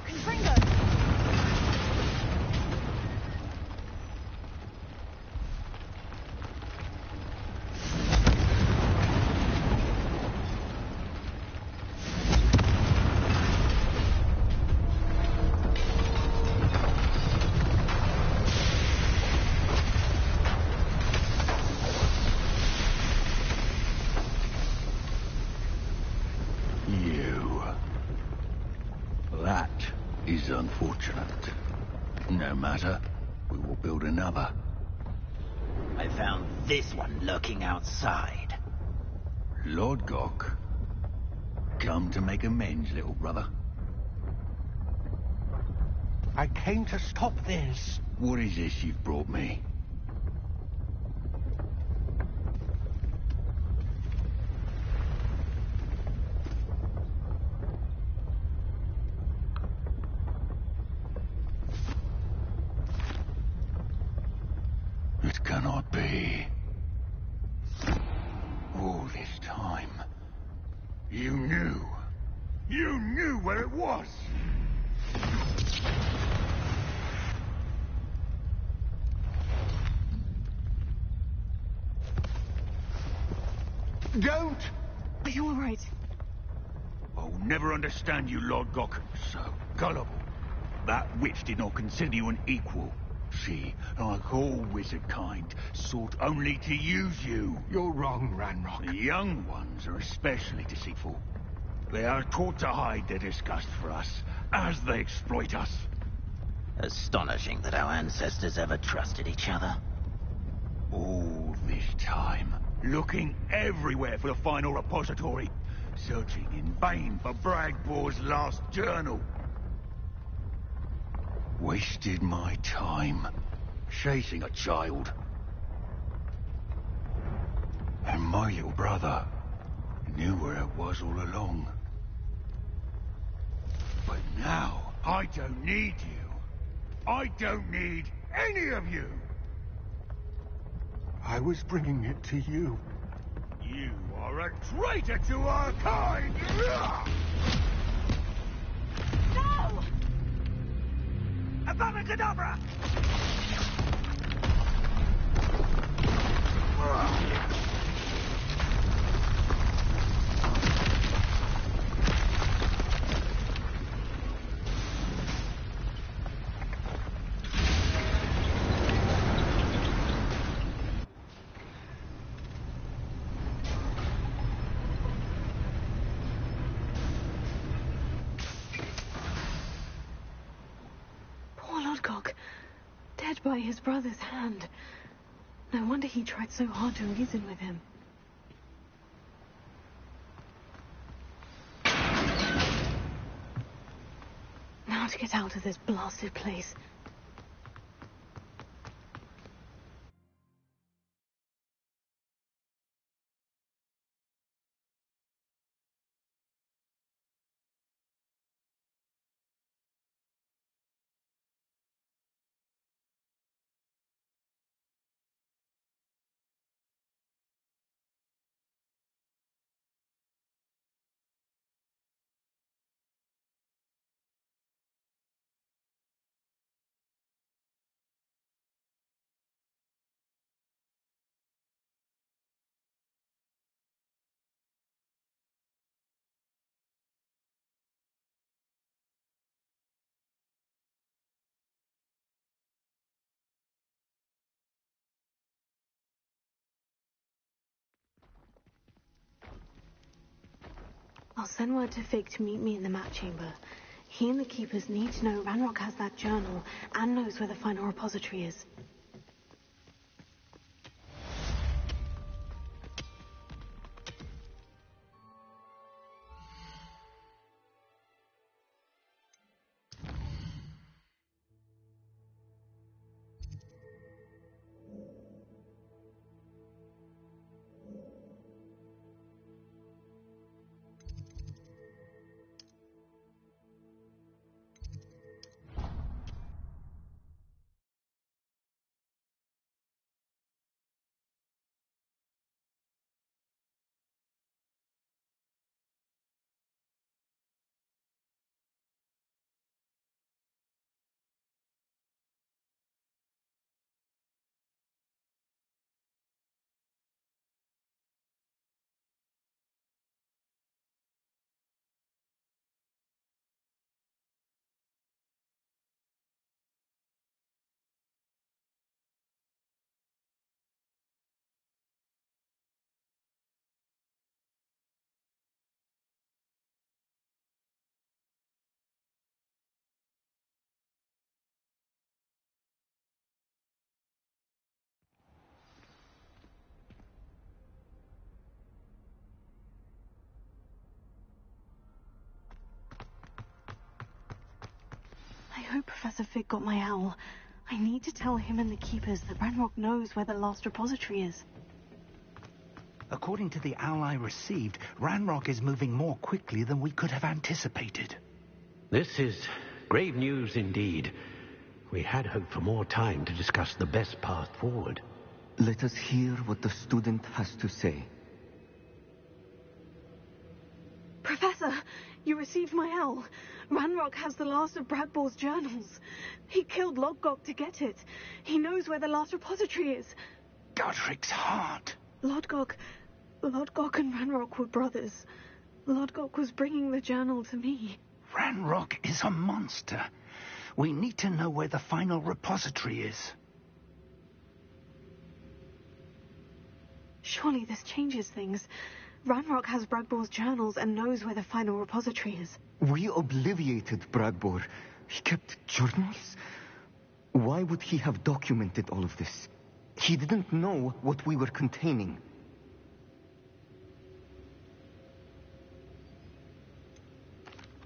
Speaker 15: Confringo!
Speaker 10: You. That is unfortunate. No matter. We will build another.
Speaker 18: I found this one lurking outside.
Speaker 10: Lord Gok. Come to make amends, little brother.
Speaker 6: I came to stop this.
Speaker 10: What is this you've brought me? It cannot be. All this time, you knew. You knew where it was.
Speaker 6: Don't!
Speaker 3: Are you all right?
Speaker 10: I'll never understand you, Lord Gok. So gullible. That witch did not consider you an equal. She, like all wizard kind, sought only to use you.
Speaker 6: You're wrong, Ranrock.
Speaker 10: The young ones are especially deceitful. They are taught to hide their disgust for us, as they exploit us.
Speaker 18: Astonishing that our ancestors ever trusted each other.
Speaker 10: All this time, looking everywhere for the final repository, searching in vain for Bragbor's last journal. Wasted my time, chasing a child. And my little brother knew where it was all along. But now, I don't need you. I don't need any of you.
Speaker 6: I was bringing it to you.
Speaker 10: You are a traitor to our kind!
Speaker 15: No!
Speaker 10: Abracadabra!
Speaker 3: by his brother's hand. No wonder he tried so hard to reason with him. Now to get out of this blasted place. I'll send word to Fig to meet me in the map chamber. He and the keepers need to know Ranrock has that journal and knows where the final repository is. I hope Professor Fig got my owl. I need to tell him and the keepers that Ranrock knows where the last repository is.
Speaker 6: According to the owl I received, Ranrock is moving more quickly than we could have anticipated.
Speaker 8: This is grave news indeed. We had hoped for more time to discuss the best path forward.
Speaker 19: Let us hear what the student has to say.
Speaker 3: Professor, you received my owl. Ranrock has the last of Bradbor's journals. He killed Lodgok to get it. He knows where the last repository is.
Speaker 6: Godric's heart.
Speaker 3: Lodgok and Ranrock were brothers. Lodgok was bringing the journal to me.
Speaker 6: Ranrock is a monster. We need to know where the final repository is.
Speaker 3: Surely this changes things. Ranrock has Bradbor's journals and knows where the final repository is.
Speaker 19: We obliviated Bradbor. He kept journals? Why would he have documented all of this? He didn't know what we were containing.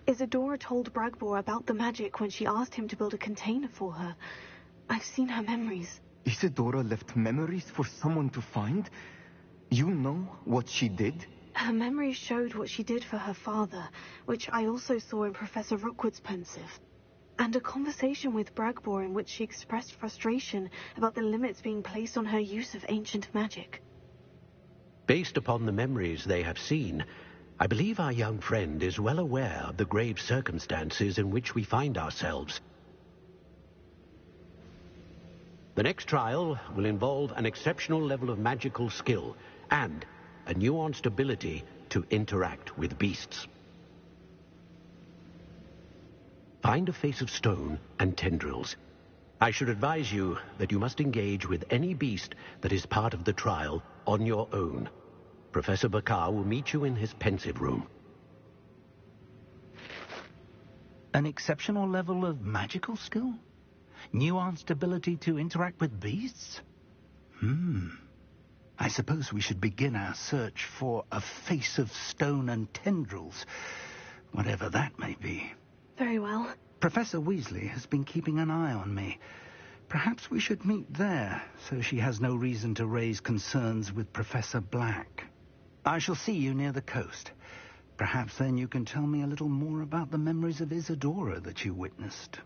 Speaker 3: Isadora told Bradbor about the magic when she asked him to build a container for her. I've seen her memories.
Speaker 19: Isadora left memories for someone to find? You know what she did?
Speaker 3: Her memories showed what she did for her father, which I also saw in Professor Rookwood's pensive. And a conversation with Bradbor in which she expressed frustration about the limits being placed on her use of ancient magic.
Speaker 8: Based upon the memories they have seen, I believe our young friend is well aware of the grave circumstances in which we find ourselves. The next trial will involve an exceptional level of magical skill and a nuanced ability to interact with beasts. Find a face of stone and tendrils. I should advise you that you must engage with any beast that is part of the trial on your own. Professor Bakar will meet you in his pensive room.
Speaker 6: An exceptional level of magical skill?
Speaker 20: Nuanced ability to interact with beasts? I suppose we should begin our search for a face of stone and tendrils, whatever that may be.
Speaker 3: Very well.
Speaker 20: Professor Weasley has been keeping an eye on me. Perhaps we should meet there, so she has no reason to raise concerns with Professor Black. I shall see you near the coast. Perhaps then you can tell me a little more about the memories of Isadora that you witnessed.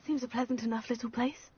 Speaker 3: Seems a pleasant enough little place.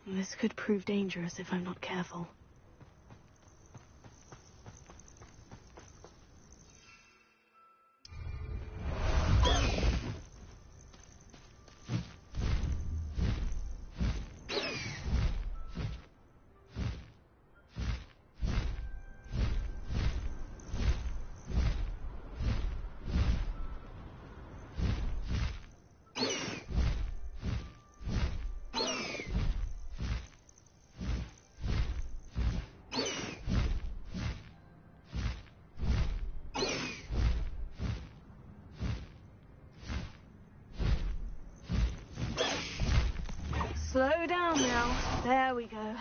Speaker 3: This could prove dangerous if I'm not careful. Slow down now. There we go.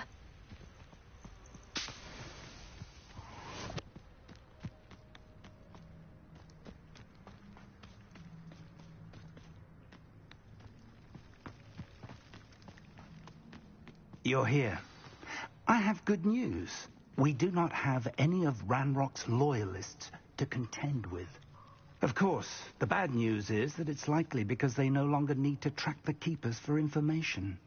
Speaker 20: You're here. I have good news. We do not have any of Ranrock's loyalists to contend with. Of course, the bad news is that it's likely because they no longer need to track the Keepers for information.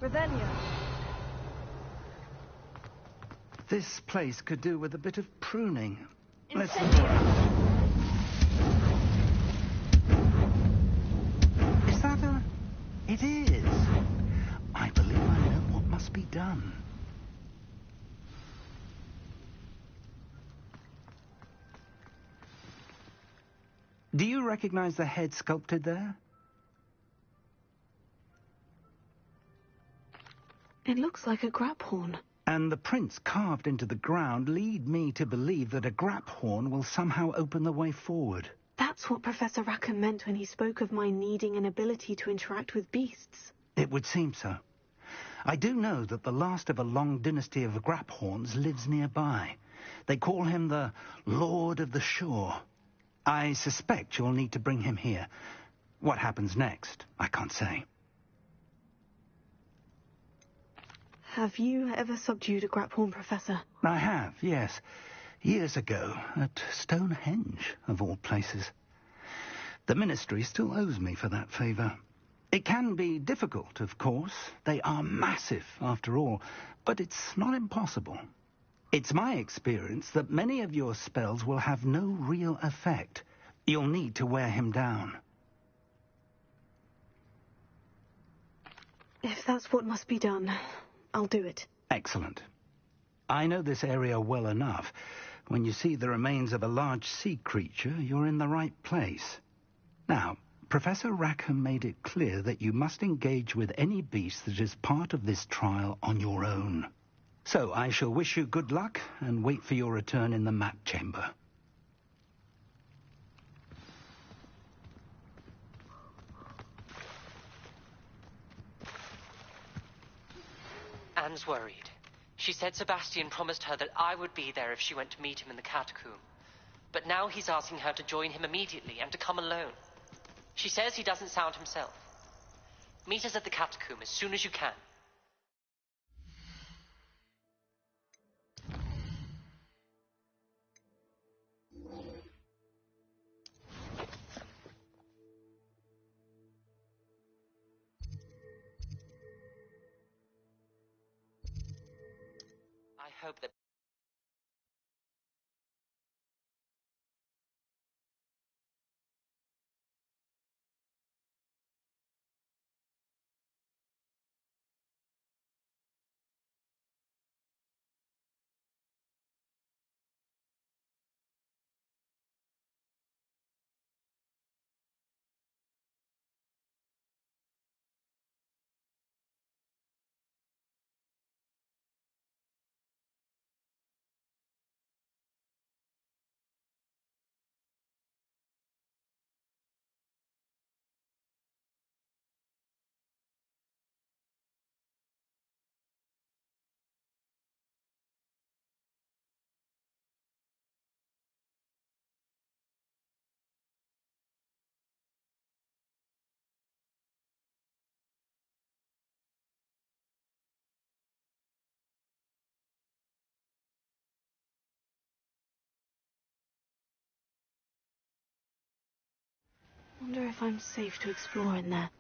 Speaker 15: Revelio.
Speaker 20: This place could do with a bit of pruning. Let's look
Speaker 15: Incendio.
Speaker 20: around. Is that a... It is. I believe I know what must be done. Do you recognize the head sculpted there?
Speaker 3: It looks like a grap horn.
Speaker 20: And the prints carved into the ground lead me to believe that a grap horn will somehow open the way forward.
Speaker 3: That's what Professor Rackham meant when he spoke of my needing an ability to interact with beasts.
Speaker 20: It would seem so. I do know that the last of a long dynasty of grap horns lives nearby. They call him the Lord of the Shore. I suspect you'll need to bring him here. What happens next, I can't say.
Speaker 3: Have you ever subdued a grap horn, Professor?
Speaker 20: I have, yes. Years ago, at Stonehenge, of all places. The Ministry still owes me for that favour. It can be difficult, of course. They are massive, after all, but it's not impossible. It's my experience that many of your spells will have no real effect. You'll need to wear him down.
Speaker 3: If that's what must be done, I'll do it.
Speaker 20: Excellent. I know this area well enough. When you see the remains of a large sea creature, you're in the right place. Now, Professor Rackham made it clear that you must engage with any beast that is part of this trial on your own. So I shall wish you good luck and wait for your return in the map chamber.
Speaker 21: Anne's worried. She said Sebastian promised her that I would be there if she went to meet him in the catacomb. But now he's asking her to join him immediately and to come alone. She says he doesn't sound himself. Meet us at the catacomb as soon as you can. I hope that...
Speaker 3: Wonder if I'm safe to explore in there.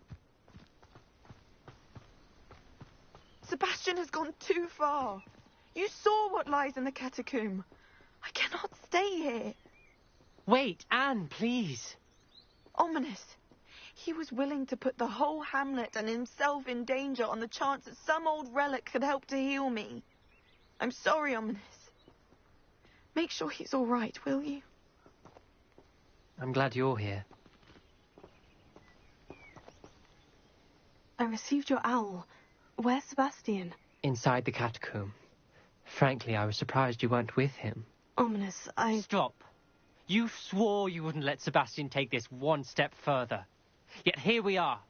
Speaker 1: Sebastian has gone too far. You saw what lies in the catacomb. I cannot stay here.
Speaker 21: Wait, Anne, please.
Speaker 1: Ominous. He was willing to put the whole hamlet and himself in danger on the chance that some old relic could help to heal me. I'm sorry, Ominous. Make sure he's all right, will you?
Speaker 21: I'm glad you're here.
Speaker 3: I received your owl. Where's Sebastian?
Speaker 21: Inside the catacomb. Frankly, I was surprised you weren't with him.
Speaker 3: Ominous,
Speaker 21: Stop. You swore you wouldn't let Sebastian take this one step further. Yet here we are,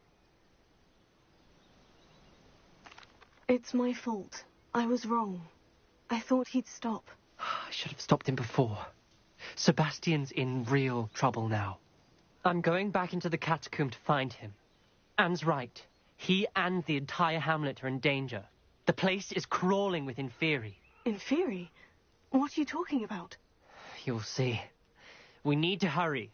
Speaker 3: It's my fault. I was wrong. I thought he'd stop.
Speaker 2: I should have stopped him before. Sebastian's in real trouble now. I'm going back into the catacomb to find him. Anne's right. He and the entire hamlet are in danger. The place is crawling with Inferi.
Speaker 3: Inferi? What are you talking about?
Speaker 2: You'll see. We need to hurry.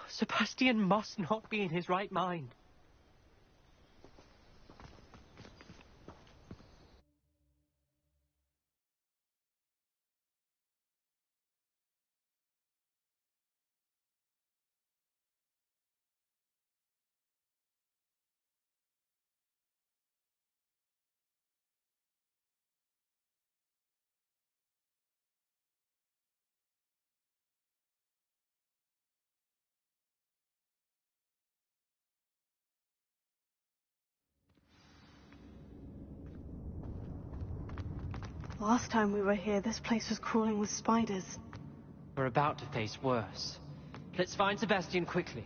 Speaker 2: Sebastian must not be in his right mind.
Speaker 3: Last time we were here, this place was crawling with spiders.
Speaker 2: We're about to face worse. Let's find Sebastian quickly.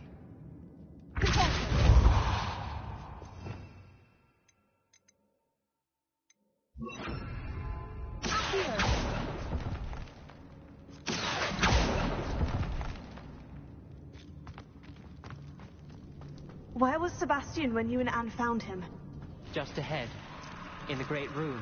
Speaker 3: Where was Sebastian when you and Anne found him?
Speaker 2: Just ahead, in the great room.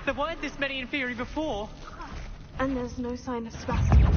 Speaker 2: There weren't this many Inferi before.
Speaker 3: And there's no sign of Sebastian.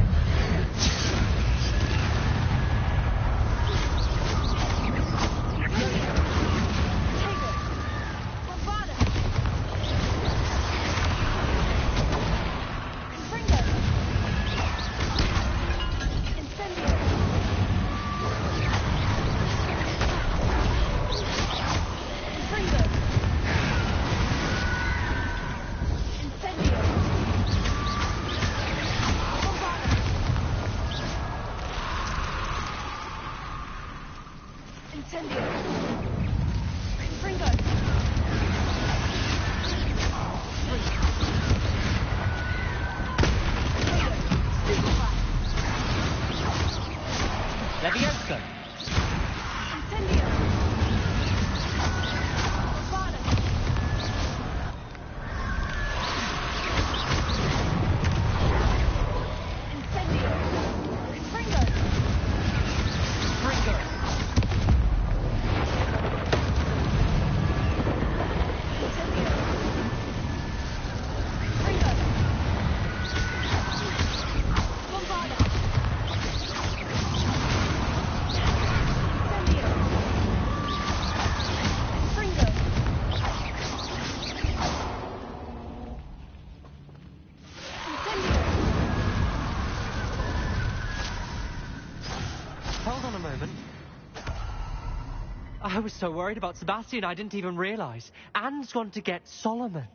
Speaker 2: I was so worried about Sebastian I didn't even realize. Anne's gone to get Solomon.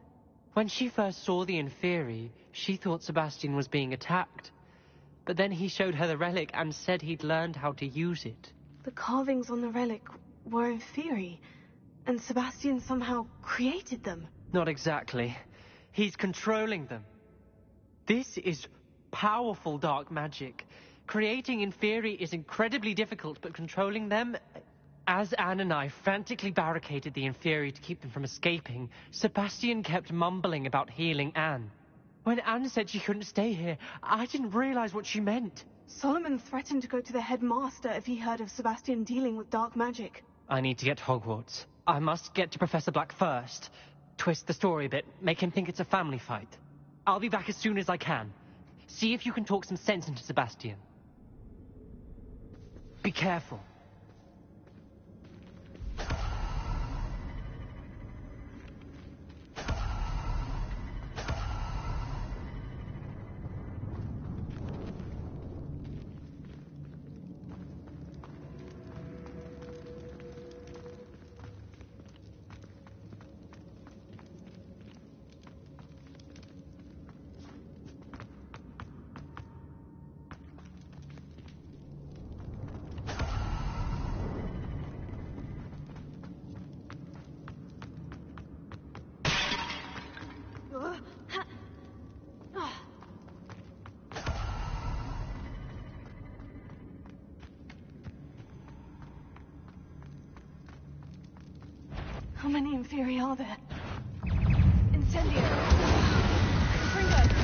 Speaker 2: When she first saw the Inferi, she thought Sebastian was being attacked. But then he showed her the relic and said he'd learned how to use it.
Speaker 3: The carvings on the relic were Inferi, and Sebastian somehow created them.
Speaker 2: Not exactly. He's controlling them. This is powerful dark magic. Creating Inferi is incredibly difficult, but controlling them... As Anne and I frantically barricaded the Inferi to keep them from escaping, Sebastian kept mumbling about healing Anne. When Anne said she couldn't stay here, I didn't realize what she meant.
Speaker 3: Solomon threatened to go to the headmaster if he heard of Sebastian dealing with dark magic.
Speaker 2: I need to get to Hogwarts. I must get to Professor Black first. Twist the story a bit, make him think it's a family fight. I'll be back as soon as I can. See if you can talk some sense into Sebastian. Be careful.
Speaker 3: How many Inferi are there? Incendio! Fringo!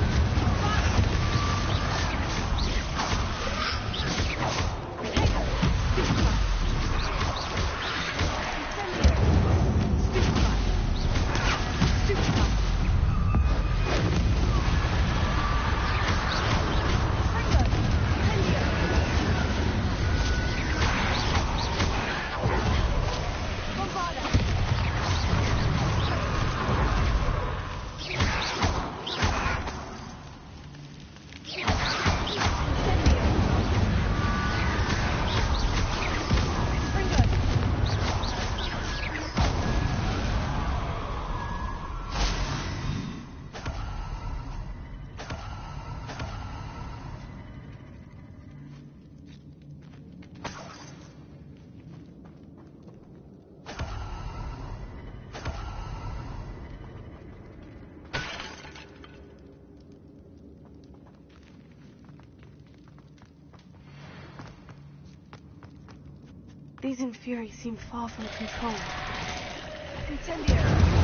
Speaker 3: These Inferi seem far from control. Incendio!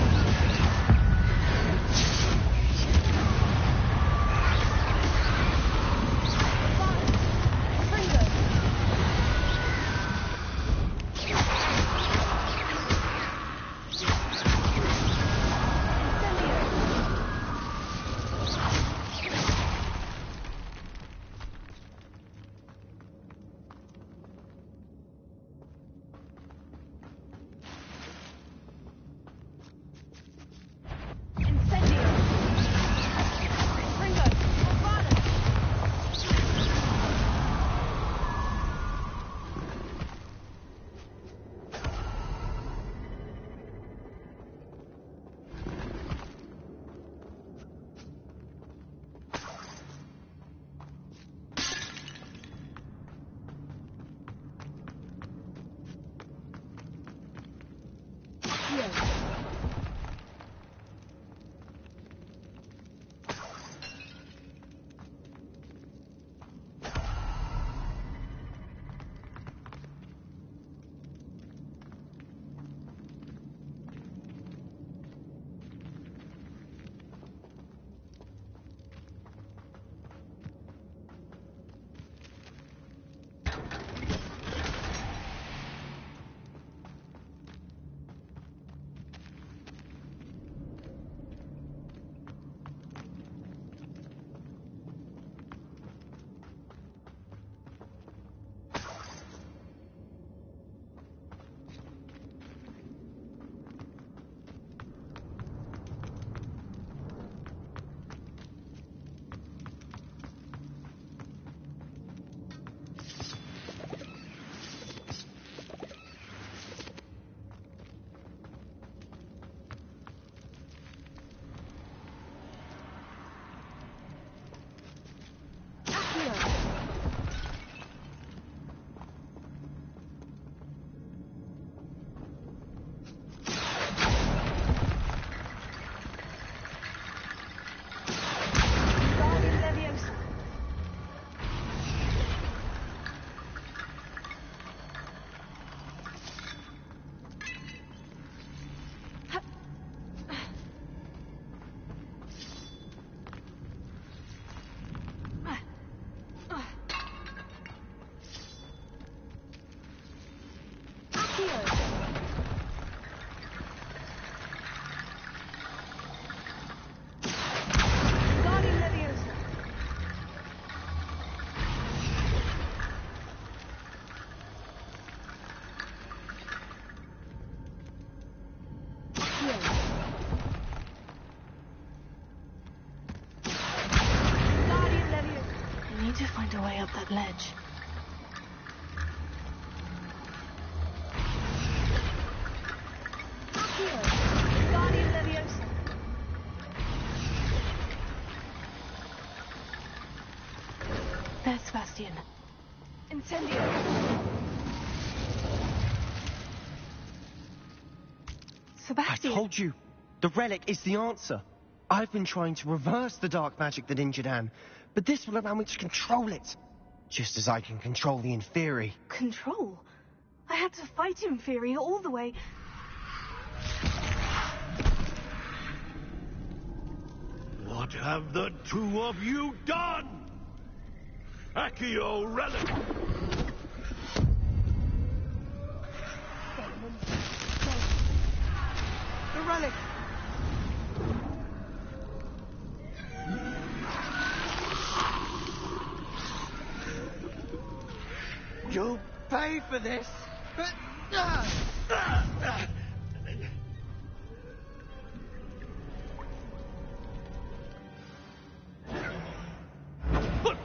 Speaker 3: that ledge. There, Sebastian. Incendio! Sebastian!
Speaker 13: I told you, the relic is the answer. I've been trying to reverse the dark magic that injured Anne, but this will allow me to control it. Just as I can control the Inferi.
Speaker 3: Control? I had to fight Inferi all the way.
Speaker 16: What have the two of you done? Accio relic!
Speaker 1: The relic!
Speaker 13: You'll pay for this!
Speaker 16: The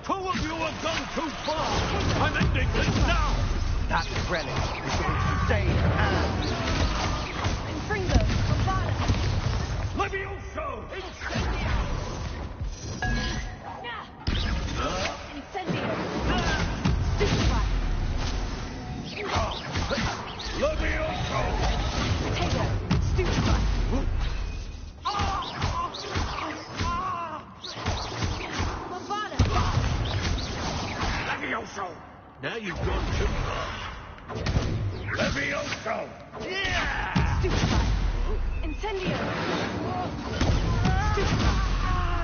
Speaker 16: two of you have gone too far! I'm ending this now!
Speaker 13: That relic is going to save Anne!
Speaker 3: Infringo! Bombada!
Speaker 16: Levioso! Incendio!
Speaker 3: Incendio! Stupefy!
Speaker 16: Levioso!
Speaker 3: Potato! Stupefy! Bombada!
Speaker 16: Levioso! Now you've gone too far. Levioso! Yeah!
Speaker 3: Stupefy! Incendio! Stupefy!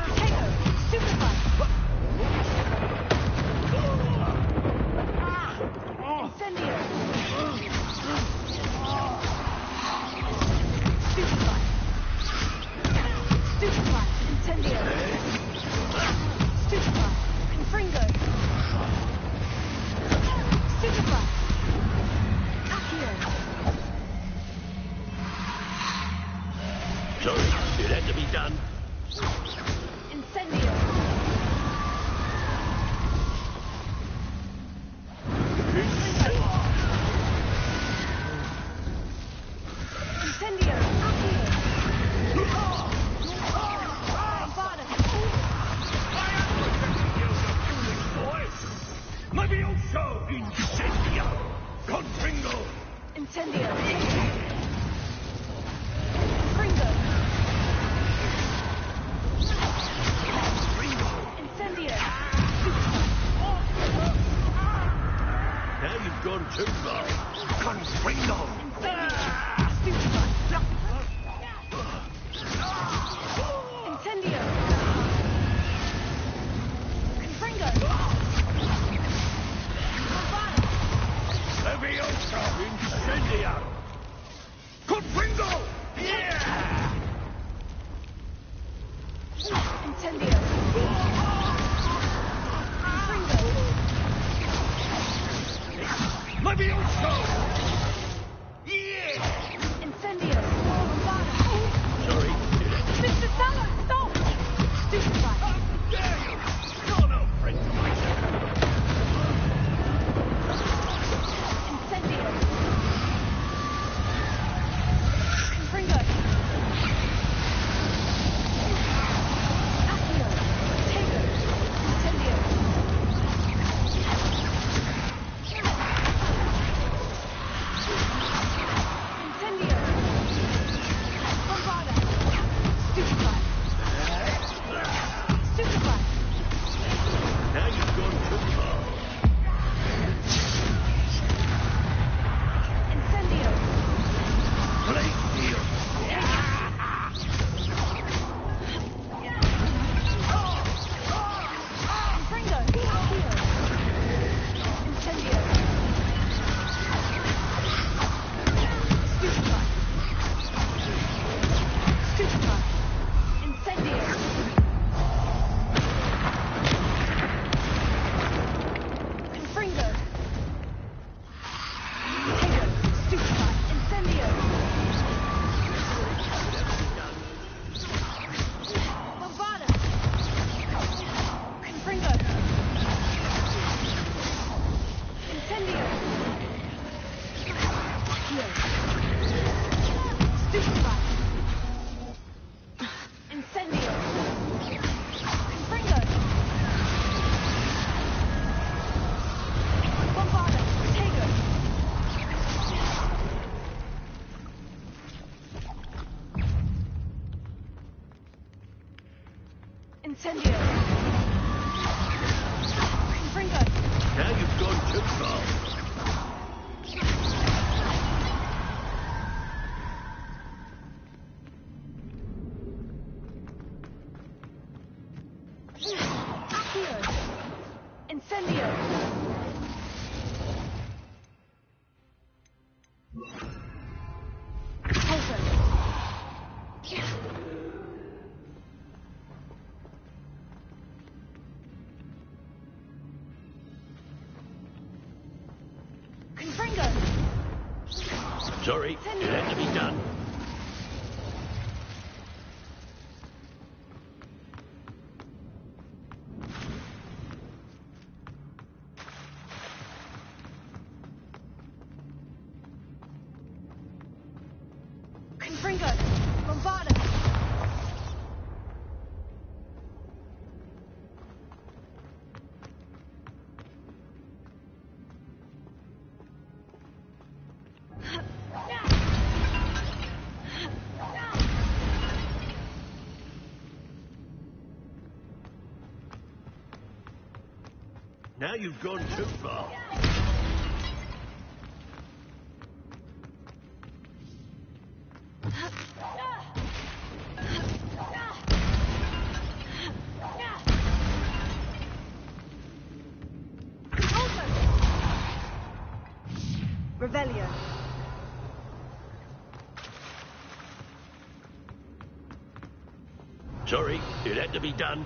Speaker 3: Potato! Stupefy! Incendio! Stupefy! Stupefy! Incendio! Stupefy! Confringo! Stupefy! Accio!
Speaker 16: Sorry, it had to be done.
Speaker 3: Incendio! Incendio! Accio! Bombada!
Speaker 16: Levioso! Incendio! Confringo!
Speaker 3: Incendio! Confringo! Incendio!
Speaker 16: Now you've gone too far. Confringo!
Speaker 3: Incendio! Incendio! Confringo! Bombada!
Speaker 16: Levioso! Incendio! Confringo! Yeah!
Speaker 3: Incendio! Confringo!
Speaker 16: Levioso! Yeah!
Speaker 3: Incendio! Bombada!
Speaker 16: Sorry.
Speaker 3: Mr. Sallow, stop! Stupefy!
Speaker 16: How dare you! You're no friend to myself.
Speaker 3: Incendio! Confringo! Accio! Potato! Incendio! Incendio! Confringo!
Speaker 16: Now you've gone too far.
Speaker 3: Accio! Incendio! Confringo!
Speaker 16: Sorry, it had to be done.
Speaker 3: Confringo! Bombarda!
Speaker 16: Now you've gone too far.
Speaker 3: Revelio.
Speaker 16: Sorry, it had to be done.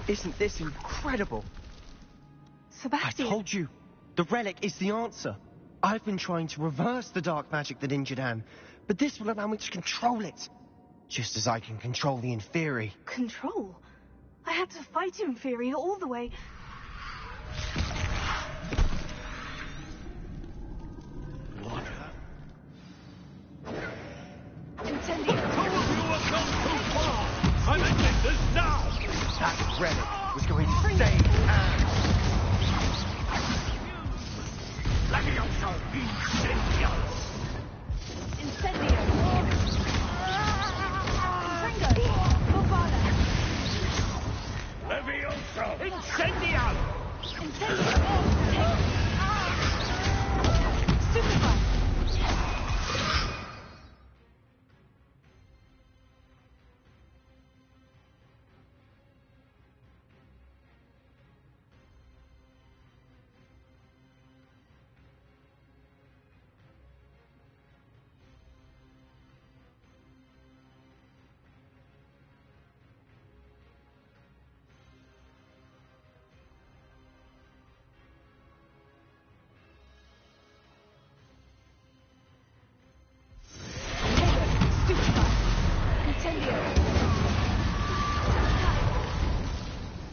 Speaker 13: Isn't this incredible?
Speaker 3: Sebastian!
Speaker 13: I told you, the relic is the answer. I've been trying to reverse the dark magic that injured Anne, but this will allow me to control it. Just as I can control the Inferi.
Speaker 3: Control? I had to fight Inferi all the way. Incendio!
Speaker 16: You have gone too far! I'm ending this now!
Speaker 13: That relic was going to save Anne.
Speaker 16: Levioso! Incendio!
Speaker 3: Incendio! Confringo! Bombarda!
Speaker 16: Levioso! Incendio!
Speaker 3: Incendio! Stupefy!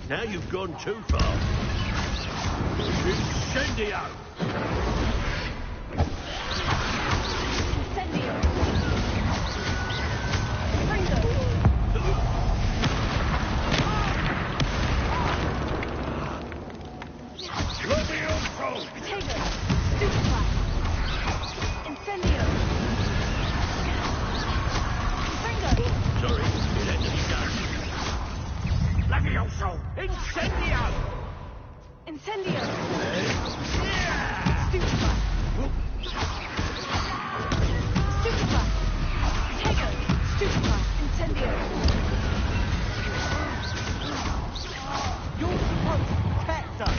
Speaker 16: Now you've gone too far. Incendio!
Speaker 3: Incendio! Confringo!
Speaker 16: Levioso!
Speaker 3: Potato! Stupefy! Incendio! Confringo!
Speaker 16: Sorry, it had to be done. Levioso! Incendio!
Speaker 3: Incendio! Stupefy! Stupefy! Potato! Stupefy! Incendio!
Speaker 13: You're supposed to protect us.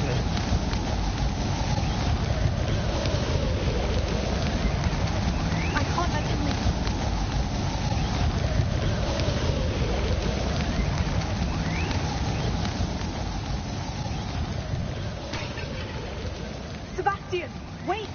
Speaker 13: here.
Speaker 3: I can't let him leave. Sebastian, wait!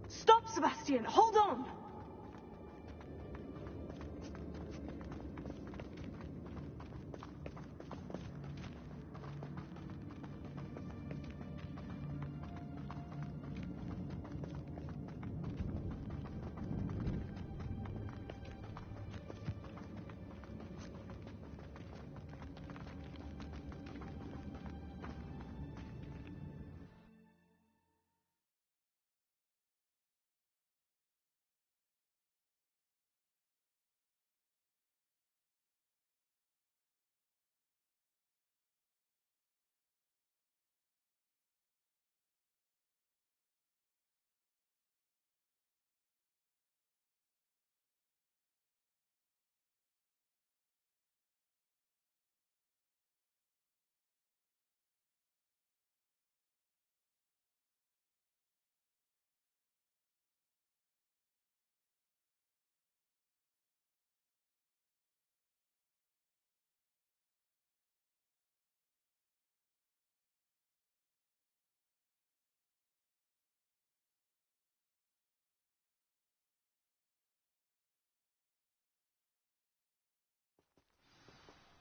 Speaker 3: Stop, Sebastian! Hold on!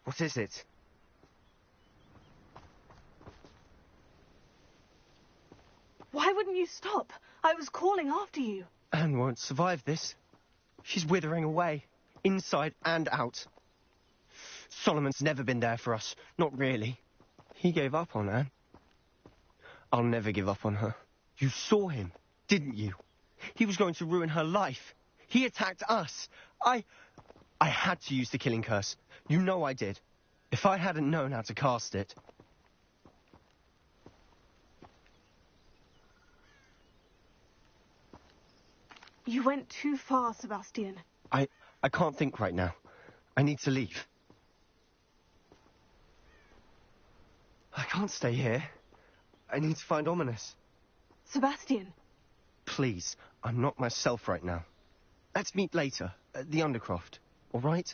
Speaker 13: What is it?
Speaker 3: Why wouldn't you stop? I was calling after you.
Speaker 13: Anne won't survive this. She's withering away, inside and out. Solomon's never been there for us. Not really. He gave up on Anne. I'll never give up on her. You saw him, didn't you? He was going to ruin her life. He attacked us. I had to use the killing curse. You know I did. If I hadn't known how to cast it...
Speaker 3: You went too far, Sebastian.
Speaker 13: I can't think right now. I need to leave. I can't stay here. I need to find Ominous.
Speaker 3: Sebastian.
Speaker 13: Please, I'm not myself right now. Let's meet later, at the Undercroft, all right?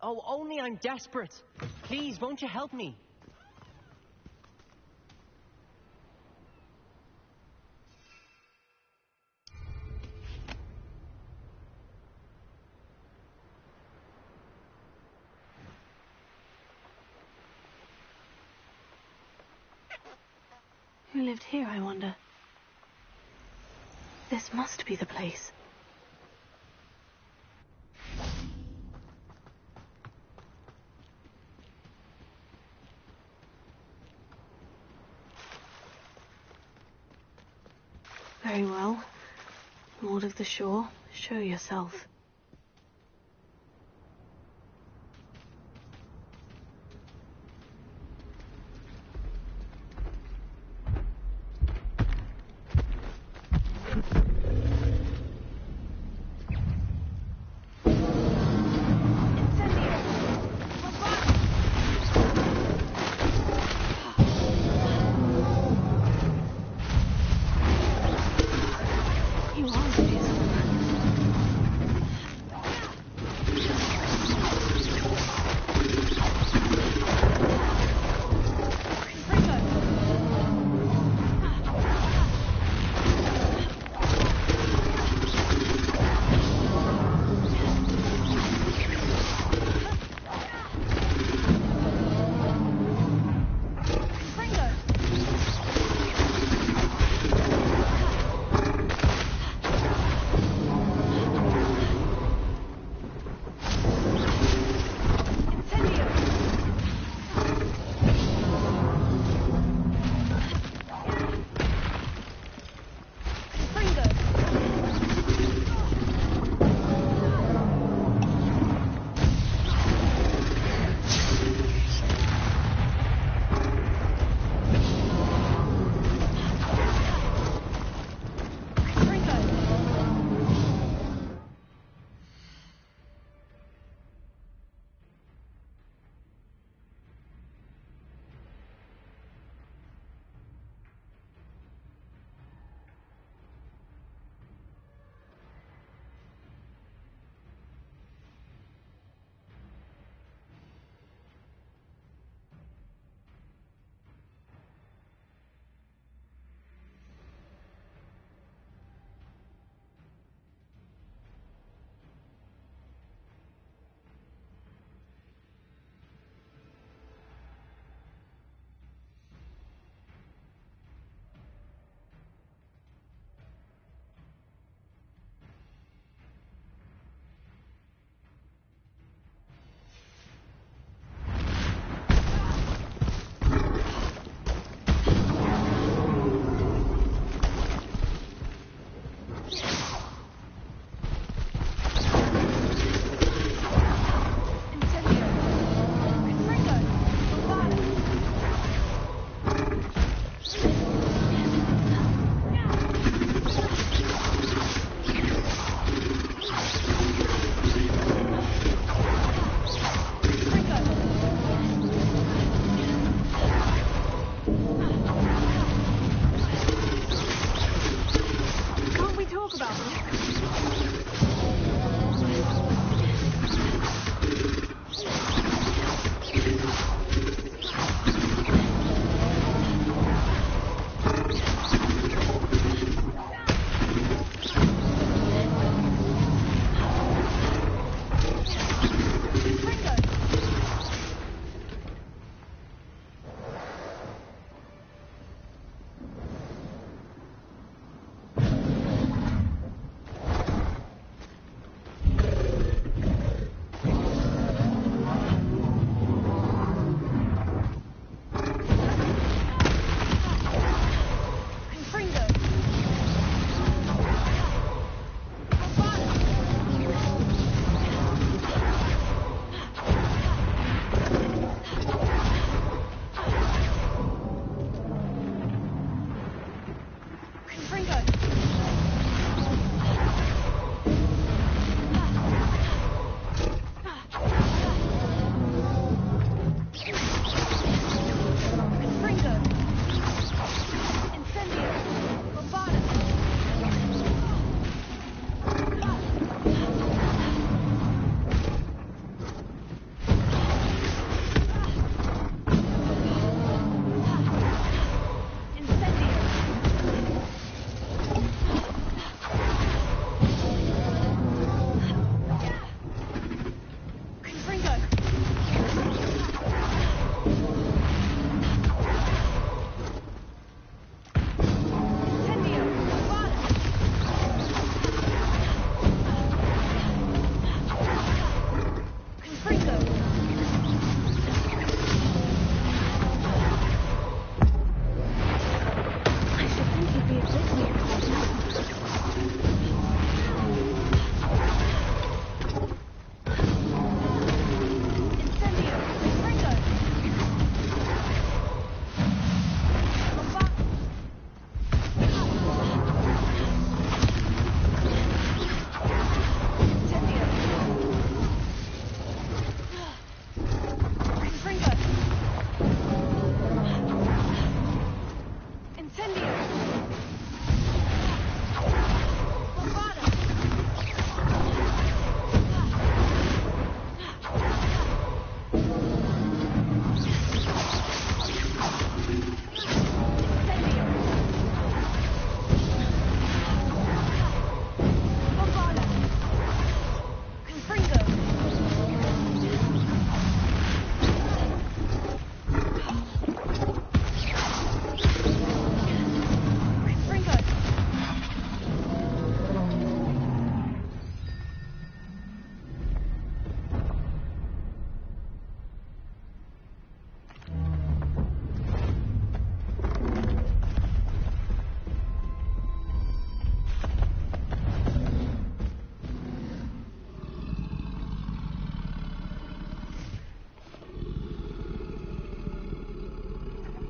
Speaker 2: Oh, only I'm desperate. Please, won't you help me?
Speaker 3: Who lived here, I wonder? This must be the place. Very well. Lord of the Shore, show yourself.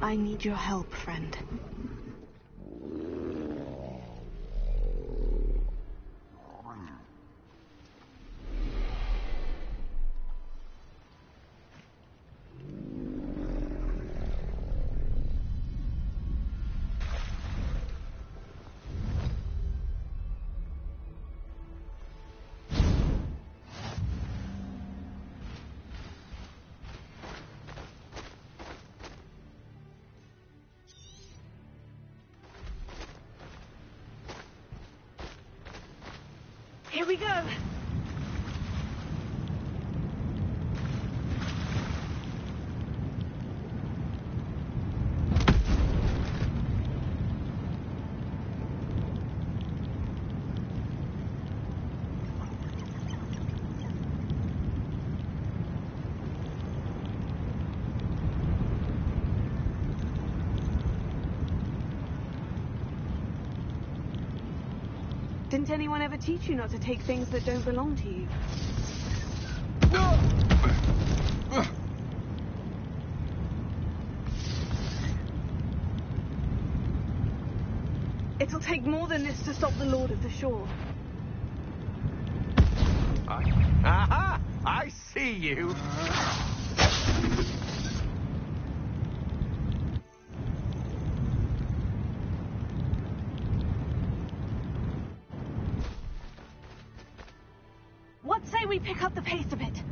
Speaker 3: I need your help, friend. Here we go. Didn't anyone ever teach you not to take things that don't belong to you? It'll take more than this to stop the Lord of the Shore.
Speaker 6: Aha! I see you!
Speaker 3: What say we pick up the pace a bit?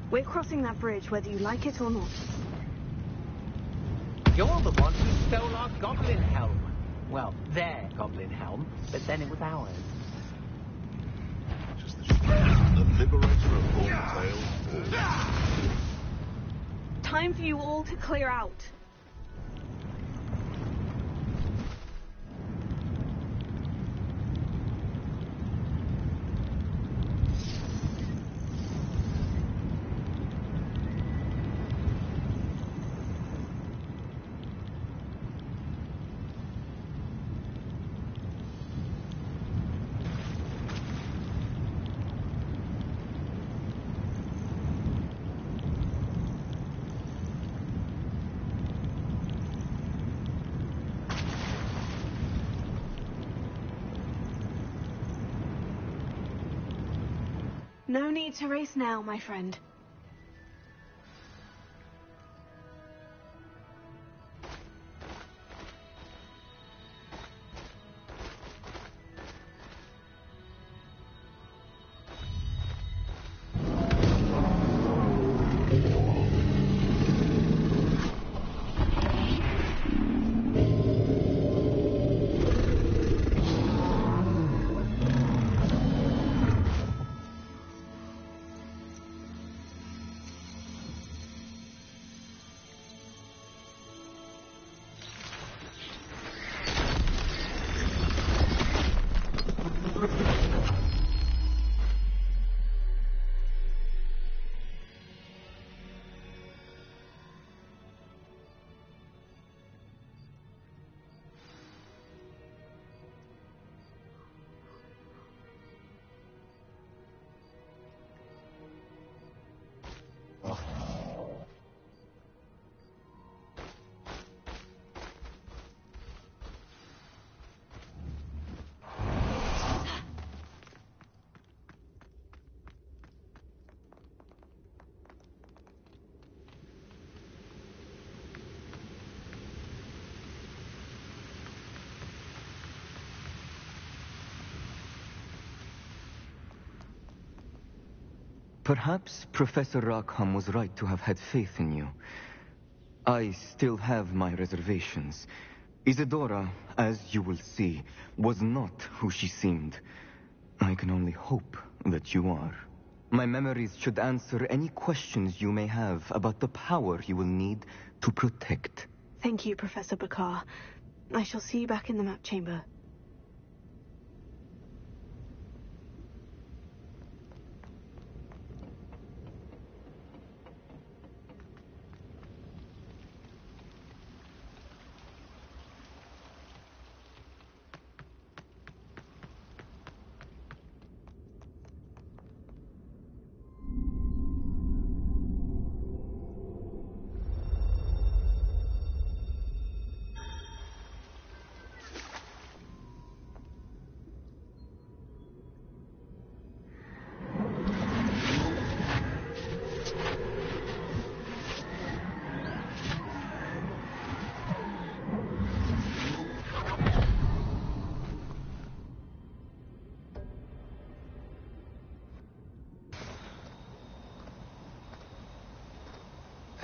Speaker 3: We're crossing that bridge, whether you like it or not.
Speaker 6: You're the one who stole our goblin helm. Well, their goblin helm, but then it was ours.
Speaker 7: Just the liberator of all tales.
Speaker 3: Time for you all to clear out. No need to race now, my friend.
Speaker 19: Perhaps Professor Rackham was right to have had faith in you. I still have my reservations. Isadora, as you will see, was not who she seemed. I can only hope that you are. My memories should answer any questions you may have about the power you will need to protect.
Speaker 3: Thank you, Professor Bakar. I shall see you back in the map chamber.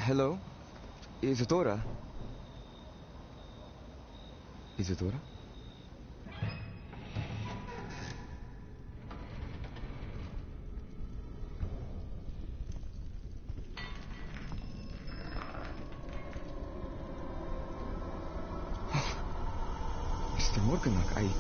Speaker 19: Hello? Isadora? Isadora? Mr. Morganach,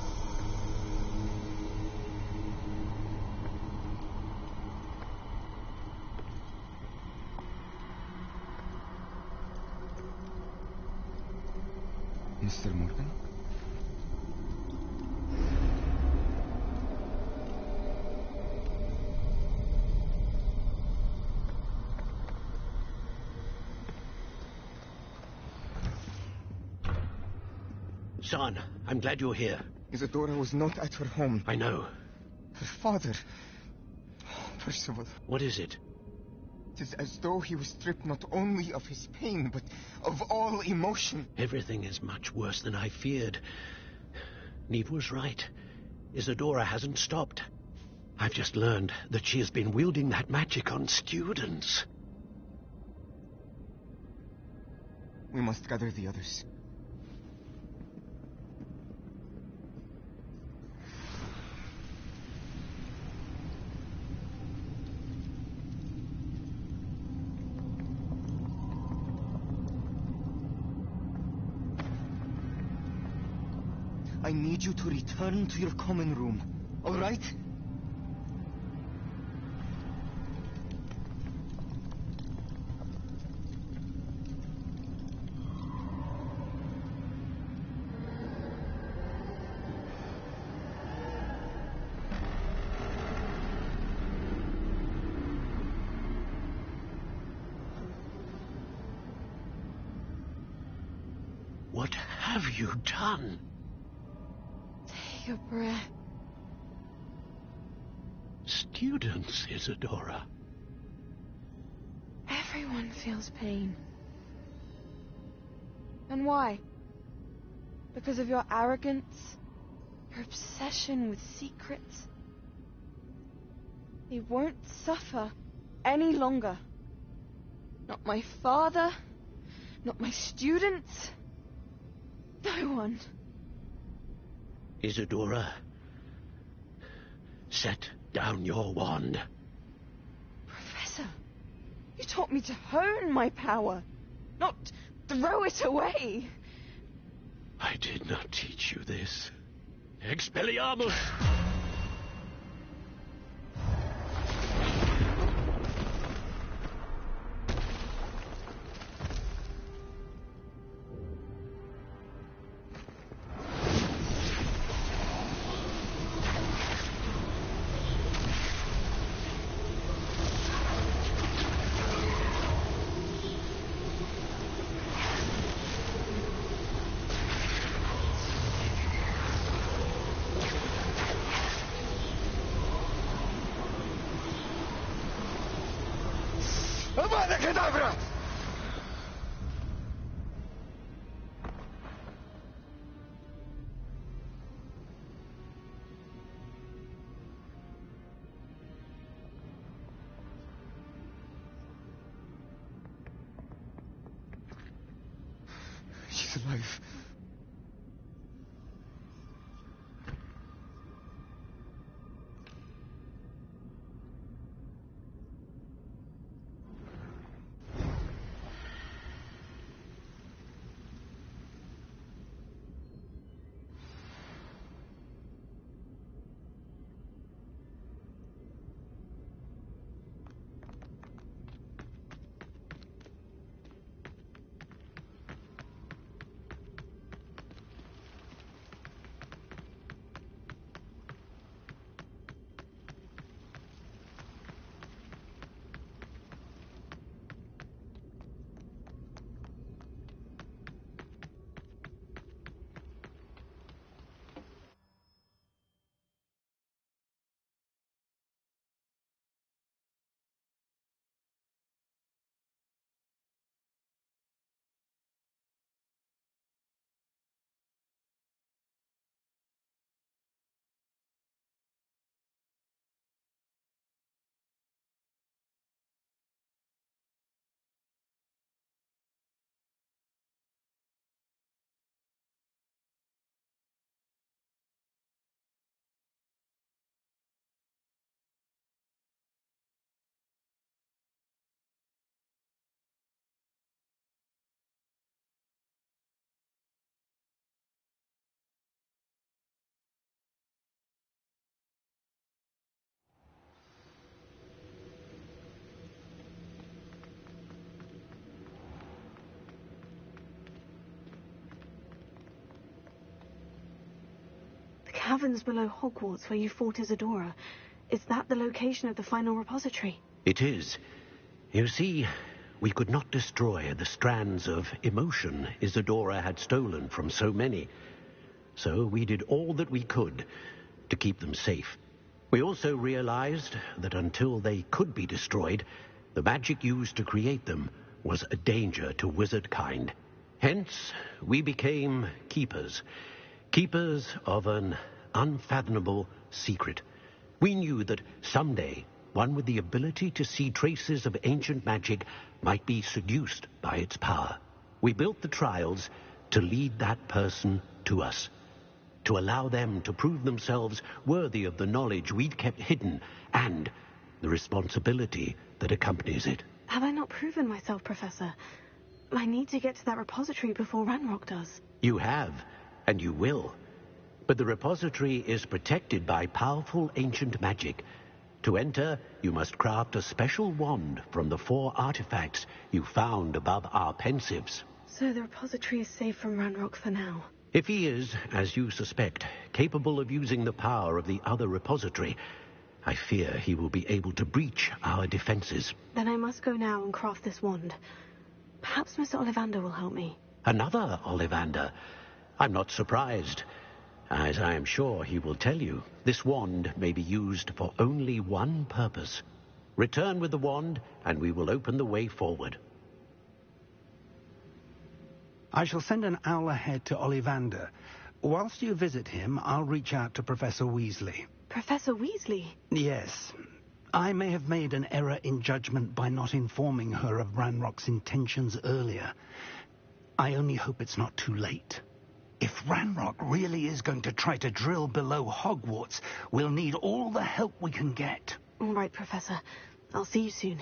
Speaker 19: Mr. Morgan?
Speaker 8: Son, I'm glad you're here.
Speaker 19: Isadora was not at her home.
Speaker 8: I know.
Speaker 19: Her father... Percival.
Speaker 8: What is it?
Speaker 19: It is as though he was stripped not only of his pain, but of all emotion.
Speaker 8: Everything is much worse than I feared. Neve was right. Isadora hasn't stopped. I've just learned that she has been wielding that magic on students.
Speaker 19: We must gather the others. I need you to return to your common room, all right?
Speaker 8: What have you done?
Speaker 1: Take a breath.
Speaker 8: Students, Isadora.
Speaker 1: Everyone feels pain. And why? Because of your arrogance? Your obsession with secrets? They won't suffer any longer. Not my father, not my students, no one.
Speaker 8: Isadora, set down your wand.
Speaker 1: Professor, you taught me to hone my power, not throw it away.
Speaker 8: I did not teach you this. Expelliarmus!
Speaker 19: Avada Kedavra!
Speaker 3: The caverns below Hogwarts where you fought Isadora. Is that the location of the final repository?
Speaker 8: It is. You see, we could not destroy the strands of emotion Isadora had stolen from so many. So we did all that we could to keep them safe. We also realized that until they could be destroyed, the magic used to create them was a danger to wizard kind. Hence, we became keepers. Keepers of an unfathomable secret. We knew that someday, one with the ability to see traces of ancient magic might be seduced by its power. We built the trials to lead that person to us, to allow them to prove themselves worthy of the knowledge we'd kept hidden and the responsibility that accompanies it.
Speaker 3: Have I not proven myself, Professor? I need to get to that repository before Ranrock does.
Speaker 8: You have, and you will. But the repository is protected by powerful ancient magic. To enter, you must craft a special wand from the 4 artifacts you found above our pensives.
Speaker 3: So the repository is safe from Ranrock for now.
Speaker 8: If he is, as you suspect, capable of using the power of the other repository, I fear he will be able to breach our defenses.
Speaker 3: Then I must go now and craft this wand. Perhaps Mr. Ollivander will help me.
Speaker 8: Another Ollivander? I'm not surprised. As I am sure he will tell you, this wand may be used for only one purpose. Return with the wand, and we will open the way forward.
Speaker 20: I shall send an owl ahead to Ollivander. Whilst you visit him, I'll reach out to Professor Weasley.
Speaker 3: Professor Weasley?
Speaker 20: Yes. I may have made an error in judgment by not informing her of Ranrock's intentions earlier. I only hope it's not too late. If Ranrock really is going to try to drill below Hogwarts, we'll need all the help we can get.
Speaker 3: All right, Professor. I'll see you soon.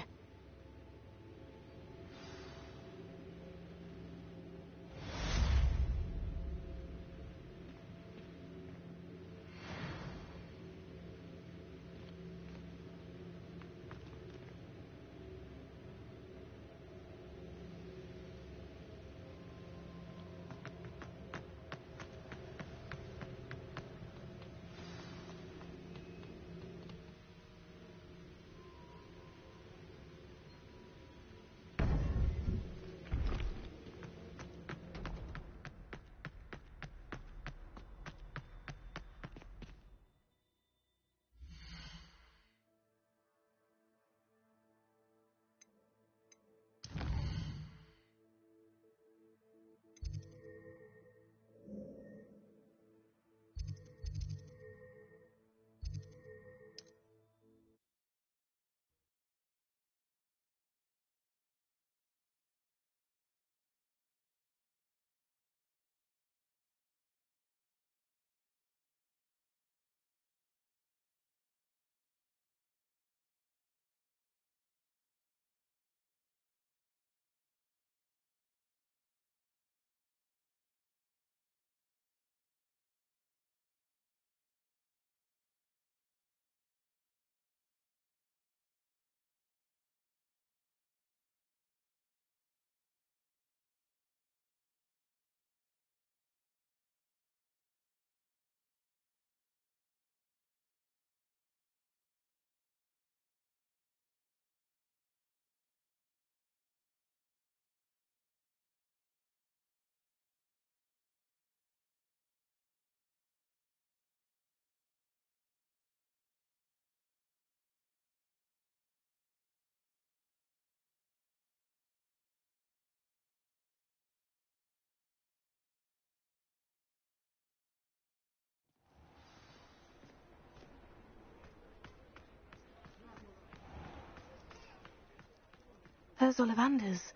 Speaker 3: There's Ollivander's.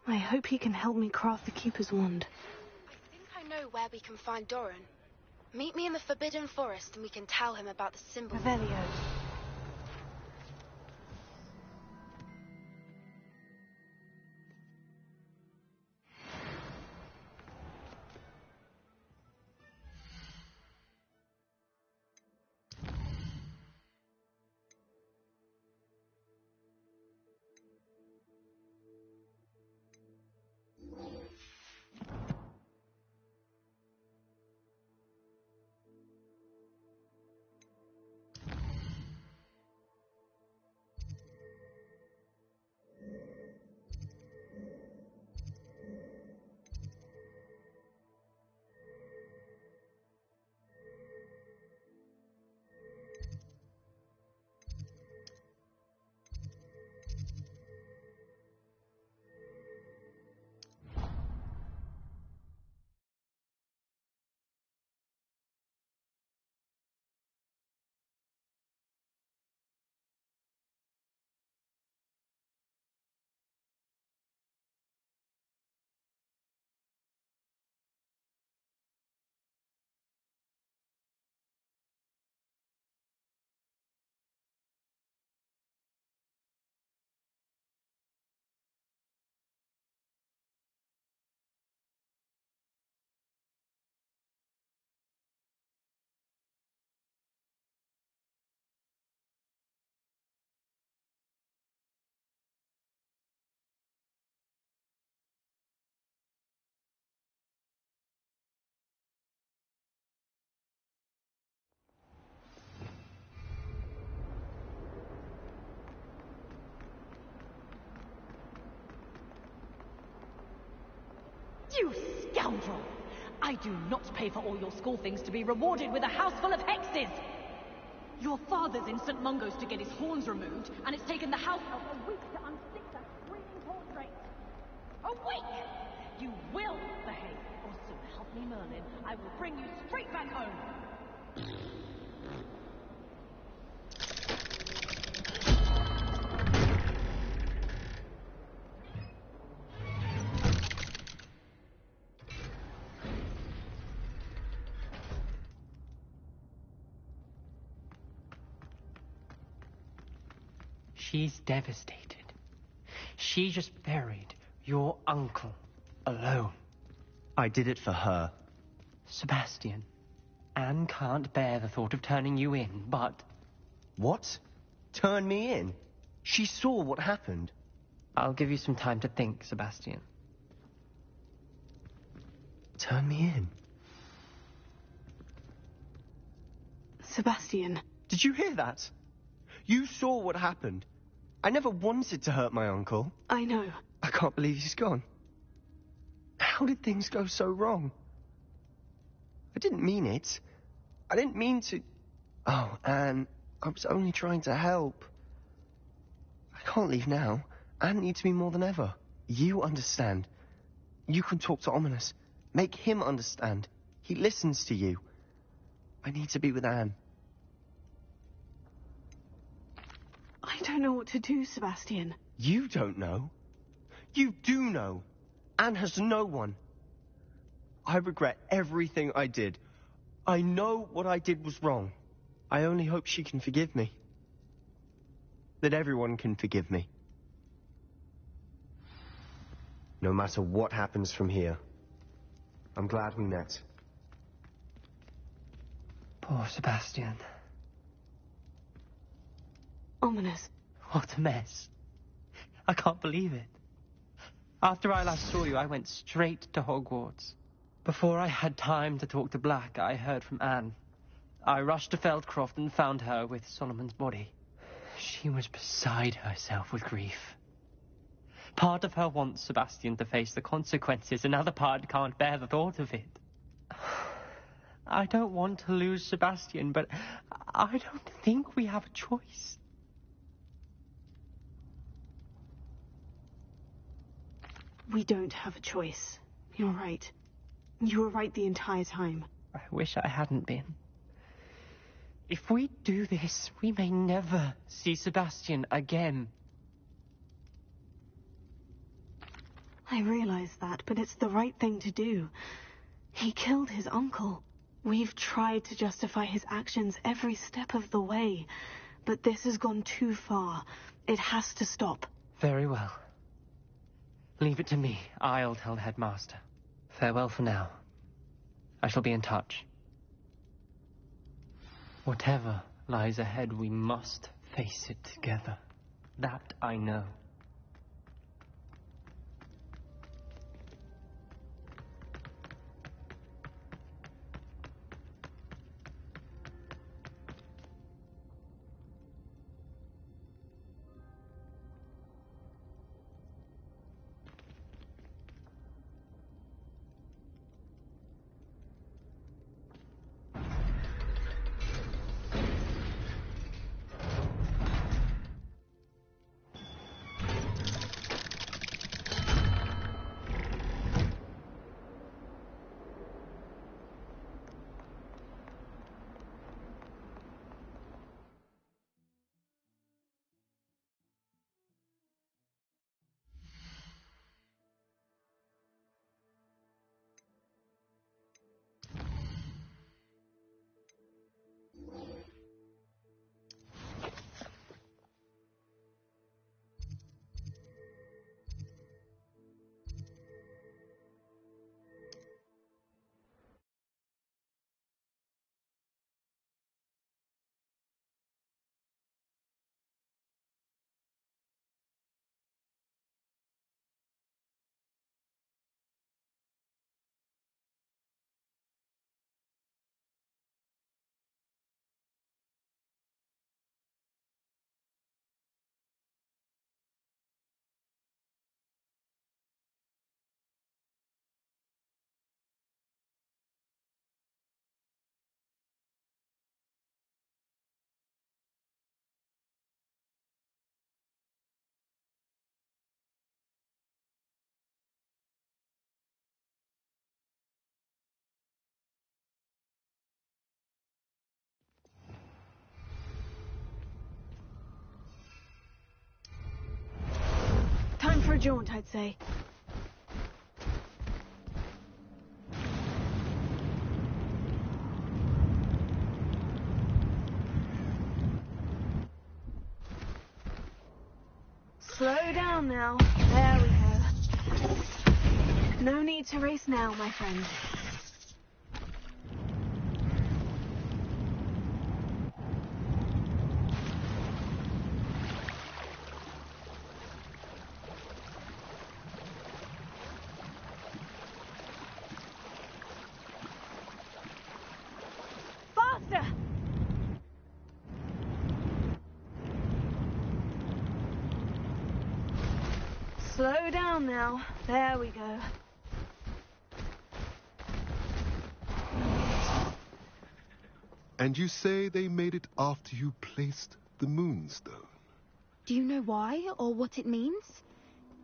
Speaker 3: I hope he can help me craft the Keeper's Wand.
Speaker 15: I think I know where we can find Doran. Meet me in the Forbidden Forest and we can tell him about the symbol.
Speaker 3: Revelio.
Speaker 14: You scoundrel! I do not pay for all your school things to be rewarded with a house full of hexes! Your father's in St. Mungo's to get his horns removed, and it's taken the house elf a week to unstick that screaming portrait. A week! You will behave, or so help me Merlin, I will bring you straight back home!
Speaker 2: She's devastated. She just buried your uncle alone.
Speaker 13: I did it for her.
Speaker 2: Sebastian, Anne can't bear the thought of turning you in, but...
Speaker 13: What? Turn me in? She saw what happened.
Speaker 2: I'll give you some time to think, Sebastian.
Speaker 13: Turn me in?
Speaker 3: Sebastian.
Speaker 13: Did you hear that? You saw what happened. I never wanted to hurt my uncle.
Speaker 3: I know.
Speaker 13: I can't believe he's gone. How did things go so wrong? I didn't mean it. I didn't mean to... Oh, Anne, I was only trying to help. I can't leave now. Anne needs me more than ever. You understand. You can talk to Ominous. Make him understand. He listens to you. I need to be with Anne.
Speaker 3: I don't know what to do, Sebastian.
Speaker 13: You don't know. You do know. Anne has no one. I regret everything I did. I know what I did was wrong. I only hope she can forgive me. That everyone can forgive me. No matter what happens from here, I'm glad we met.
Speaker 2: Poor Sebastian.
Speaker 3: Ominous.
Speaker 2: What a mess. I can't believe it. After I last saw you, I went straight to Hogwarts. Before I had time to talk to Black, I heard from Anne. I rushed to Feldcroft and found her with Solomon's body. She was beside herself with grief. Part of her wants Sebastian to face the consequences, another part can't bear the thought of it. I don't want to lose Sebastian, but I don't think we have a choice.
Speaker 3: We don't have a choice. You're right. You were right the entire time.
Speaker 2: I wish I hadn't been. If we do this, we may never see Sebastian again.
Speaker 3: I realize that, but it's the right thing to do. He killed his uncle. We've tried to justify his actions every step of the way, but this has gone too far. It has to stop.
Speaker 2: Very well. Leave it to me. I'll tell the headmaster. Farewell for now. I shall be in touch. Whatever lies ahead, we must face it together. That I know.
Speaker 3: jaunt, I'd say. Slow down now. There we go. No need to race now, my friend. Faster! Slow down now. There we go.
Speaker 5: And you say they made it after you placed the moonstone?
Speaker 15: Do you know why or what it means?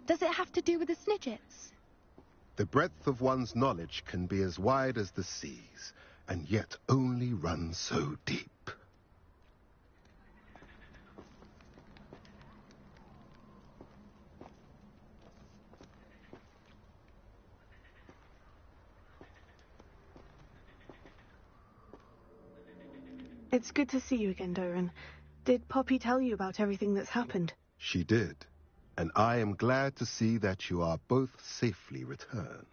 Speaker 15: Does it have to do with the Snidgets?
Speaker 5: The breadth of one's knowledge can be as wide as the seas, and yet only run so deep.
Speaker 3: It's good to see you again, Doran. Did Poppy tell you about everything that's happened?
Speaker 5: She did, and I am glad to see that you are both safely returned.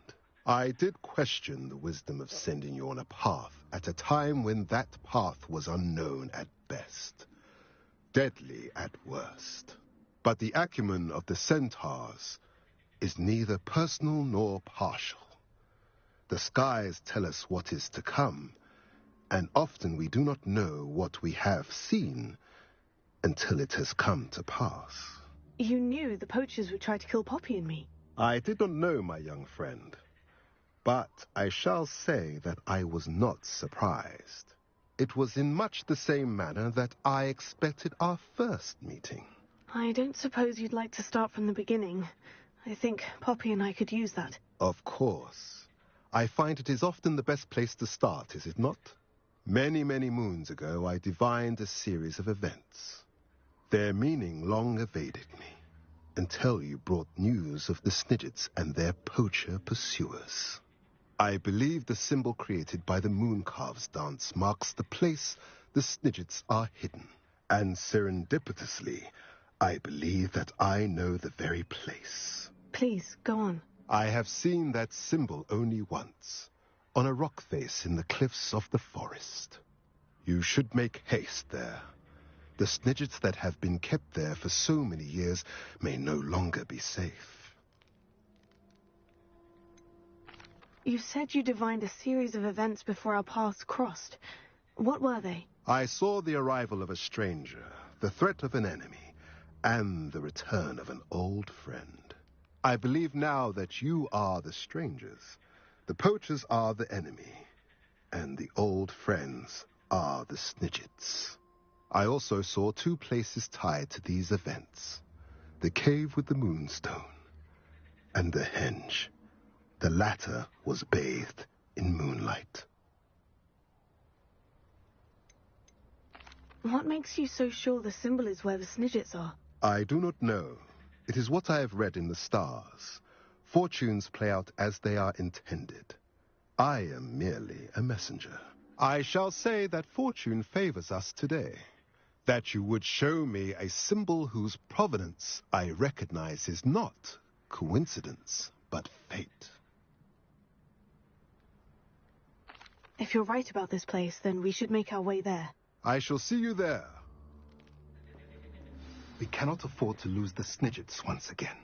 Speaker 5: I did question the wisdom of sending you on a path at a time when that path was unknown at best, deadly at worst. But the acumen of the centaurs is neither personal nor partial. The skies tell us what is to come, and often we do not know what we have seen until it has come to pass.
Speaker 3: You knew the poachers would try to kill Poppy and me.
Speaker 5: I did not know, my young friend, but I shall say that I was not surprised. It was in much the same manner that I expected our first meeting.
Speaker 3: I don't suppose you'd like to start from the beginning. I think Poppy and I could use that.
Speaker 5: Of course. I find it is often the best place to start, is it not? Many, many moons ago, I divined a series of events. Their meaning long evaded me, until you brought news of the Snidgets and their poacher pursuers. I believe the symbol created by the Mooncalves dance marks the place the Snidgets are hidden. And serendipitously, I believe that I know the very place.
Speaker 3: Please, go on.
Speaker 5: I have seen that symbol only once, on a rock face in the cliffs of the forest. You should make haste there. The Snidgets that have been kept there for so many years may no longer be safe.
Speaker 3: You said you divined a series of events before our paths crossed. What were they?
Speaker 5: I saw the arrival of a stranger, the threat of an enemy, and the return of an old friend. I believe now that you are the strangers. The poachers are the enemy, and the old friends are the Snidgets. I also saw two places tied to these events. The cave with the moonstone, and the henge. The latter was bathed in moonlight.
Speaker 3: What makes you so sure the symbol is where the Snidgets are?
Speaker 5: I do not know. It is what I have read in the stars. Fortunes play out as they are intended. I am merely a messenger. I shall say that fortune favors us today. That you would show me a symbol whose provenance I recognize is not coincidence, but fate.
Speaker 3: If you're right about this place, then we should make our way there.
Speaker 5: I shall see you there. We cannot afford to lose the Snidgets once again.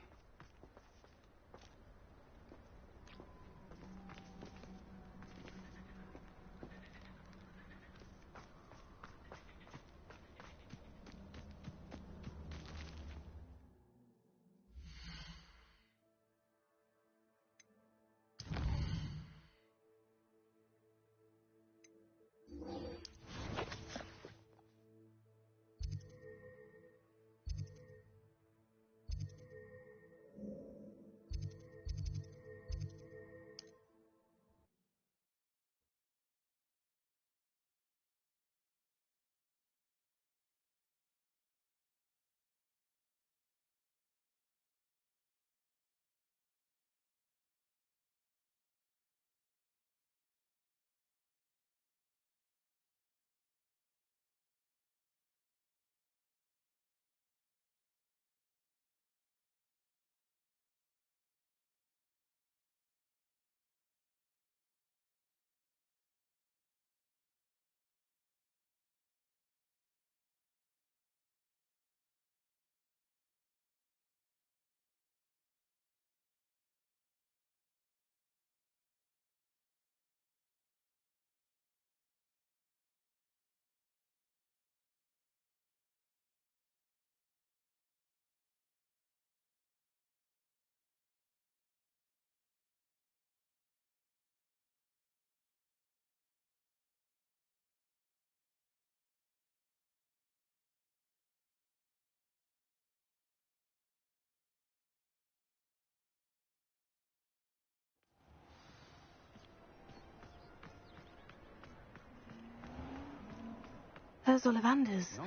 Speaker 3: There's Ollivander's.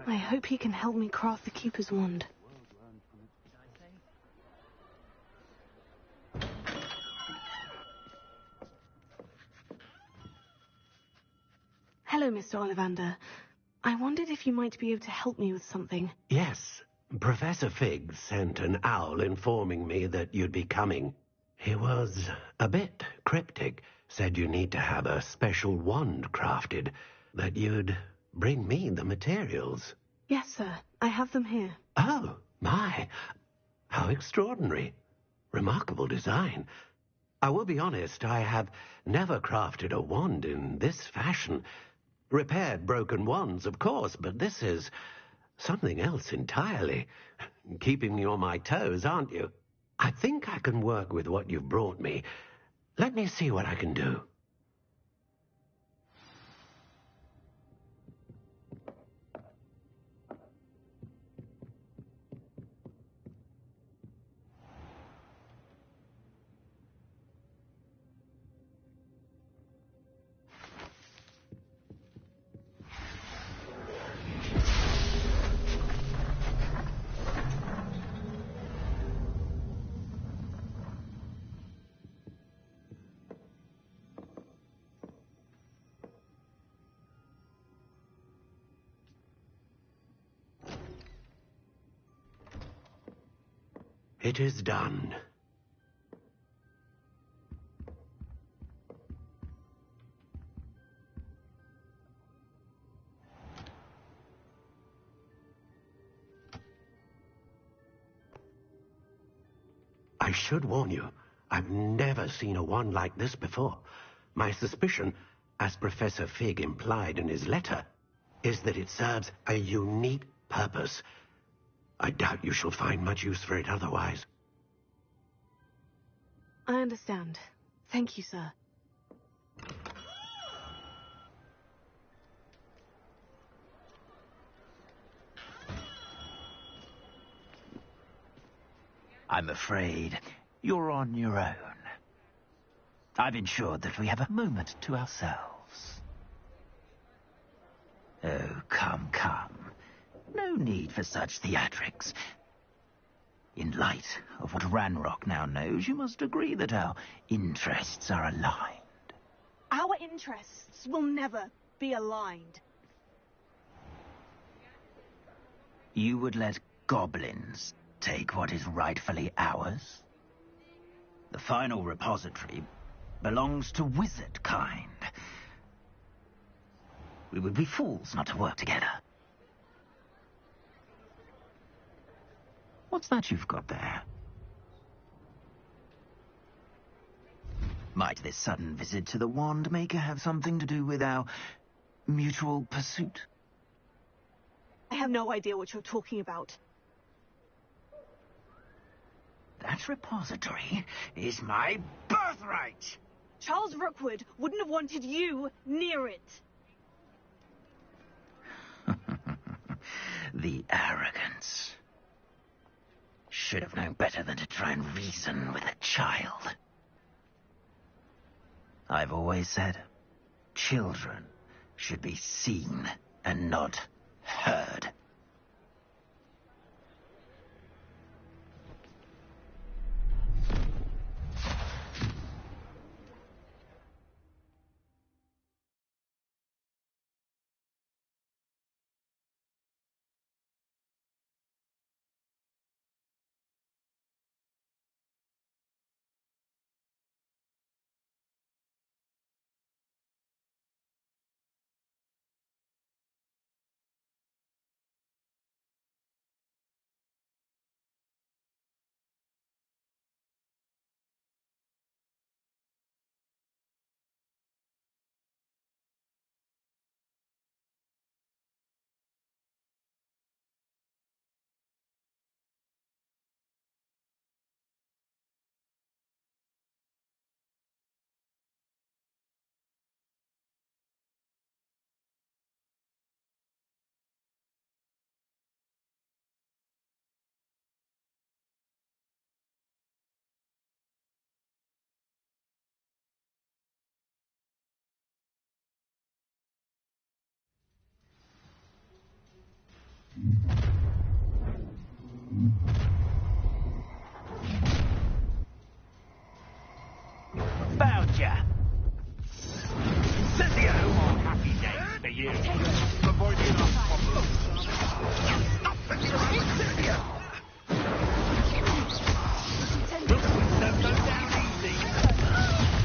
Speaker 3: I hope he can help me craft the Keeper's wand. Hello, Mr. Ollivander. I wondered if you might be able to help me with something.
Speaker 8: Yes, Professor Fig sent an owl informing me that you'd be coming. He was a bit cryptic, said you need to have a special wand crafted, that you'd bring me the materials.
Speaker 3: Yes, sir. I have them here.
Speaker 8: Oh, my. How extraordinary. Remarkable design. I will be honest, I have never crafted a wand in this fashion. Repaired broken wands, of course, but this is something else entirely. Keeping me on my toes, aren't you? I think I can work with what you've brought me. Let me see what I can do. It is done. I should warn you, I've never seen a wand like this before. My suspicion, as Professor Fig implied in his letter, is that it serves a unique purpose. I doubt you shall find much use for it otherwise.
Speaker 3: I understand. Thank you, sir.
Speaker 18: I'm afraid you're on your own. I've ensured that we have a moment to ourselves. Oh, come, come. No need for such theatrics. In light of what Ranrock now knows, you must agree that our interests are aligned.
Speaker 3: Our interests will never be aligned.
Speaker 18: You would let goblins take what is rightfully ours? The final repository belongs to wizard kind. We would be fools not to work together. What's that you've got there? Might this sudden visit to the Wand Maker have something to do with our mutual pursuit?
Speaker 3: I have no idea what you're talking about.
Speaker 18: That repository is my birthright!
Speaker 3: Charles Rookwood wouldn't have wanted you near it.
Speaker 18: The arrogance. Should have known better than to try and reason with a child. I've always said, children should be seen and not heard.
Speaker 16: Avoiding our problems. Stop it! Incendia! Don't go down easy.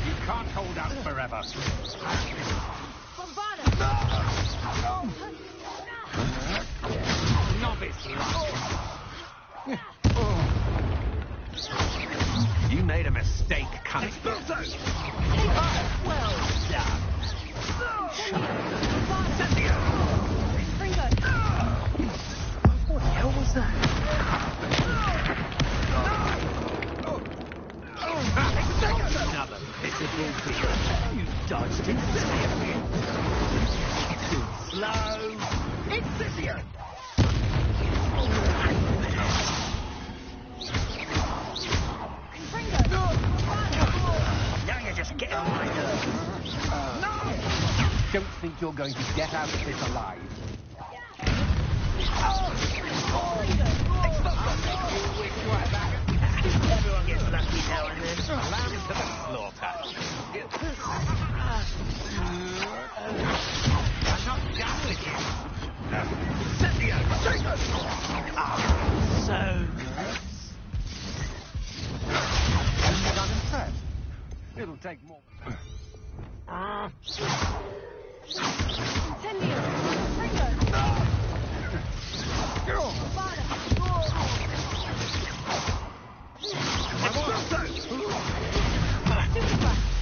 Speaker 16: You can't hold out forever. Novice luck.
Speaker 6: You made a mistake, cunning.
Speaker 16: Well done.
Speaker 6: What the hell was that?
Speaker 16: Another visible beer. You dodged it. Too slow. Incendio! Now you're just getting on my nerves.
Speaker 6: No! Don't think you're going to get out of this alive.
Speaker 16: Everyone gets lucky now and then. Lamb to the slaughter. I'm not done with you. Incendio! So nice.
Speaker 6: You're not impressed. It'll take more.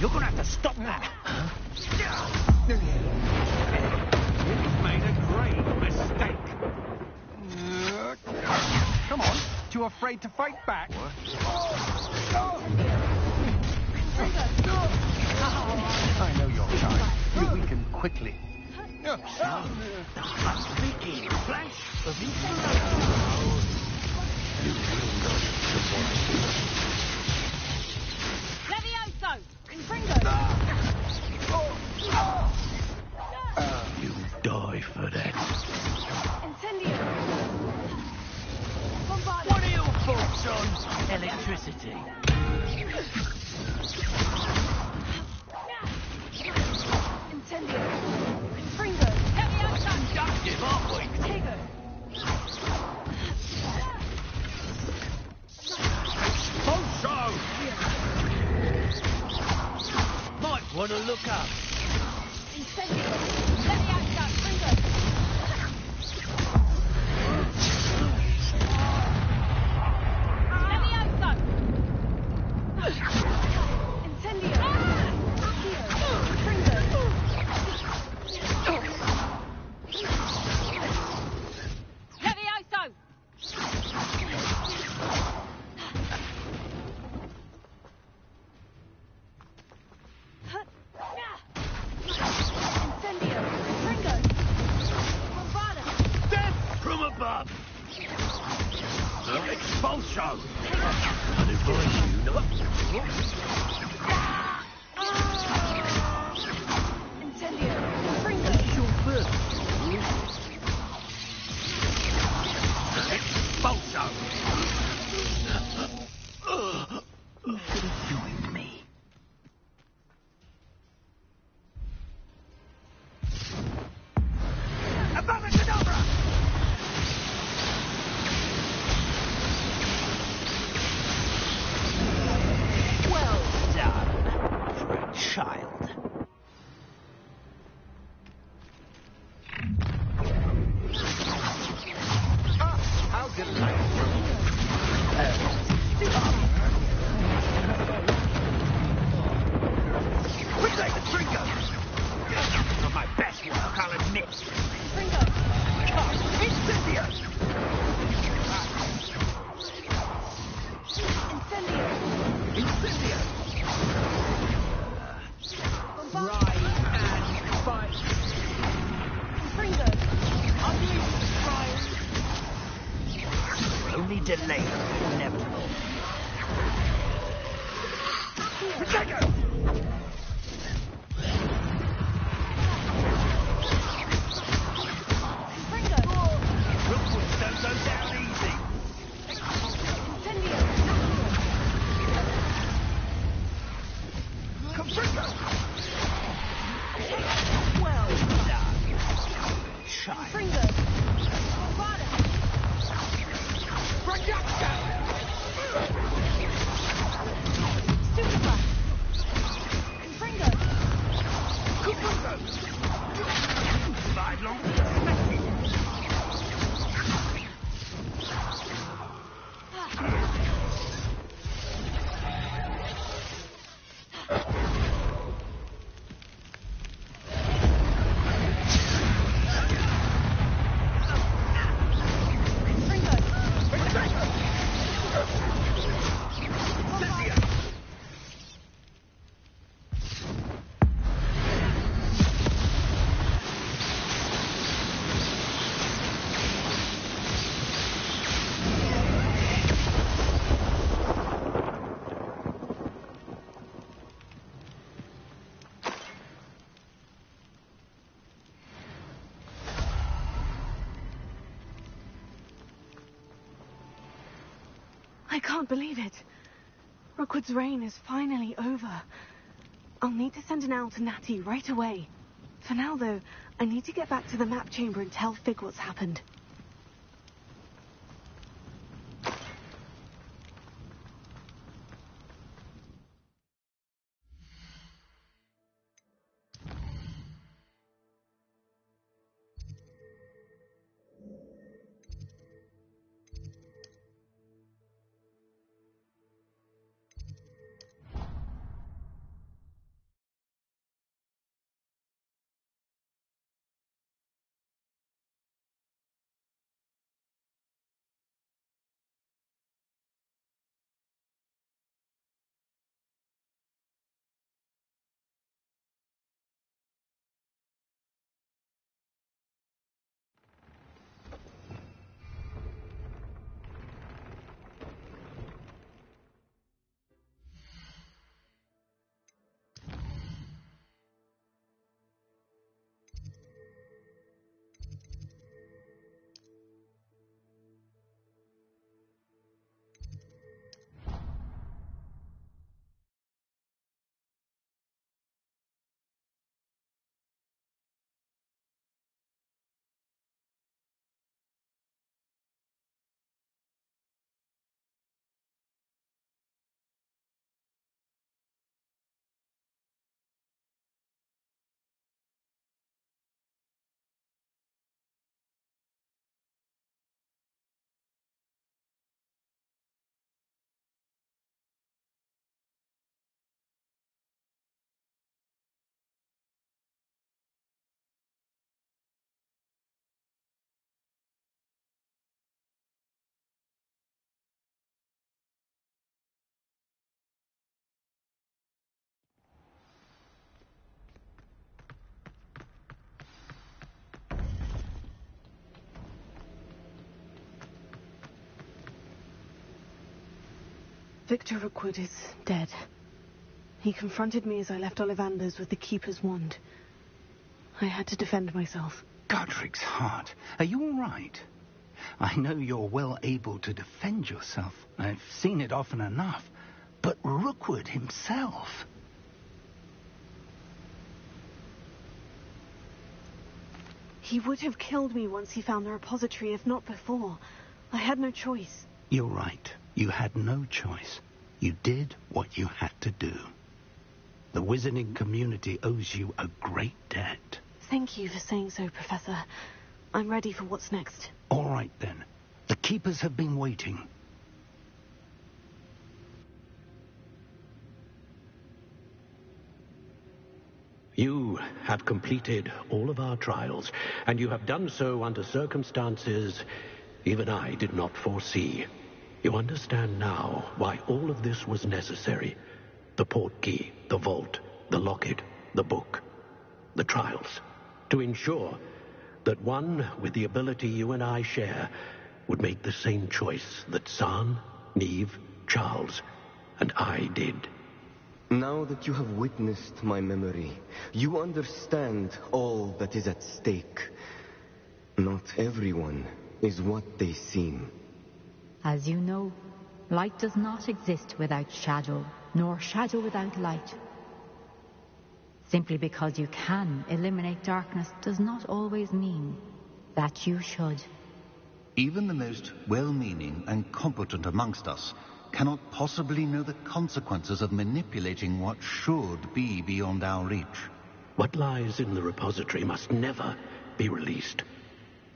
Speaker 16: You're gonna have to stop that.
Speaker 6: You've made a grave mistake. Come on. Too afraid to fight back? I know your kind. You weaken quickly.
Speaker 16: Speaking flash of
Speaker 14: Levioso! Confringo!
Speaker 16: You die for that.
Speaker 14: Incendio!
Speaker 16: What are your thoughts on electricity?
Speaker 14: Incendio! Confringo! Levioso!
Speaker 16: Conductive, aren't we?
Speaker 14: Tego!
Speaker 16: Expulso! Might want to look up.
Speaker 14: Incendio! Levioso! Confringo! Levioso! Incendio! Confringo! Levioso! Incendio! Confringo! Bombada!
Speaker 16: Death from above! Expulso! I'd advise you not...
Speaker 14: Incendio! Confringo!
Speaker 16: Your first. Expulso! You should have joined me. Abracadabra! Well done for a child.
Speaker 6: How delightful.
Speaker 16: We take the Tringo! Not my best work, I'll admit.
Speaker 14: Confringo!
Speaker 16: Incendio!
Speaker 14: Incendio!
Speaker 16: Incendio!
Speaker 14: Bombada!
Speaker 16: Ride and fight.
Speaker 14: Confringo!
Speaker 16: Unleash fire. Only delay, inevitable. Protego!
Speaker 14: Confringo!
Speaker 16: Rookwoods don't go down easy.
Speaker 14: Incendio!
Speaker 16: Confringo! Well done.
Speaker 3: I can't believe it. Rookwood's reign is finally over. I'll need to send an owl to Natty right away. For now, though, I need to get back to the map chamber and tell Fig what's happened. Victor Rookwood is dead. He confronted me as I left Ollivander's with the Keeper's wand. I had to defend myself.
Speaker 20: Godric's heart. Are you all right? I know you're well able to defend yourself. I've seen it often enough. But Rookwood himself...
Speaker 3: He would have killed me once he found the repository, if not before. I had no choice.
Speaker 20: You're right. You had no choice. You did what you had to do. The wizarding community owes you a great debt.
Speaker 3: Thank you for saying so, Professor. I'm ready for what's next.
Speaker 20: All right, then. The Keepers have been waiting.
Speaker 8: You have completed all of our trials, and you have done so under circumstances even I did not foresee. You understand now why all of this was necessary. The portkey, the vault, the locket, the book, the trials. To ensure that one with the ability you and I share would make the same choice that San, Neve, Charles, and I did.
Speaker 19: Now that you have witnessed my memory, you understand all that is at stake. Not everyone is what they seem.
Speaker 9: As you know, light does not exist without shadow, nor shadow without light. Simply because you can eliminate darkness does not always mean that you should.
Speaker 11: Even the most well-meaning and competent amongst us cannot possibly know the consequences of manipulating what should be beyond our reach.
Speaker 8: What lies in the repository must never be released.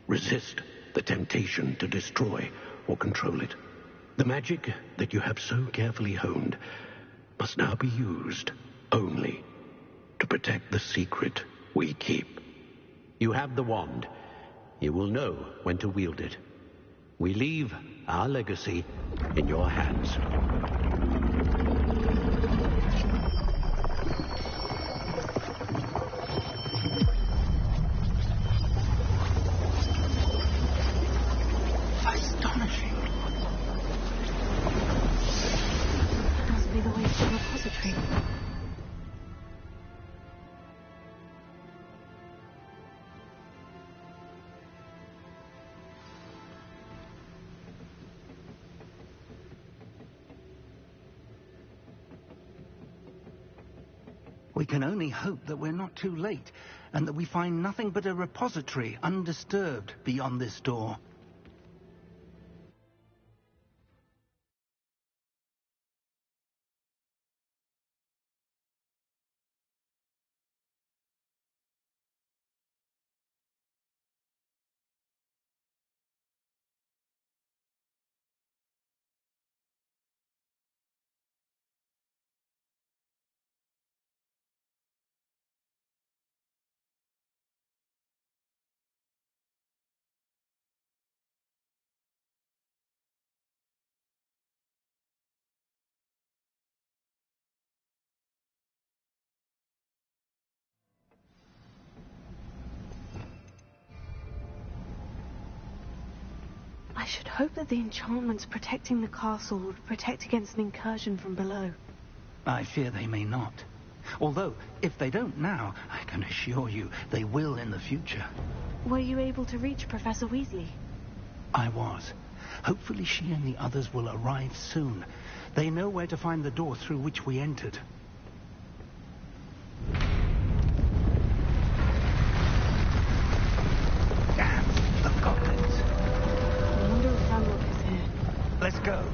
Speaker 8: Resist the temptation to destroy or control it. The magic that you have so carefully honed must now be used only to protect the secret we keep. You have the wand. You will know when to wield it. We leave our legacy in your hands.
Speaker 20: Astonishing.
Speaker 3: That must be the way to the repository.
Speaker 20: We can only hope that we're not too late, and that we find nothing but a repository undisturbed beyond this door.
Speaker 3: I should hope that the enchantments protecting the castle would protect against an incursion from below.
Speaker 20: I fear they may not. Although, if they don't now, I can assure you they will in the future.
Speaker 3: Were you able to reach Professor Weasley?
Speaker 20: I was. Hopefully she and the others will arrive soon. They know where to find the door through which we entered. Damn, the goblins.
Speaker 3: I wonder if Ranrock is here.
Speaker 20: Let's go.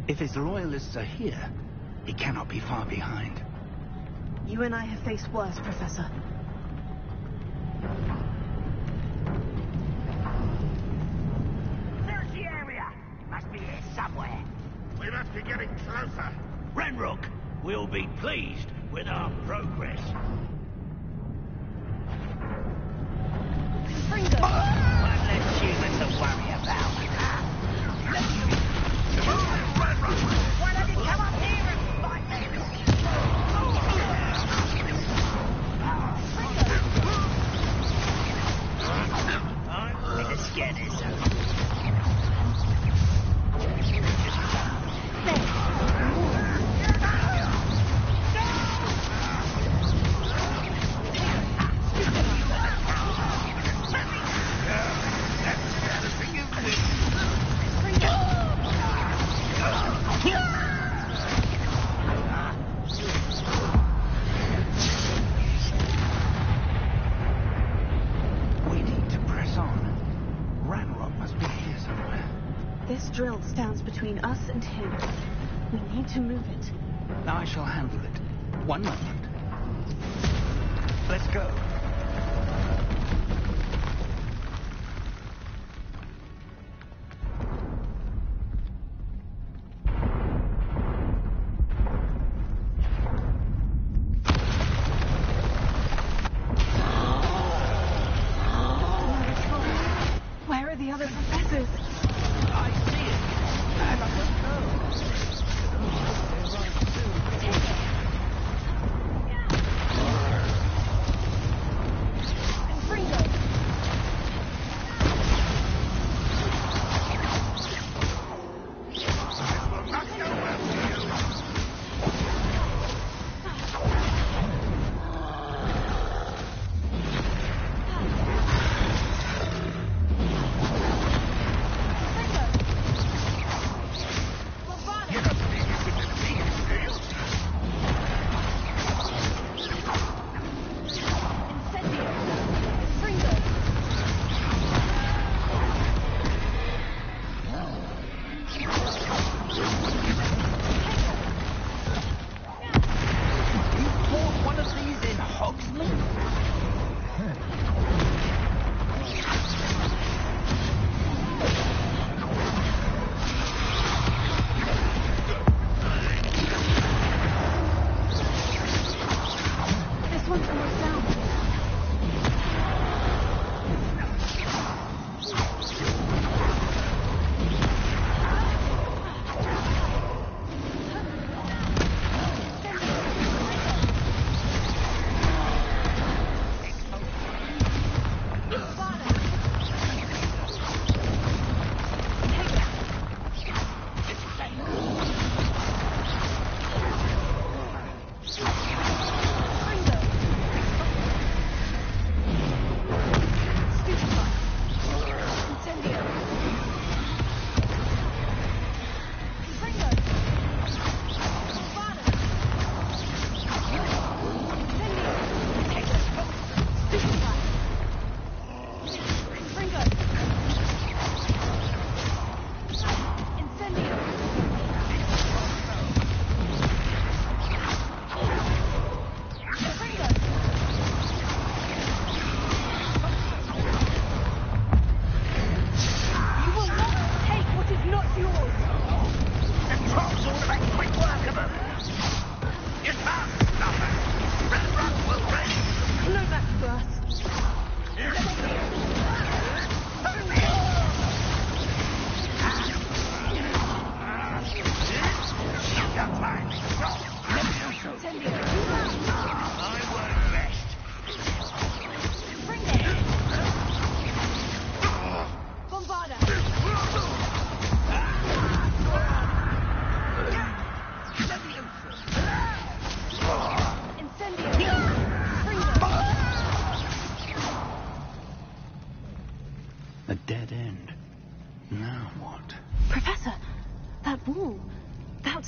Speaker 20: If his loyalists are here, he cannot be far behind.
Speaker 3: You and I have faced worse, Professor.
Speaker 16: Search the area! Must be here somewhere. We must be getting closer. Ranrock will be pleased with our progress. One less human to worry about. Why don't you come up here and fight me? I'm going to scare this.
Speaker 3: This drill stands between us and him. We need to move it.
Speaker 20: I shall handle it. One moment. Let's go.
Speaker 3: Where are the other professors?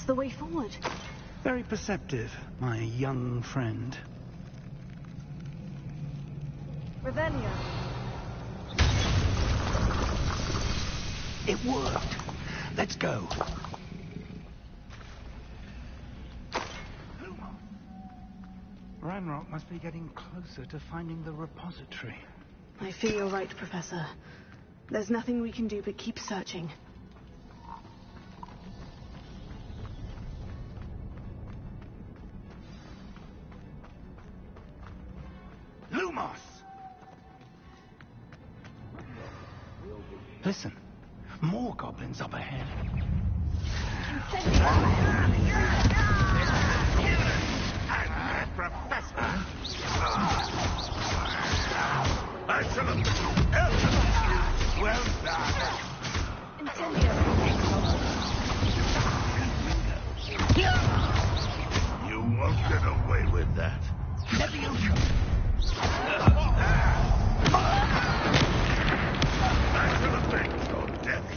Speaker 3: What's the way forward?
Speaker 20: Very perceptive, my young friend.
Speaker 12: Revelio.
Speaker 11: It worked. Let's go.
Speaker 20: Ranrock must be getting closer to finding the repository.
Speaker 3: I fear you're right, Professor. There's nothing we can do but keep searching.
Speaker 20: Lumos! Listen, more goblins up ahead.
Speaker 7: Professor! I shall have helped you. Well done. You won't get away with that. I shall avenge your death.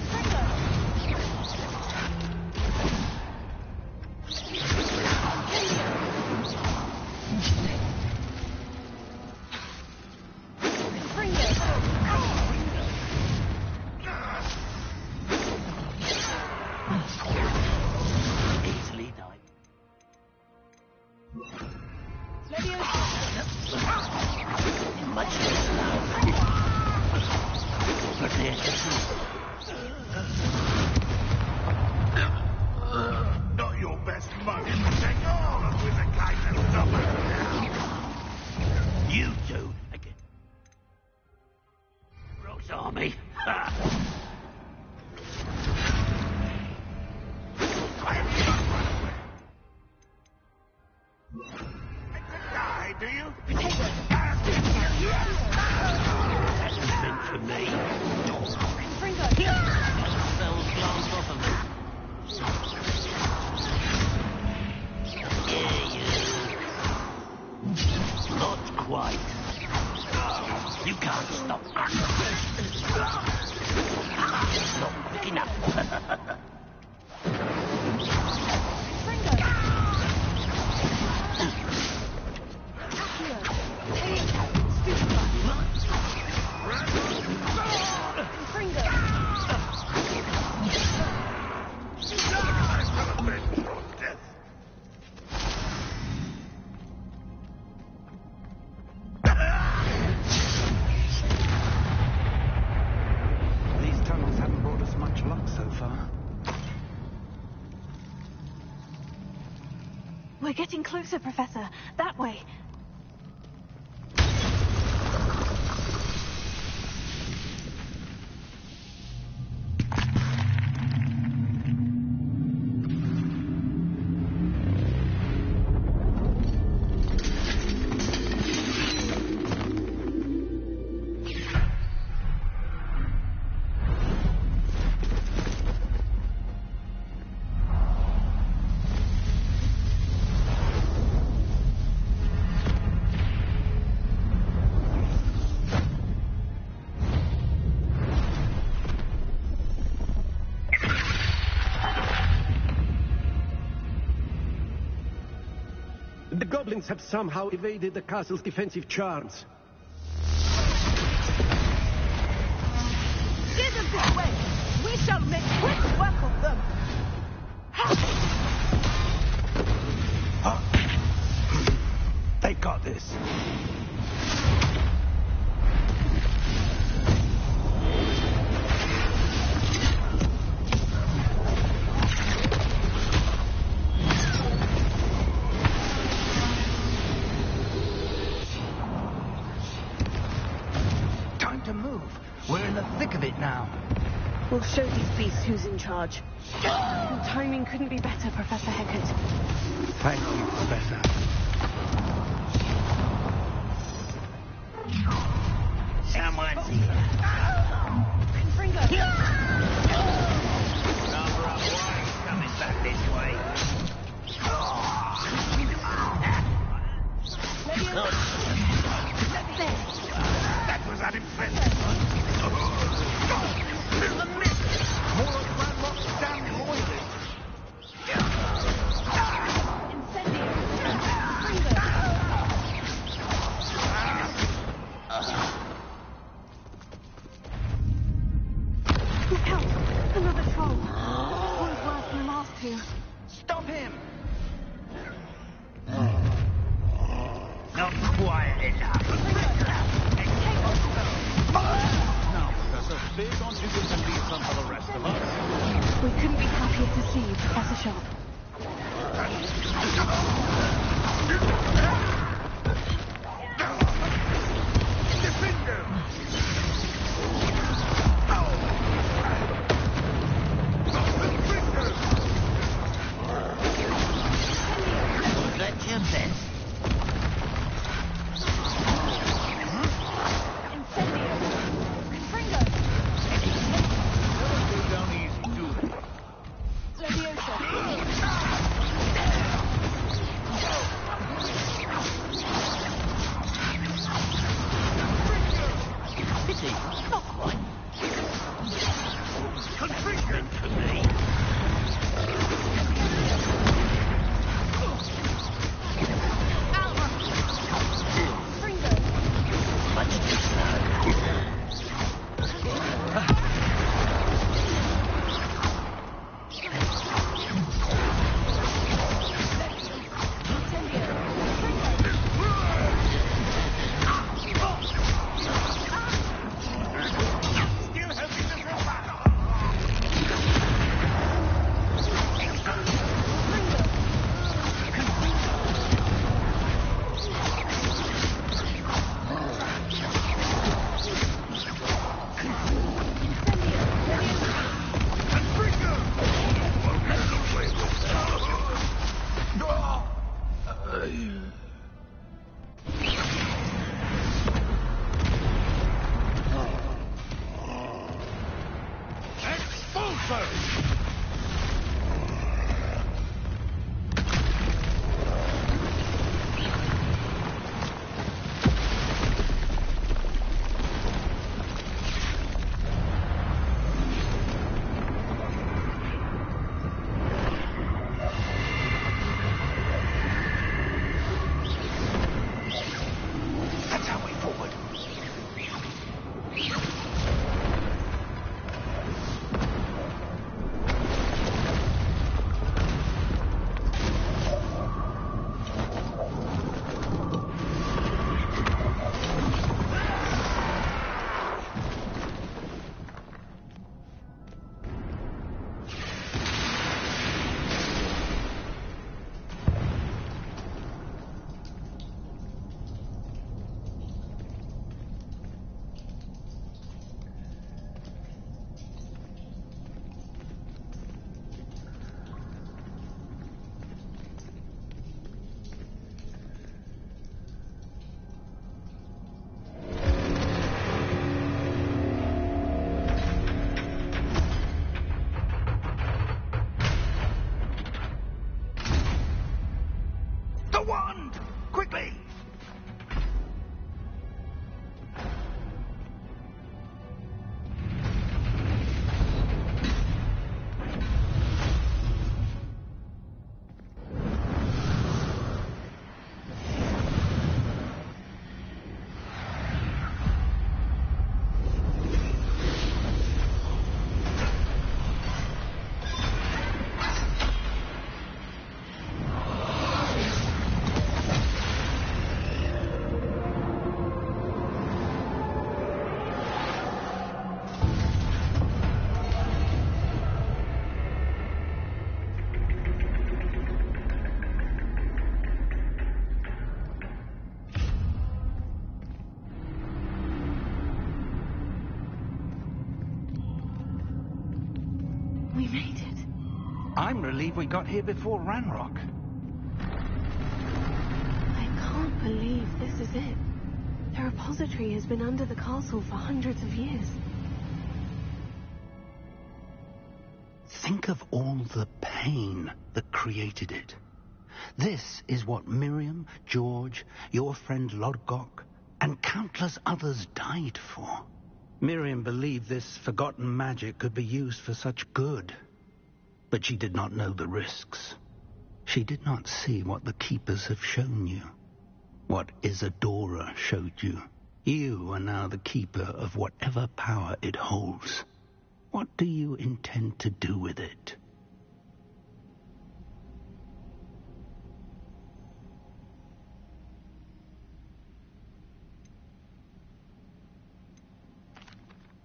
Speaker 11: Easily done. Much less now. But
Speaker 7: Not your best money, but take all of Wizard numbers now.
Speaker 11: you two. Rose Army.
Speaker 7: Die, do you?
Speaker 11: That's meant for me.
Speaker 10: Spells glanced off of me.
Speaker 11: Not quite. You can't stop us. Not quick enough.
Speaker 20: These tunnels haven't brought us much luck so far.
Speaker 3: We're getting closer, Professor. That way.
Speaker 8: The goblins have somehow evaded the castle's defensive charms.
Speaker 14: Get them this way! We shall make quick work of them!
Speaker 20: They got this. Time to move. We're in the thick of it now.
Speaker 3: We'll show these beasts who's in charge. Your timing couldn't be better, Professor Hecat.
Speaker 20: Thank you, Professor.
Speaker 16: Someone's here. Number up one coming back this way.
Speaker 7: That was unimpressive. More like Ranrock's damn loyalists.
Speaker 16: quiet enough.
Speaker 17: Now, Professor, big on you can leave some for the rest of us.
Speaker 3: We couldn't be happier to see you, Professor Sharp.
Speaker 16: That's your best. Quickly!
Speaker 3: We made it.
Speaker 20: I'm relieved we got here before Ranrock.
Speaker 3: I can't believe this is it. The repository has been under the castle for hundreds of years.
Speaker 11: Think of all the pain that created it. This is what Miriam, George, your friend Lodgok, and countless others died for.
Speaker 20: Miriam believed this forgotten magic could be used for such good. But she did not know the risks.
Speaker 11: She did not see what the Keepers have shown you. What Isadora showed you. You are now the Keeper of whatever power it holds. What do you intend to do with it?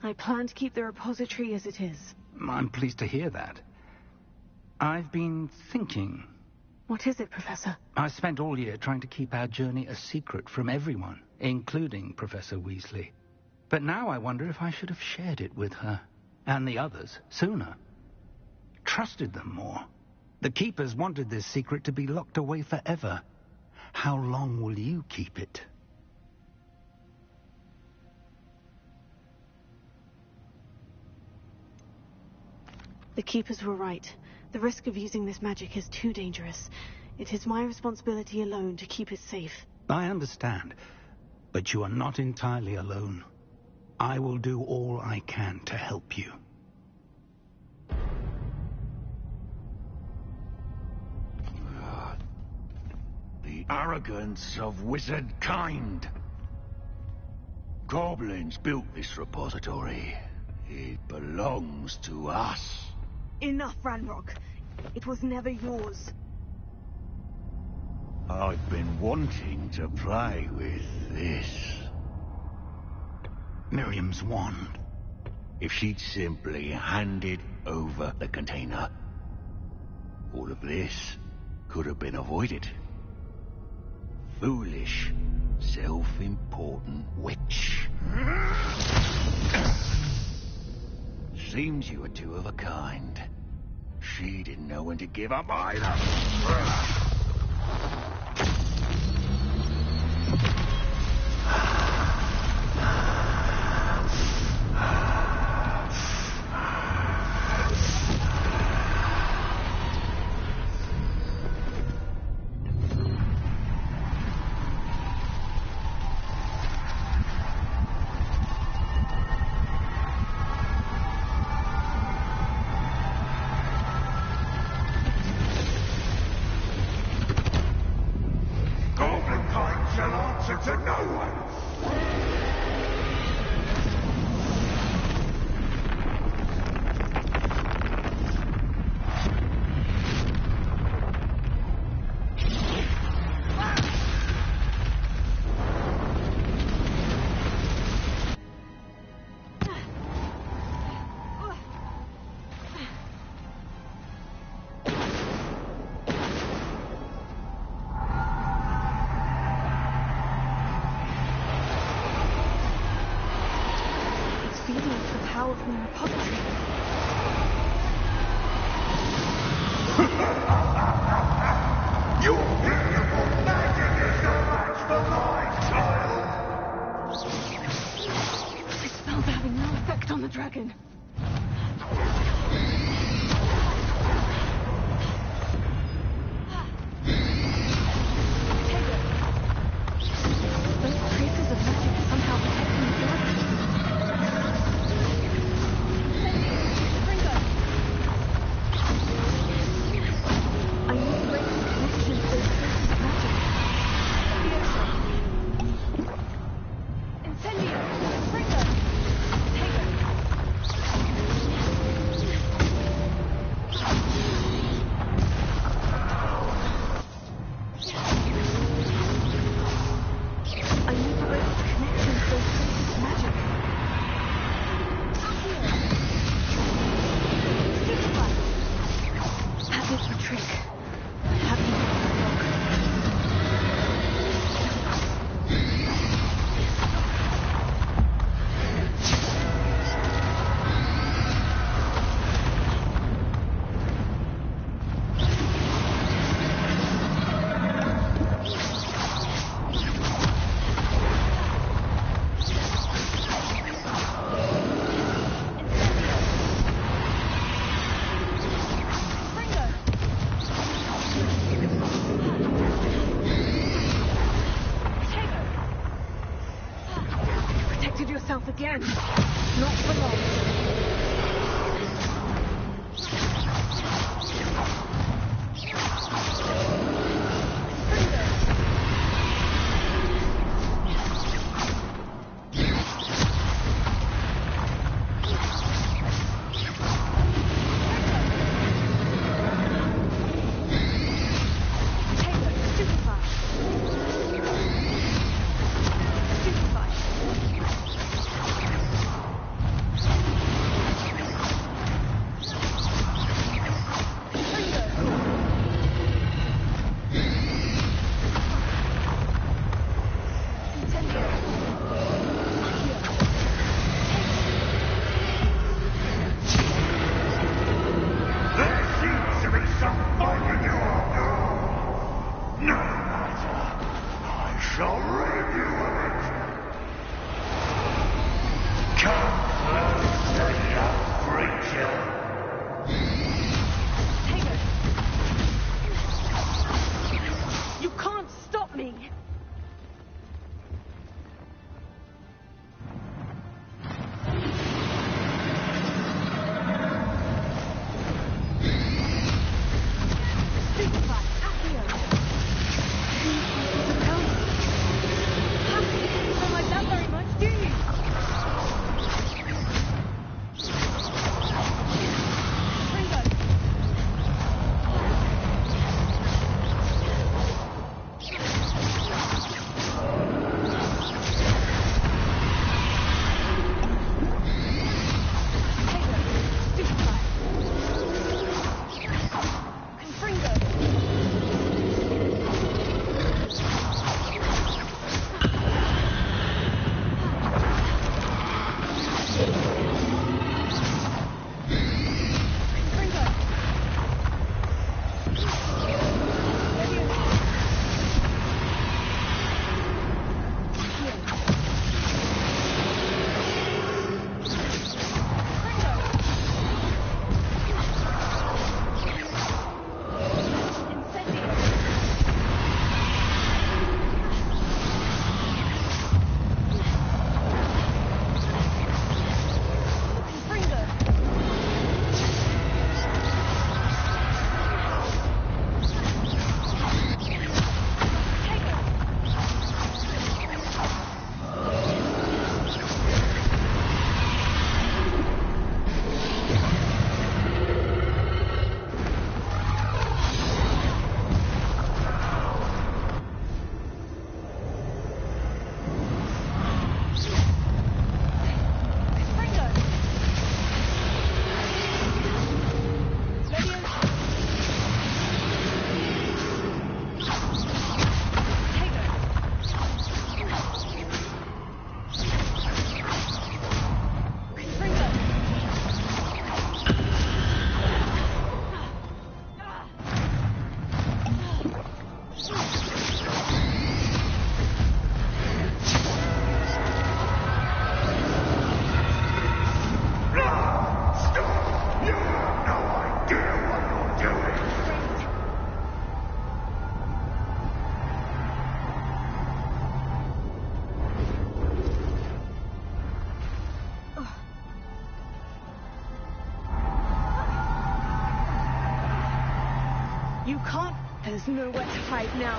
Speaker 3: I plan to keep the repository as it is.
Speaker 20: I'm pleased to hear that. I've been thinking.
Speaker 3: What is it, Professor?
Speaker 20: I spent all year trying to keep our journey a secret from everyone, including Professor Weasley. But now I wonder if I should have shared it with her, and the others, sooner. Trusted them more. The Keepers wanted this secret to be locked away forever. How long will you keep it?
Speaker 3: The Keepers were right. The risk of using this magic is too dangerous. It is my responsibility alone to keep it safe.
Speaker 20: I understand, but you are not entirely alone. I will do all I can to help you.
Speaker 16: The arrogance of wizard kind. Goblins built this repository. It belongs to us.
Speaker 3: Enough, Ranrock. It was never yours.
Speaker 16: I've been wanting to play with this.
Speaker 20: Miriam's wand.
Speaker 16: If she'd simply handed over the container, all of this could have been avoided. Foolish, self-important witch. Seems you were two of a kind. She didn't know when to give up either.
Speaker 3: Power from the repository.
Speaker 16: Your beautiful magic is no match for mine, child!
Speaker 3: The spells are having no effect on the dragon. Those traces of magic are somehow protecting the dragon. Again. Not for long.
Speaker 16: shall rid you of it. Come closer, young creature.
Speaker 14: You can't stop me! You can't. There's nowhere to hide now,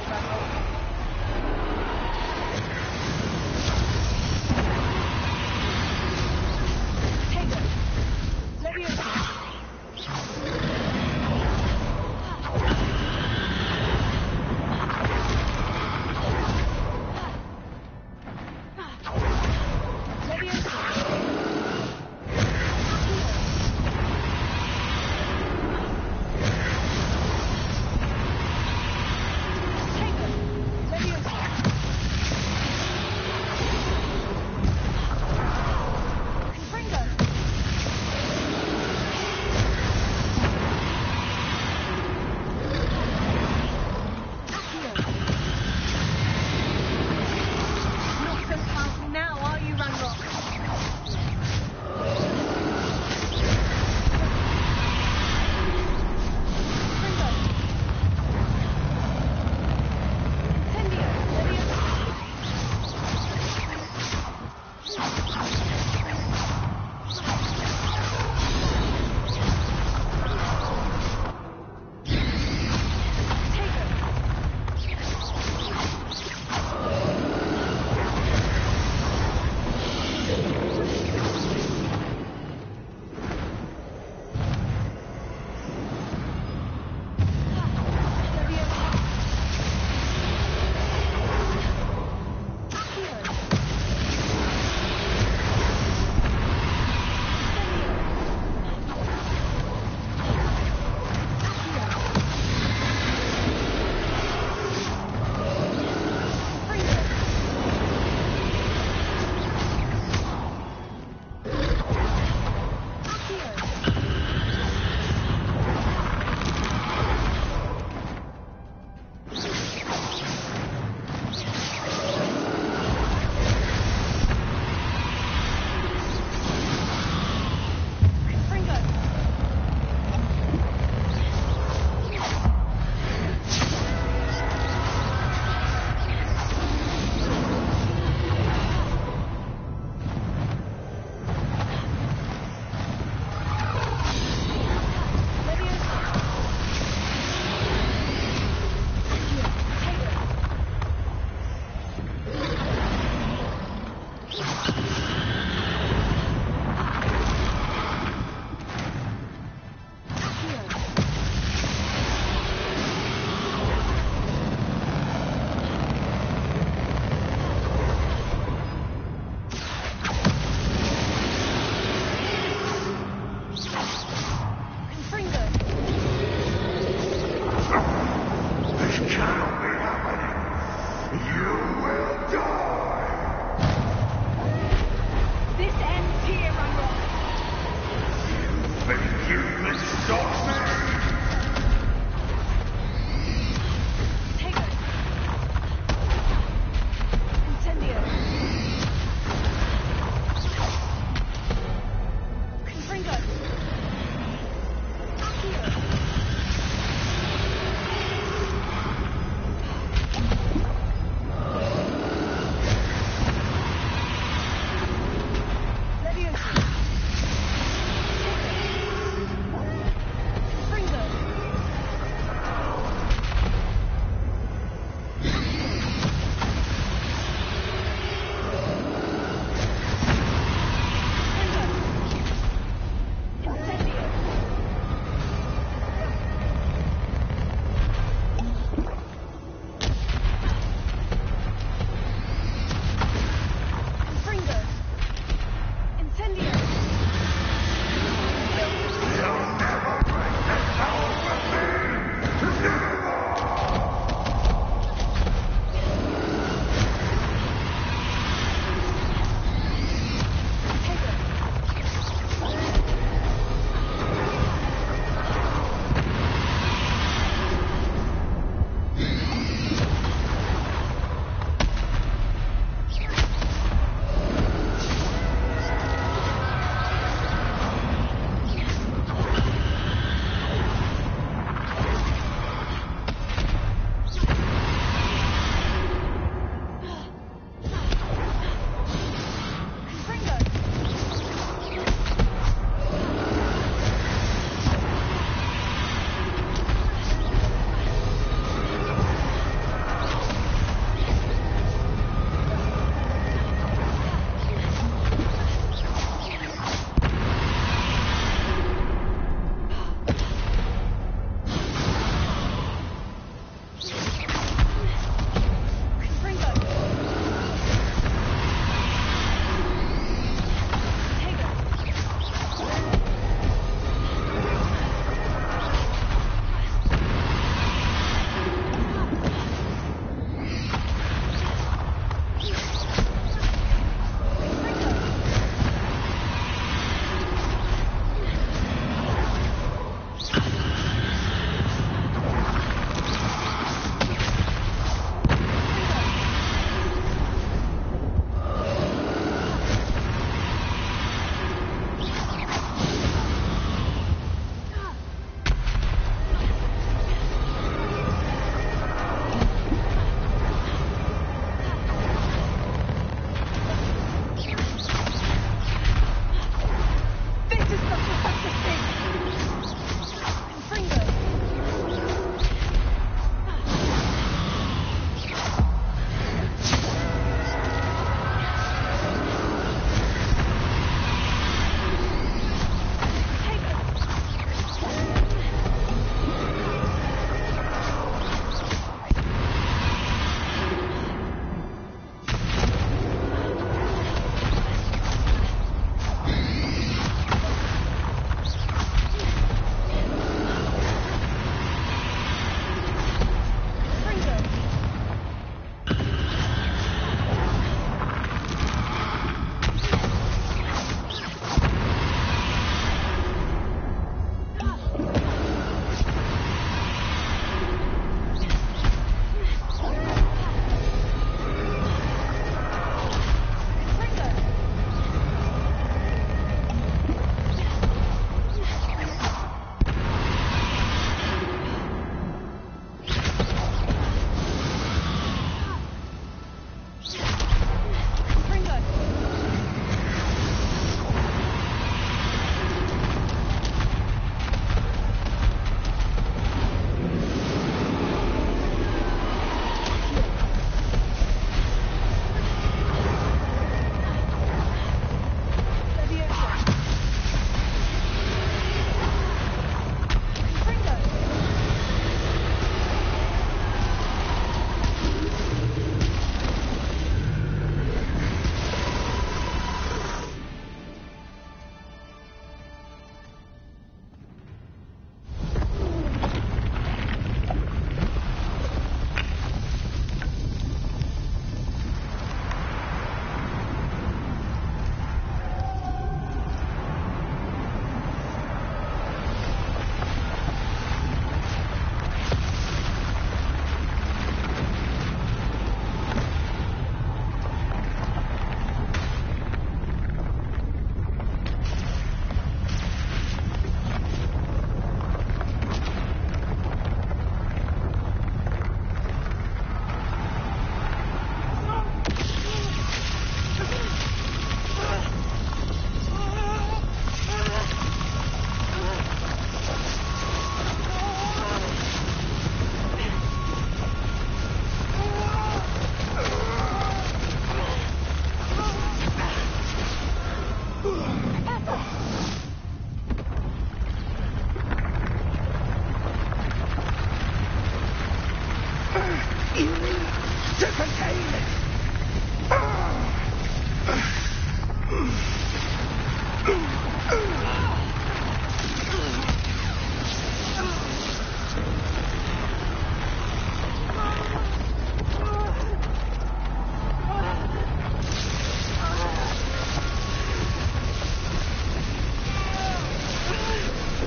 Speaker 16: contain it!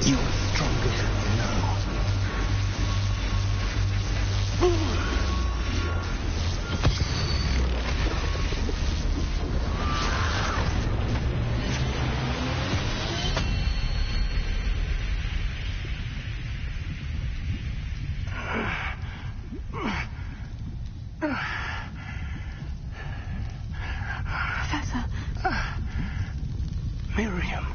Speaker 11: You are stronger than you know.
Speaker 3: Professor.
Speaker 11: Miriam.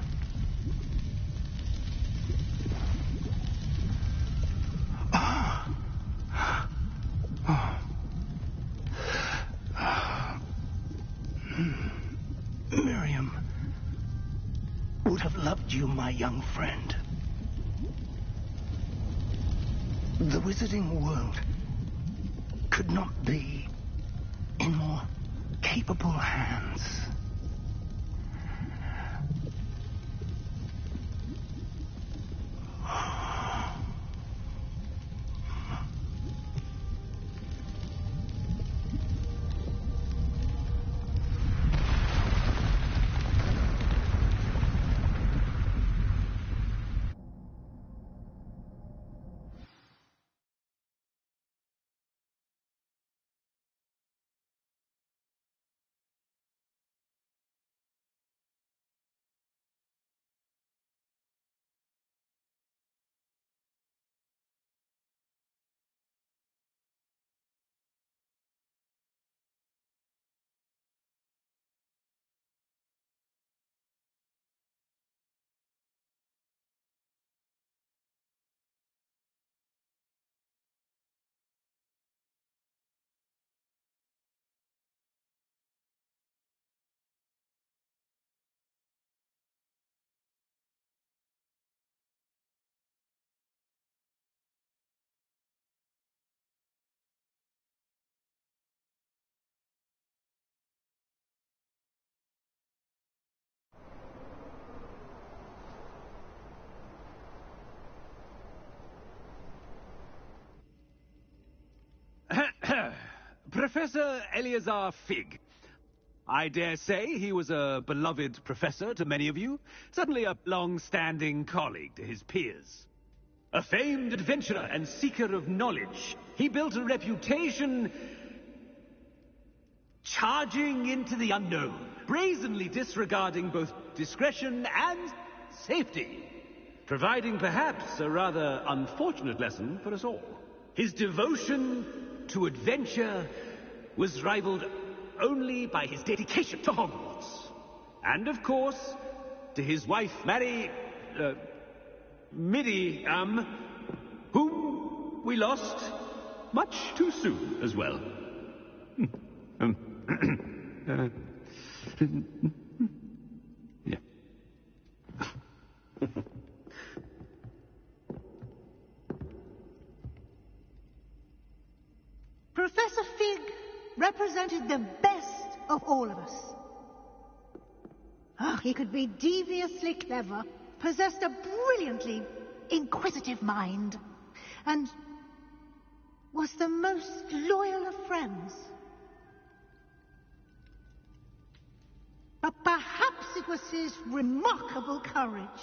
Speaker 11: Miriam would have loved you, my young friend. The wizarding world could not be in more capable hands.
Speaker 17: Professor Eleazar Fig. I dare say he was a beloved professor to many of you, certainly a long-standing colleague to his peers. A famed adventurer and seeker of knowledge, he built a reputation charging into the unknown, brazenly disregarding both discretion and safety, providing perhaps a rather unfortunate lesson for us all. His devotion to adventure was rivaled only by his dedication to Hogwarts. And of course, to his wife, Miriam, whom we lost much too soon as well. Yeah.
Speaker 4: Professor Fig represented the best of all of us. He could be deviously clever, possessed a brilliantly inquisitive mind, and was the most loyal of friends. But perhaps it was his remarkable courage,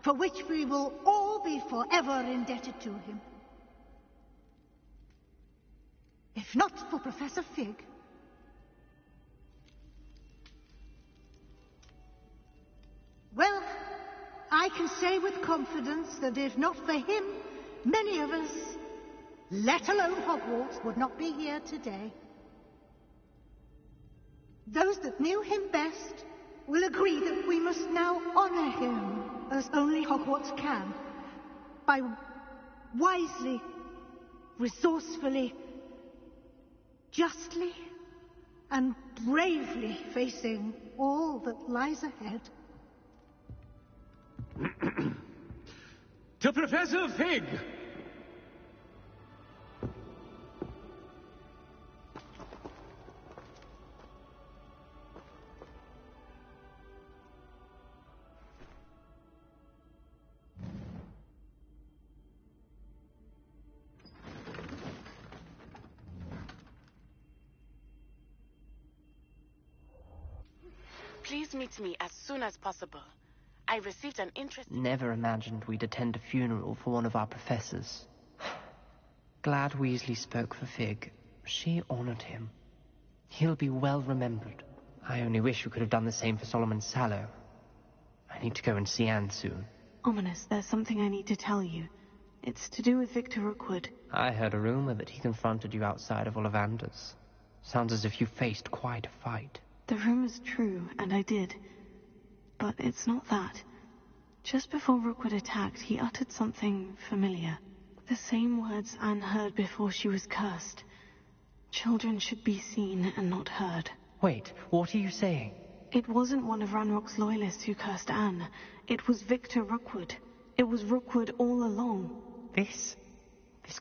Speaker 4: for which we will all be forever indebted to him. If not for Professor Fig, well, I can say with confidence that if not for him, many of us, let alone Hogwarts, would not be here today. Those that knew him best will agree that we must now honor him as only Hogwarts can, by wisely, resourcefully, justly, and bravely facing all that lies ahead.
Speaker 17: To Professor Fig!
Speaker 2: Please meet me as soon as possible. I received an interesting... Never imagined we'd attend a funeral for one of our professors. Glad Weasley spoke for Fig. She honored him. He'll be well remembered. I only wish we could have done the same for Solomon Sallow. I need to go and see Anne soon.
Speaker 3: Ominous, there's something I need to tell you. It's to do with Victor Rookwood.
Speaker 2: I heard a rumor that he confronted you outside of Ollivander's. Sounds as if you faced quite a fight.
Speaker 3: The rumor's true, and I did. But it's not that. Just before Rookwood attacked, he uttered something familiar. The same words Anne heard before she was cursed. Children should be seen and not heard.
Speaker 2: Wait, what are you saying?
Speaker 3: It wasn't one of Ranrock's loyalists who cursed Anne. It was Victor Rookwood. It was Rookwood all along.
Speaker 2: This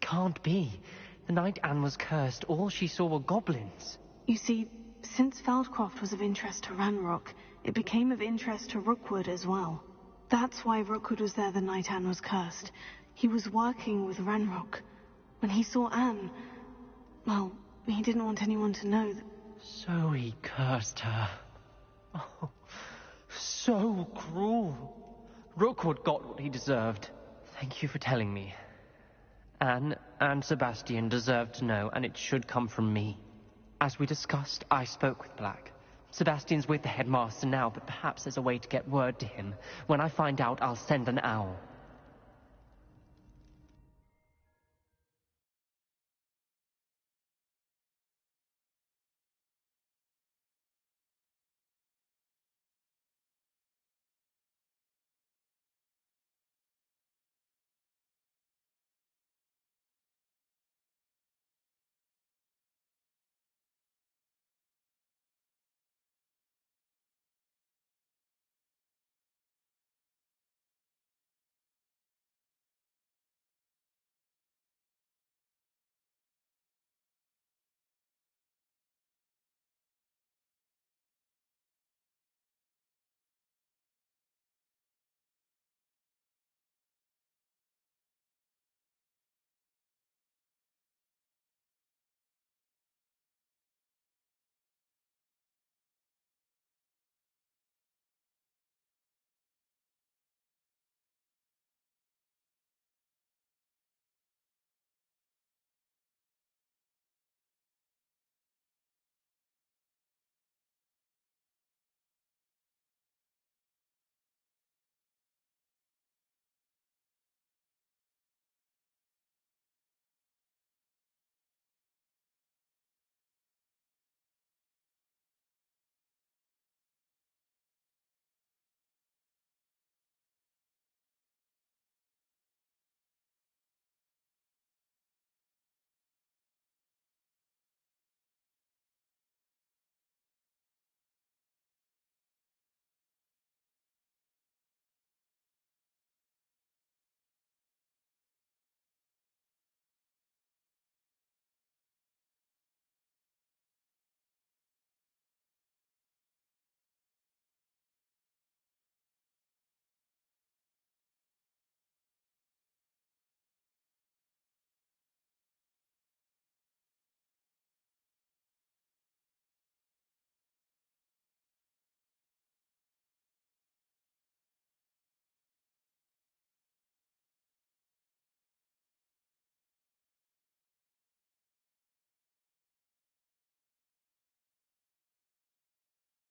Speaker 2: can't be. The night Anne was cursed, all she saw were goblins.
Speaker 3: You see, since Feldcroft was of interest to Ranrock, it became of interest to Rookwood as well. That's why Rookwood was there the night Anne was cursed. He was working with Ranrock. When he saw Anne, well, he didn't want anyone to know that...
Speaker 2: So he cursed her. Oh, so cruel. Rookwood got what he deserved. Thank you for telling me. Anne and Sebastian deserve to know, and it should come from me. As we discussed, I spoke with Black. Sebastian's with the headmaster now, but perhaps there's a way to get word to him. When I find out, I'll send an owl.